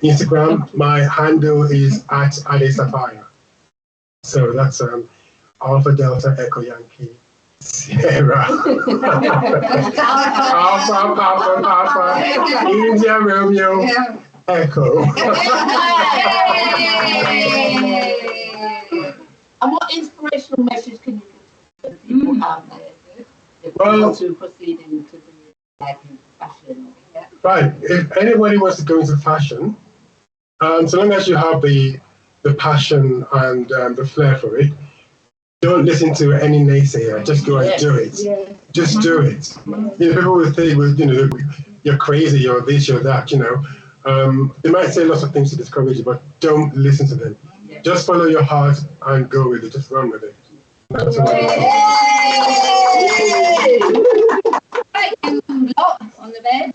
Instagram. My handle is @AdeSapphire. So that's Alpha Delta Echo Yankee Sierra. Alpha, India Romeo Echo. And what inspirational message can you give to people out there that want to proceed into the life in fashion? Yeah? Right. If anybody wants to go into fashion, so long as you have the passion and the flair for it, don't listen to any naysayer. Just go and do it. Yes. Just do it. People will say, well, you're crazy, you're this, you're that. They might say lots of things to discourage you, but don't listen to them. Just follow your heart and go with it. Just run with it. That's what Right, you lot on the bed.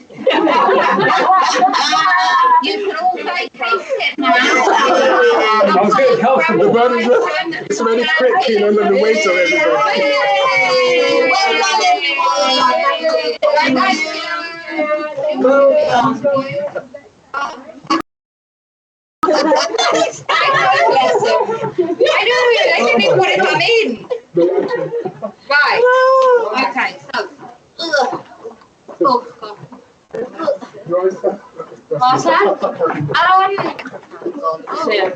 You can all take it now. I was getting comfortable. The bed is ready quick, under the weight of I didn't want to come in. Right. Okay, so. Oh, God. What's that? About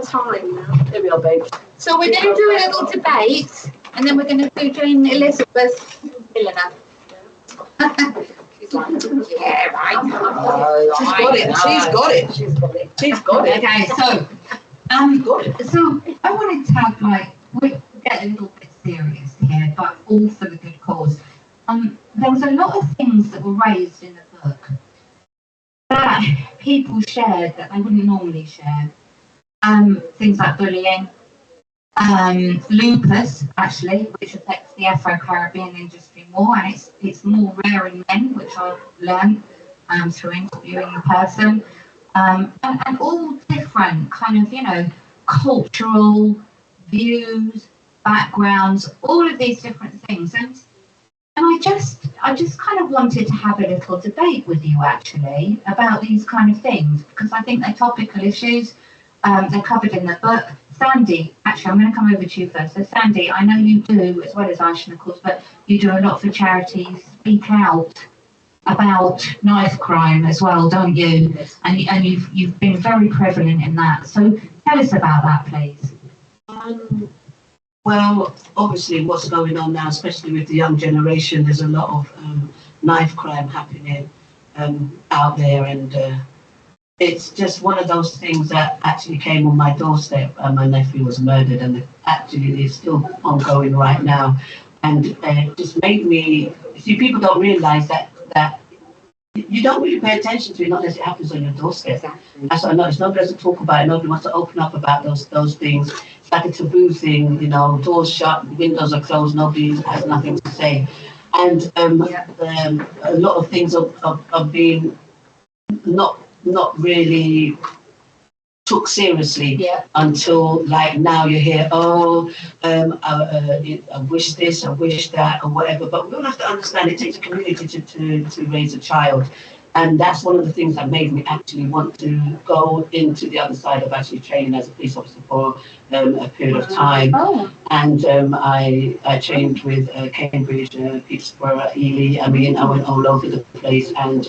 time now. Here we are, babe. So we're going to do a little debate, and then we're going to do Jane Elizabeth Milliner. She's like, yeah, right. She's got it. She's got it. She's got it. Okay, so I wanted to have we get a little bit serious here, but all for the good cause. There was a lot of things that were raised in the book that people shared that they wouldn't normally share. Things like bullying, lupus, actually, which affects the Afro-Caribbean industry more, and it's more rare in men, which I've learned through interviewing the person, and all different kind of, cultural views, backgrounds, all of these different things, and I just kind of wanted to have a little debate with you actually about these kind of things, because I think they're topical issues. They're covered in the book. Sandy, actually, I'm going to come over to you first. So, Sandy, I know you do, as well as Aishan, of course, but you do a lot for charities. Speak out about knife crime as well, don't you? And you've been very prevalent in that. So, tell us about that, please. Well, obviously, what's going on now, especially with the young generation, there's a lot of knife crime happening out there, and it's just one of those things that actually came on my doorstep. My nephew was murdered, and actually is still ongoing right now. And it just made me see, people don't realise that you don't really pay attention to it unless it happens on your doorstep. Exactly. That's what I noticed. Nobody doesn't talk about it. Nobody wants to open up about those things. It's like a taboo thing, doors shut, windows are closed, nobody has nothing to say. And a lot of things are being not really took seriously until now you hear, I wish this, I wish that, or whatever. But we all have to understand it takes a community to raise a child. And that's one of the things that made me actually want to go into the other side of actually training as a police officer for a period of time. And I trained with Cambridge, Peterborough, Ely. I mean, I went all over the place, and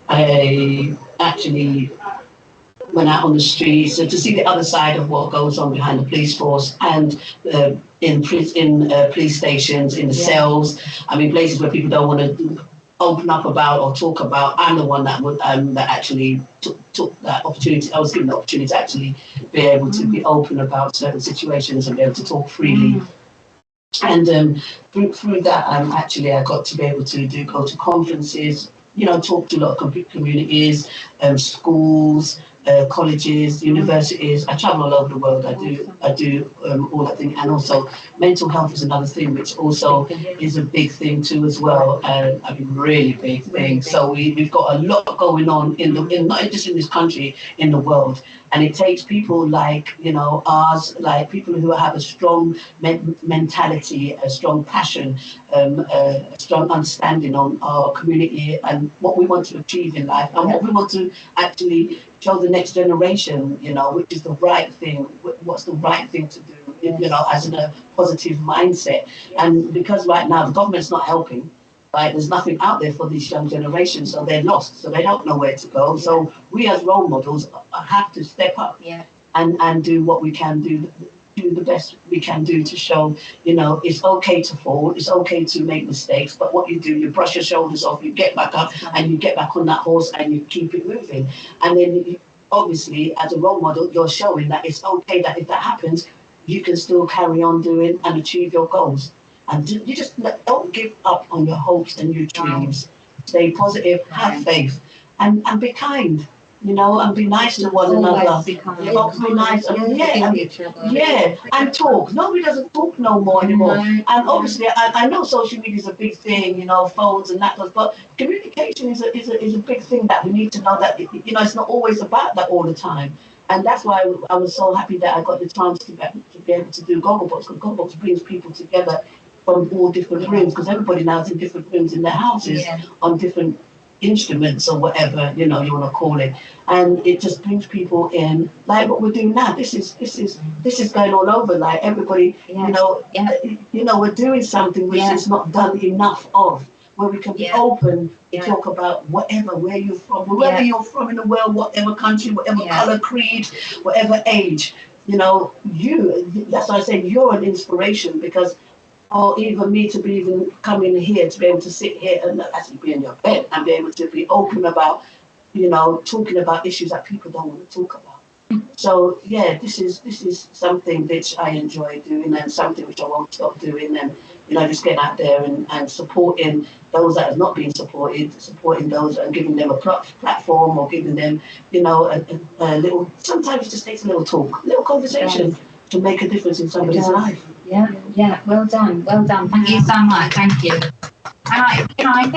I actually went out on the streets to see the other side of what goes on behind the police force, and in police stations, in the cells. I mean, places where people don't want to open up about or talk about. I'm the one that would that actually took that opportunity. I was given the opportunity to actually be able to be open about certain situations and be able to talk freely. And through that, actually, I got to be able to go to conferences, talk to a lot of communities, schools, colleges, universities. I travel all over the world. I do all that thing, and also mental health is another thing, which also is a big thing too as well. I mean, really big thing. So we've got a lot going on in not just in this country, in the world. And it takes people like, ours, like people who have a strong mentality, a strong passion, a strong understanding on our community and what we want to achieve in life and what we want to actually show the next generation, which is the right thing, what's the right thing to do, as in a positive mindset. And because right now the government's not helping, right, there's nothing out there for these young generations, so they're lost, so they don't know where to go. So we as role models have to step up and do what we can do the best we can do to show, it's okay to fall, it's okay to make mistakes, but what you do, you brush your shoulders off, you get back up and you get back on that horse and you keep it moving. And then obviously as a role model, you're showing that it's okay that if that happens, you can still carry on doing and achieve your goals. And you just don't give up on your hopes and your dreams. Stay positive, have faith, and be kind, and be nice to one another. Be nice, and talk. Nobody doesn't talk no more anymore. And obviously, I know social media is a big thing, phones and that, but communication is a big thing that we need to know that it's not always about that all the time. And that's why I was so happy that I got the chance to be able to do Gogglebox, because Gogglebox brings people together from all different rooms, because everybody now is in different rooms in their houses on different instruments or whatever you want to call it, and it just brings people in like what we're doing now. This is going all over, like everybody we're doing something which is not done enough of. where we can be open to talk about whatever, where you're from, wherever you're from in the world, whatever country, whatever color, creed, whatever age. You know, that's why I say you're an inspiration, because, or even me to be even coming here, to be able to sit here and actually be in your bed and be able to be open about, you know, talking about issues that people don't want to talk about. So yeah, this is something which I enjoy doing, and something which I won't stop doing, and you know, just getting out there and supporting those that have not been supported, supporting those and giving them a platform, or giving them, you know, a little. Sometimes it just takes a little talk, a little conversation to make a difference in somebody's life. Yeah, well done. Thank you so much. Thank you. And I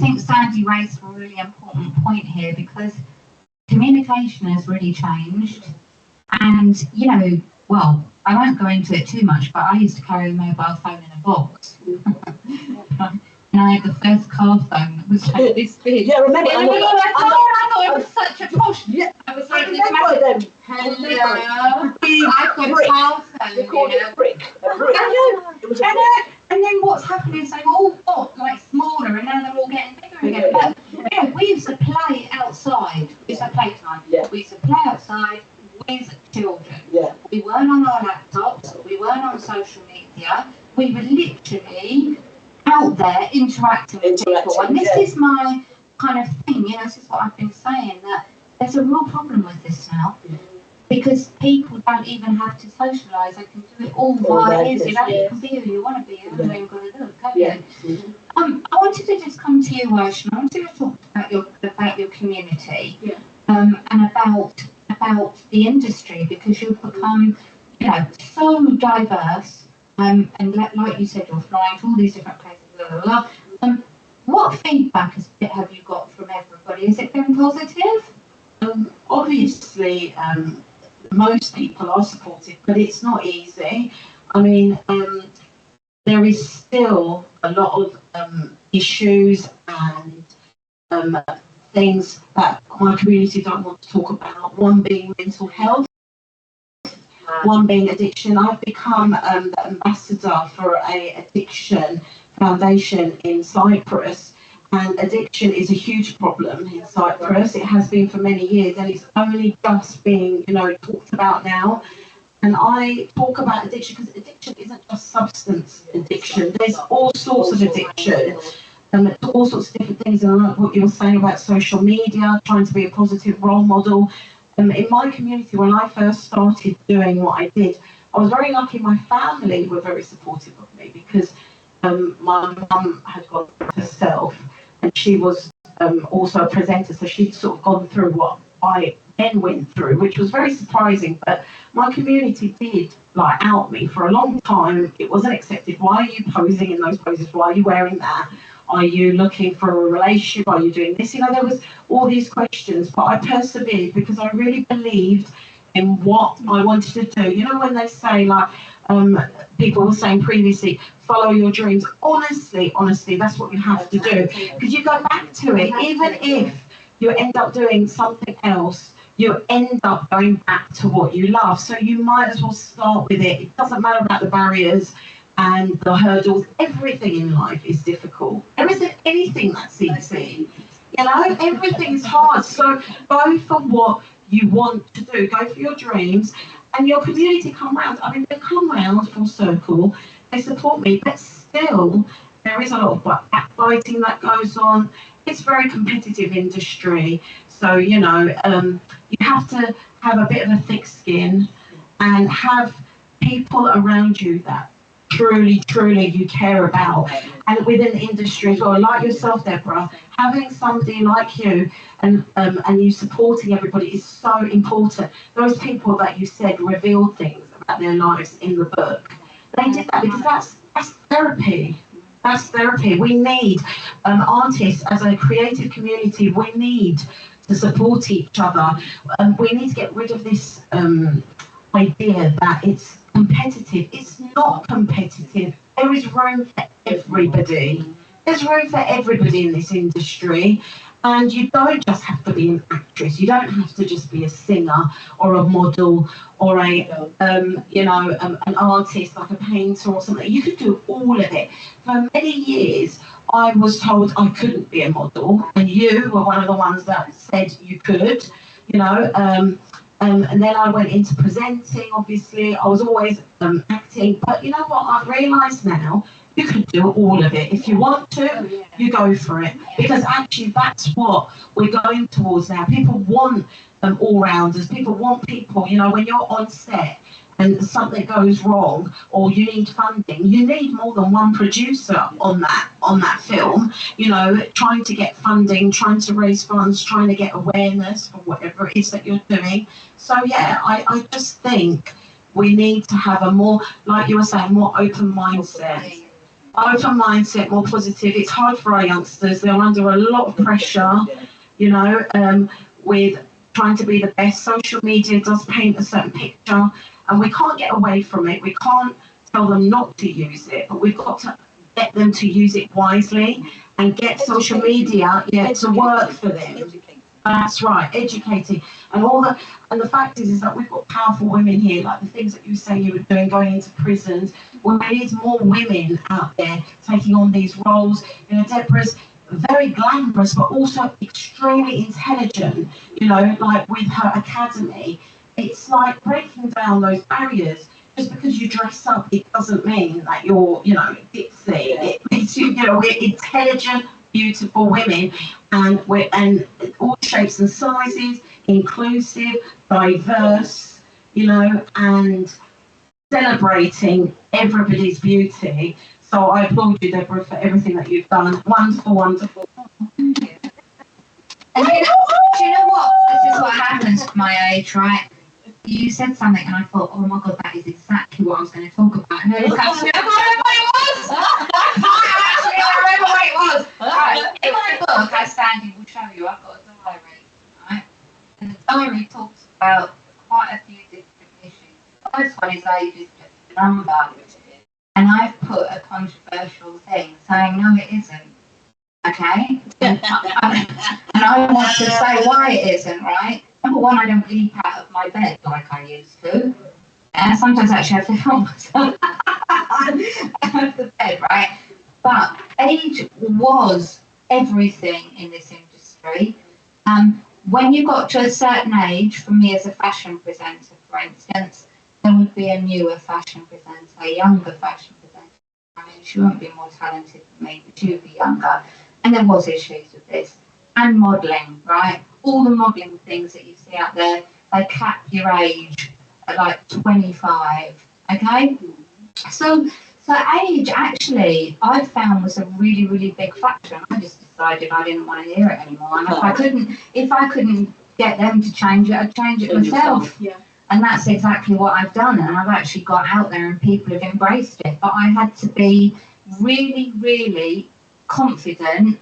think Sandy raised a really important point here, because communication has really changed. And, you know, well, I won't go into it too much, but I used to carry a mobile phone in a box. And I had the first car phone that was like this big. Yeah, remember? I thought it was such a posh. Yeah, I was like, them. Hello. I've got a car phone. They called it a brick. And then what's happening is they've all got like smaller, and now they're all getting bigger again. But you know, we used to play outside. We used to play time. We used to play outside with children. We weren't on our laptops. We weren't on social media. We were literally out there interacting with people. And this is my kind of thing. You know, this is what I've been saying, that there's a real problem with this now. Because people don't even have to socialise, they can do it all via this. You can be who you want to be, you haven't even got to do it, can you? I wanted to just come to you, Aishan. I wanted to talk about your community, and about the industry, because you've become, you know, so diverse, and like you said, you're flying to all these different places, blah, blah, blah. What feedback have you got from everybody? Has it been positive? Obviously, most people are supportive, but it's not easy. I mean, there is still a lot of issues and things that my community don't want to talk about. One being mental health, one being addiction. I've become the ambassador for a addiction foundation in Cyprus. And addiction is a huge problem in Cyprus. It has been for many years, and it's only just being, you know, talked about now. And I talk about addiction because addiction isn't just substance addiction. There's all sorts of addiction, all sorts of different things. And I like what you were saying about social media, trying to be a positive role model. In my community, when I first started doing what I did, I was very lucky. My family were very supportive of me, because my mum had gone through herself. And she was also a presenter, so she'd sort of gone through what I then went through, which was very surprising. But my community did like out me for a long time. It wasn't accepted. Why are you posing in those poses? Why are you wearing that? Are you looking for a relationship? Are you doing this? You know, there was all these questions, but I persevered because I really believed in what I wanted to do. You know, when they say like, people were saying previously, follow your dreams. Honestly, that's what you have to do, because you go back to it. Even if you end up doing something else, you end up going back to what you love. So you might as well start with it. It doesn't matter about the barriers and the hurdles. Everything in life is difficult. There isn't anything that's easy. You know, everything is hard. So go for what you want to do. Go for your dreams. And your community come round. I mean, they come round full circle. They support me, but still, there is a lot of backbiting that goes on. It's a very competitive industry. So, you know, you have to have a bit of a thick skin and have people around you that truly you care about. And within the industry as well, like yourself, Deborah, having somebody like you and you supporting everybody is so important. Those people that you said revealed things about their lives in the book, they did that because that's therapy. That's therapy. We need artists as a creative community. We need to support each other. We need to get rid of this idea that it's competitive. It's not competitive. There is room for everybody. There's room for everybody in this industry. And you don't just have to be an actress. You don't have to just be a singer or a model or an artist like a painter or something. You could do all of it. For many years, I was told I couldn't be a model, and you were one of the ones that said you could, you know. And then I went into presenting, obviously. I was always acting, but you know what? I've realised now, you can do all of it. If you want to, you go for it. Because actually that's what we're going towards now. People want all-rounders. People want people, you know, when you're on set and something goes wrong or you need funding, you need more than one producer on that film, you know, trying to get funding, trying to raise funds, trying to get awareness for whatever it is that you're doing. So yeah, I just think we need to have a more, like you were saying, more open mindset. Open mindset, more positive. It's hard for our youngsters. They're under a lot of pressure, you know, with trying to be the best. Social media does paint a certain picture, and we can't get away from it. We can't tell them not to use it, but we've got to get them to use it wisely and get social media to work for them. That's right, educating. And the fact is that we've got powerful women here, like the things that you say you were doing, going into prisons. We need more women out there taking on these roles. You know, Deborah's very glamorous, but also extremely intelligent, you know, like with her academy. It's like breaking down those barriers. Just because you dress up, it doesn't mean that you're, you know, ditzy. It means you know, we're intelligent, beautiful women, and we're all shapes and sizes, inclusive, diverse, you know, and celebrating everybody's beauty. So I applaud you, Deborah, for everything that you've done. Wonderful, wonderful. And do you know what? This is what happens at my age, right? You said something and I thought, oh my God, that is exactly what I was going to talk about. And then it comes to me, I remember what it was. Actually, I remember what it was. Right. In my book, as Sandy will show you, I've got a diary, right? And the diary talks about quite a few different issues. The first one is age is just a number. And I've put a controversial thing saying, no, it isn't. Okay? And I want to say why it isn't, right? Number one, I don't leap out of my bed like I used to. And sometimes actually I have to help myself out of the bed, right? But age was everything in this industry. When you got to a certain age, for me as a fashion presenter, for instance, there would be a newer fashion presenter, a younger fashion presenter. I mean, she wouldn't be more talented than me, but she would be younger. And there was issues with this. And modelling, right? All the modelling things that you see out there, they cap your age at like 25, okay? So age, actually, I found was a really, really big factor. And I just decided I didn't want to hear it anymore. And if I couldn't get them to change it, I'd change it myself. Yeah. And that's exactly what I've done. And I've actually got out there and people have embraced it. But I had to be really, really confident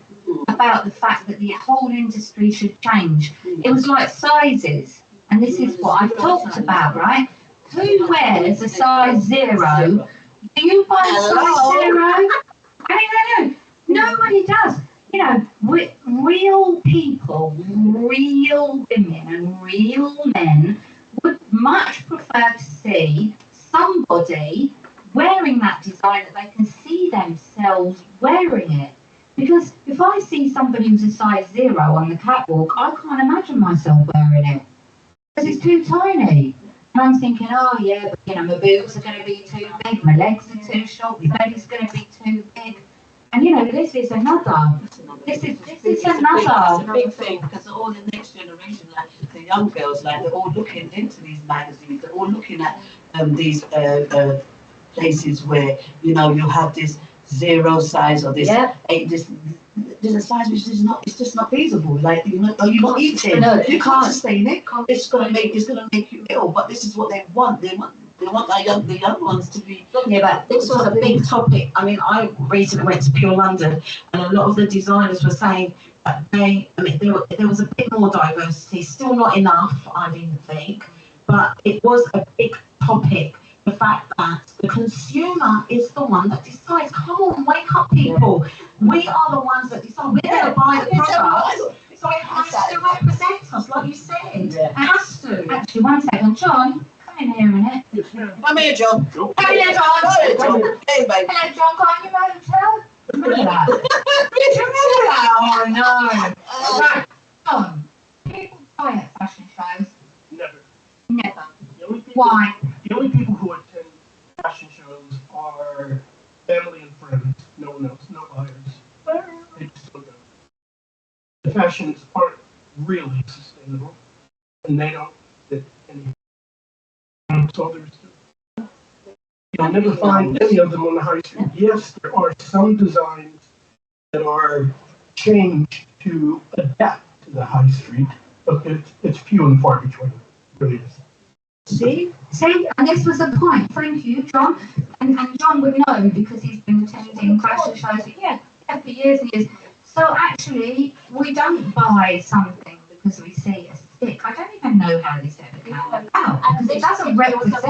about the fact that the whole industry should change. It was like sizes. And this is what I've talked about, right? Who wears a size 0? Do you buy a size 0? I mean, nobody does. You know, real people, real women and real men would much prefer to see somebody wearing that design that they can see themselves wearing it. Because if I see somebody who's a size 0 on the catwalk, I can't imagine myself wearing it. Because it's too tiny. And I'm thinking, oh yeah, but you know, my boobs are going to be too big, my legs are too short, my belly's going to be too big. And you know, this is another. This is another. It's a big thing because all the next generation, like the young girls, like they're all looking into these magazines. They're all looking at these places where you know you have this 0 size or this there's a size which is not. It's just not feasible. Like you're not eating. No, you can't sustain it. It's gonna make you ill. But this is what they want. They want the young ones to be. Yeah, but this was a big topic. I mean, I recently went to Pure London, and a lot of the designers were saying that there was a bit more diversity. Still not enough, I didn't think, but it was a big topic. The fact that the consumer is the one that decides. Come on, wake up, people. We are the ones that decide. We're going to buy the product. So it has to represent us, like you said. It has to. Actually, one second, John. Come in here a minute. Come here, John. Come here, John. Hey, baby. Hello, John. Got your motel? Remember that? Remember that? Oh no. Right, Tom, people buy at fashion shows? Never. Never. The only people, Why? The only people who attend fashion shows are family and friends. No one else. No buyers. They just don't go. The fashions aren't really sustainable, and they don't fit any. That's all there is to it. You'll never find any of them on the high street. Yes, there are some designs that are changed to adapt to the high street, but it's few and far between. It really is. See, and this was a point. Thank you, John. And John would know because he's been attending fashion shows for years and years. So actually, we don't buy something because we see a stick. I don't even know how this ever came about because it doesn't represent. There was a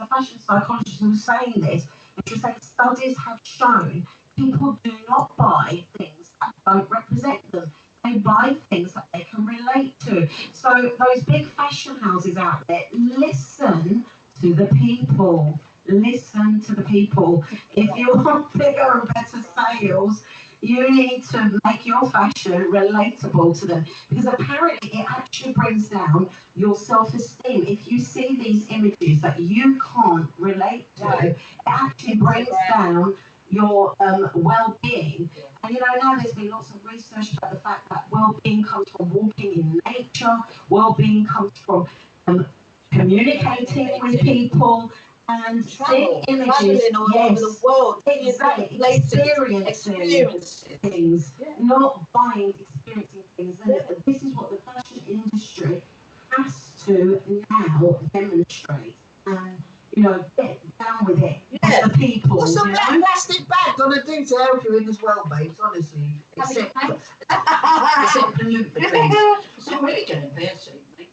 fashion psychologist who was saying this, and she was saying studies have shown people do not buy things that don't represent them. They buy things that they can relate to. So those big fashion houses out there, listen to the people. Listen to the people. If you want bigger and better sales, you need to make your fashion relatable to them, because apparently it actually brings down your self-esteem. If you see these images that you can't relate to, it actually brings down your well-being. And you know, now there's been lots of research about the fact that well-being comes from walking in nature, well-being comes from communicating with people, and seeing images, all over the world, exactly, experiencing things, not buying, experiencing things. And this is what the fashion industry has to now demonstrate. And you know, get down with it. The people. What's some plastic bag gonna do to help you in this world, babes? Honestly, except pollute the trees. It's really getting pear shaped, mate.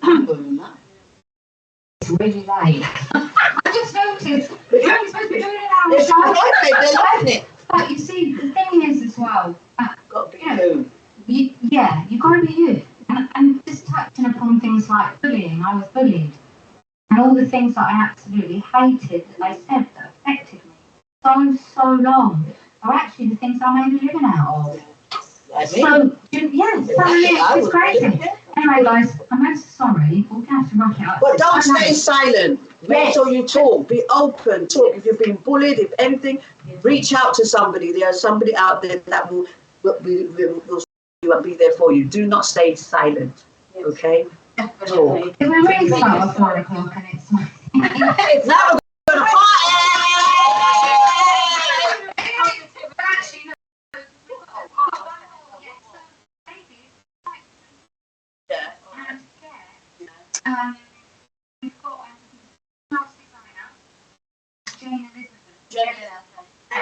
It's really late. I just noticed. You're only supposed to be doing it now. It. But you see, the thing is as well. Got to be you. You've got to be you. And just touching upon things like bullying, I was bullied. And all the things that I absolutely hated that they said that affected me so long are actually the things I made a living out of. So, it's crazy. Anyway, guys, I'm so sorry. We're going to have to wrap it up. But don't stay silent. Make sure you talk. Be open. Talk. If you're being bullied, if anything, reach out to somebody. There's somebody out there that will be there for you. Do not stay silent. Okay? Talk. If we really start at 4 o'clock and it's now we're going to we've got house designer, Jane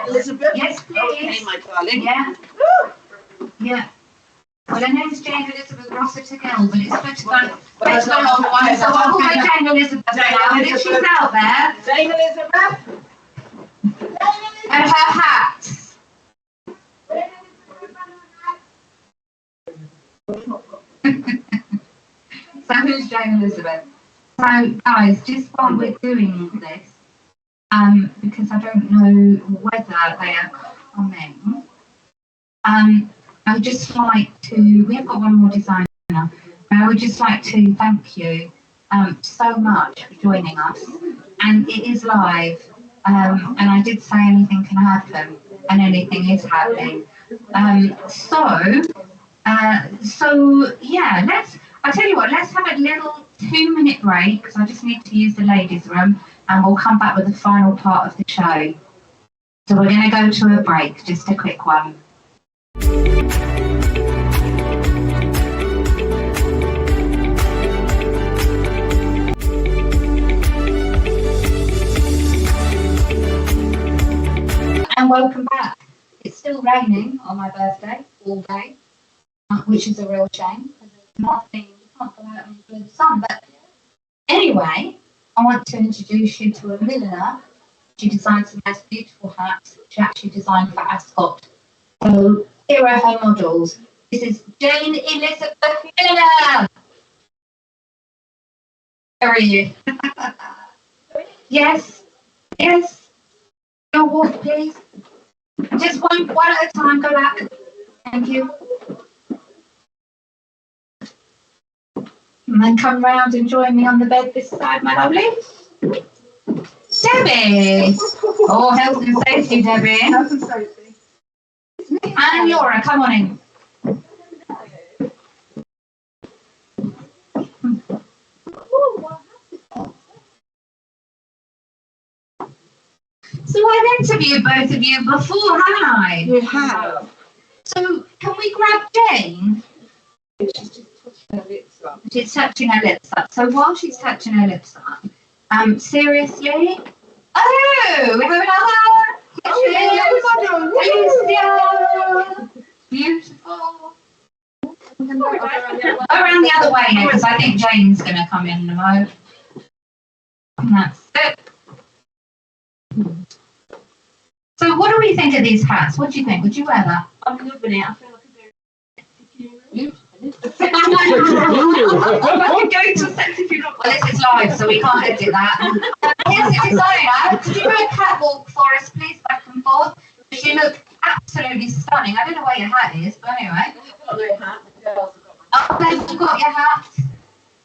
Elizabeth. Yes, please. Okay, my darling. Yeah. Yeah. Well, her name's Jane Elizabeth Rossiter Gill, but it's better than the one. So I'll call her Jane Elizabeth now. And if she's out there, Jane Elizabeth. And her hat. So who's Jane Elizabeth? So guys, just while we're doing this, because I don't know whether they are coming, I would just like to, we have got one more designer, and I would just like to thank you so much for joining us. And it is live, and I did say anything can happen, and anything is happening. So yeah, I'll tell you what, let's have a little 2-minute break, because I just need to use the ladies' room, and we'll come back with the final part of the show. So we're going to go to a break, just a quick one. And welcome back. It's still raining on my birthday all day, which is a real shame. Nothing, you can't go out and enjoy the sun. But anyway, I want to introduce you to a milliner. She designed some nice beautiful hats. She actually designed for Ascot. So here are her models. This is Jane Elizabeth Miller. Where are you? Yes. Your walk, please. Just one at a time, go back. Thank you. And then come round and join me on the bed this side, my lovely. Debbie! Oh, health and safety, Debbie. Health and safety. And Laura, come on in. So I've interviewed both of you before, haven't I? You have. So can we grab Jane? She's touching her lips up. So while she's touching her lips up, seriously? Oh, we have another. Alicia. Beautiful. Go around the other way now, because I think Jane's going to come in a moment. And that's it. So what do we think of these hats? What do you think? Would you wear that? I'm loving it. I feel like I'm going to a sexy funeral. Well, this is live, so we can't edit that. Here's the designer. Could you do a catwalk for us, please, back and forth? Because you look absolutely stunning. I don't know where your hat is, but anyway. Oh, they've got your hat.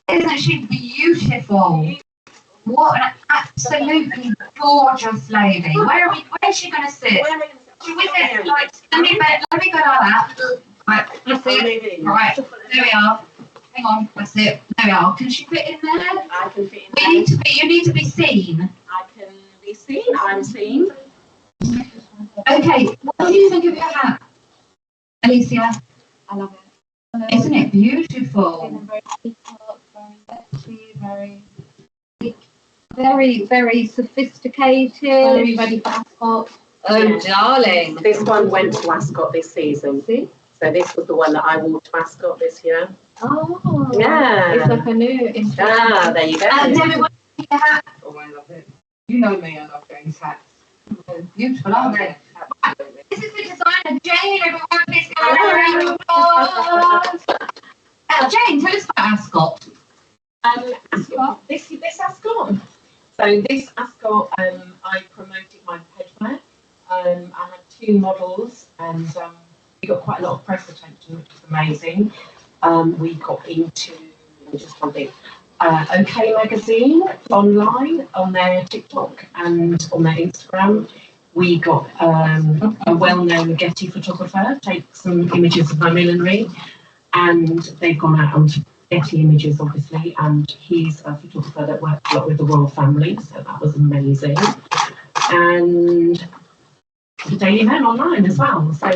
Isn't she beautiful? What an absolutely gorgeous lady. Where is she going to sit? Should we sit like, let me go like that. Right, that's it. Right, there we are. Hang on, that's it. There we are. Can she fit in there? I can fit in there. You need to be seen. I can be seen. I'm seen. Okay, what do you think of your hat, Alicia? I love it. Isn't it beautiful? Very peacock, very sexy, very sophisticated. Ready for Ascot. Oh, darling. This one went to Ascot this season. See? So this was the one that I wore to Ascot this year. Oh. Yeah. It's like a new Ah, there you go. Debbie, what do you think of your hat? Oh, I love it. You know me, I love Jane's hats. Beautiful, aren't they? This is the designer, Jane. Everyone, please give her a round of applause. Jane, tell us about Ascot. Ascot. This Ascot. So this Ascot, I promoted my headwear. I had 2 models, and we got quite a lot of press attention, which was amazing. We got into just something. OK Magazine online on their TikTok and on their Instagram. We got a well-known Getty photographer take some images of my millinery, and they've gone out onto Getty Images, obviously, and he's a photographer that works a lot with the royal family, so that was amazing. And the Daily Mail online as well. So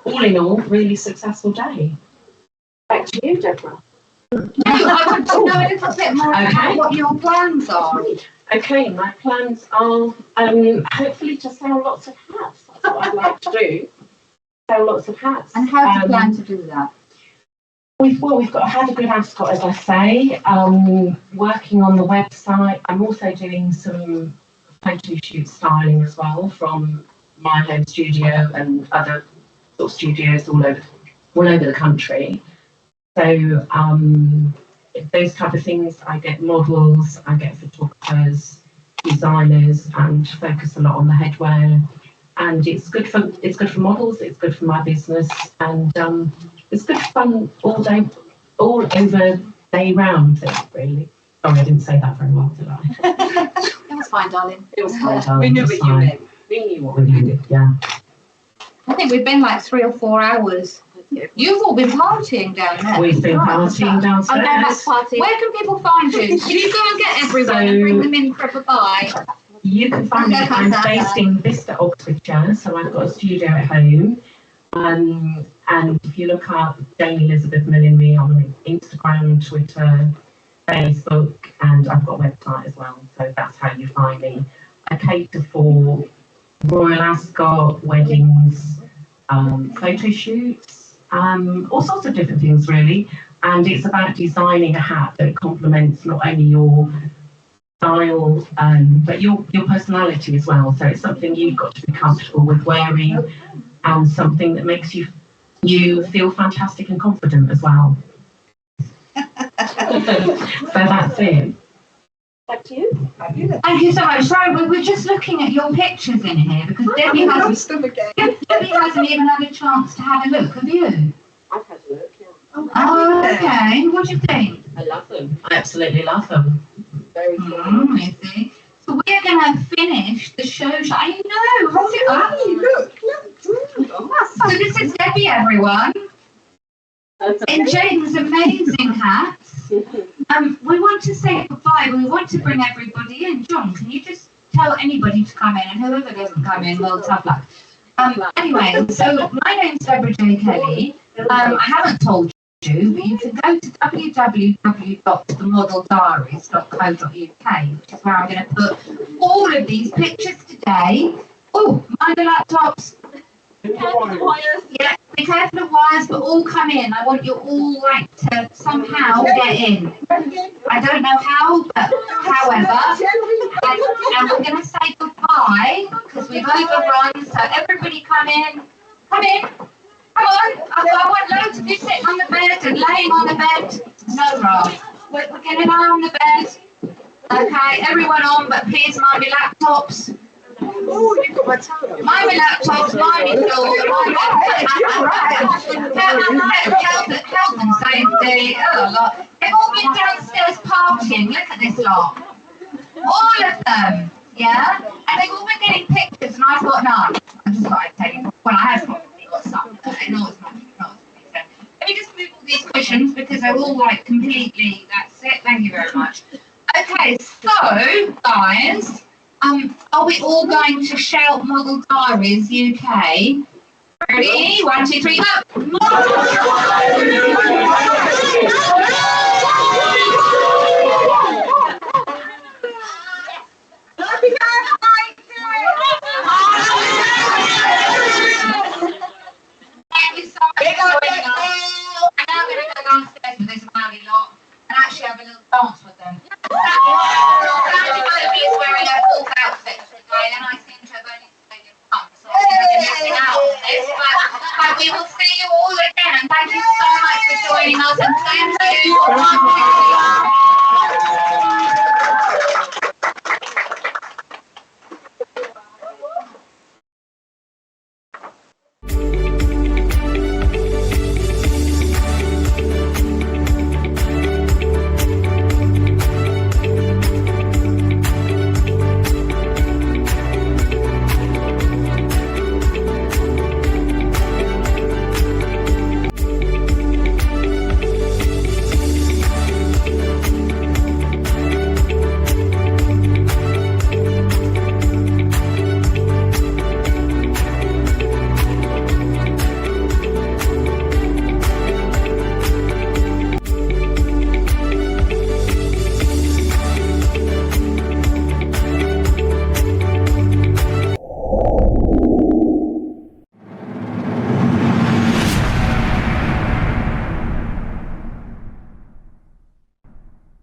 all in all, really successful day. Back to you, Deborah. No, I want to know a little bit more about what your plans are. Okay, my plans are hopefully to sell lots of hats. That's what I'd like to do. Sell lots of hats. And how do you plan to do that? We've had a good Ascot, as I say. Working on the website. I'm also doing some photo shoot styling as well from my home studio and other sort of studios all over the country. So those type of things, I get models, I get photographers, designers, and focus a lot on the headwear. And it's good for models, it's good for my business, and it's good fun all over day round, really. Sorry, I didn't say that very well, did I? It was fine, darling. It was fine, darling. We knew what you meant. We knew what we needed, yeah. I think we've been like 3 or 4 hours. You've all been partying down there. We've been partying downstairs. Oh, no, that's party. Where can people find you? Can you go and get everyone and bring them in for a bye? You can find me. I'm based in Bicester, Oxfordshire, so I've got a studio at home. And if you look up Jane Elizabeth Millinery on Instagram, Twitter, Facebook, and I've got a website as well. So that's how you find me. I cater for Royal Ascot, weddings, photo shoots, all sorts of different things really. And it's about designing a hat that complements not only your style, but your personality as well. So it's something you've got to be comfortable with wearing, and something that makes you feel fantastic and confident as well. So that's it. Back to you. Thank you so much. Sorry, we're just looking at your pictures in here because Debbie hasn't even had a chance to have a look. Have you? I've had a look, yeah. Oh, okay. What do you think? I love them. I absolutely love them. Very cool. I see. So we're going to finish the show. I know. Hold it up. Look. So this is Debbie, everyone. In Jaden's amazing hats. We want to say goodbye, but we want to bring everybody in. John, can you just tell anybody to come in, and whoever doesn't come in, well, tough luck. Anyway, so my name's Deborah Jaykelly. I haven't told you, but you can go to www.themodeldiaries.co.uk, which is where I'm going to put all of these pictures today. Oh, mind the laptops. Be careful of wires. Yeah, be careful of wires, but all come in. I want you all to somehow get in. I don't know how, but however. And we're going to say goodbye because we've overrun. So everybody come in. Come in. Come on. I want loads of you sitting on the bed and laying on the bed. No, Rob. We're going to lie on the bed. Okay, everyone on, but please mind your laptops. Oh, you got my towel. Mind my laptops, mind my tools, health and safety. Oh, they've all been downstairs partying. Look at this lot. All of them. Yeah? And they've all been getting pictures, and I thought, no, I just thought I'd tell you. Well, I have probably got some, but not as much. Let me just move all these cushions because they're all like completely, that's it. Thank you very much. Okay, so, guys. Are we all going to shout Model Diaries UK? Ready? 1, 2, 3, go! Thank you so much for joining us. And now I'm going to go downstairs with this rowdy lot and actually have a little dance with them. He's wearing a full outfit today, and I seem to have only stayed in front, so I'm missing out on this. But we will see you all again, and thank you so much for joining us, and thank you.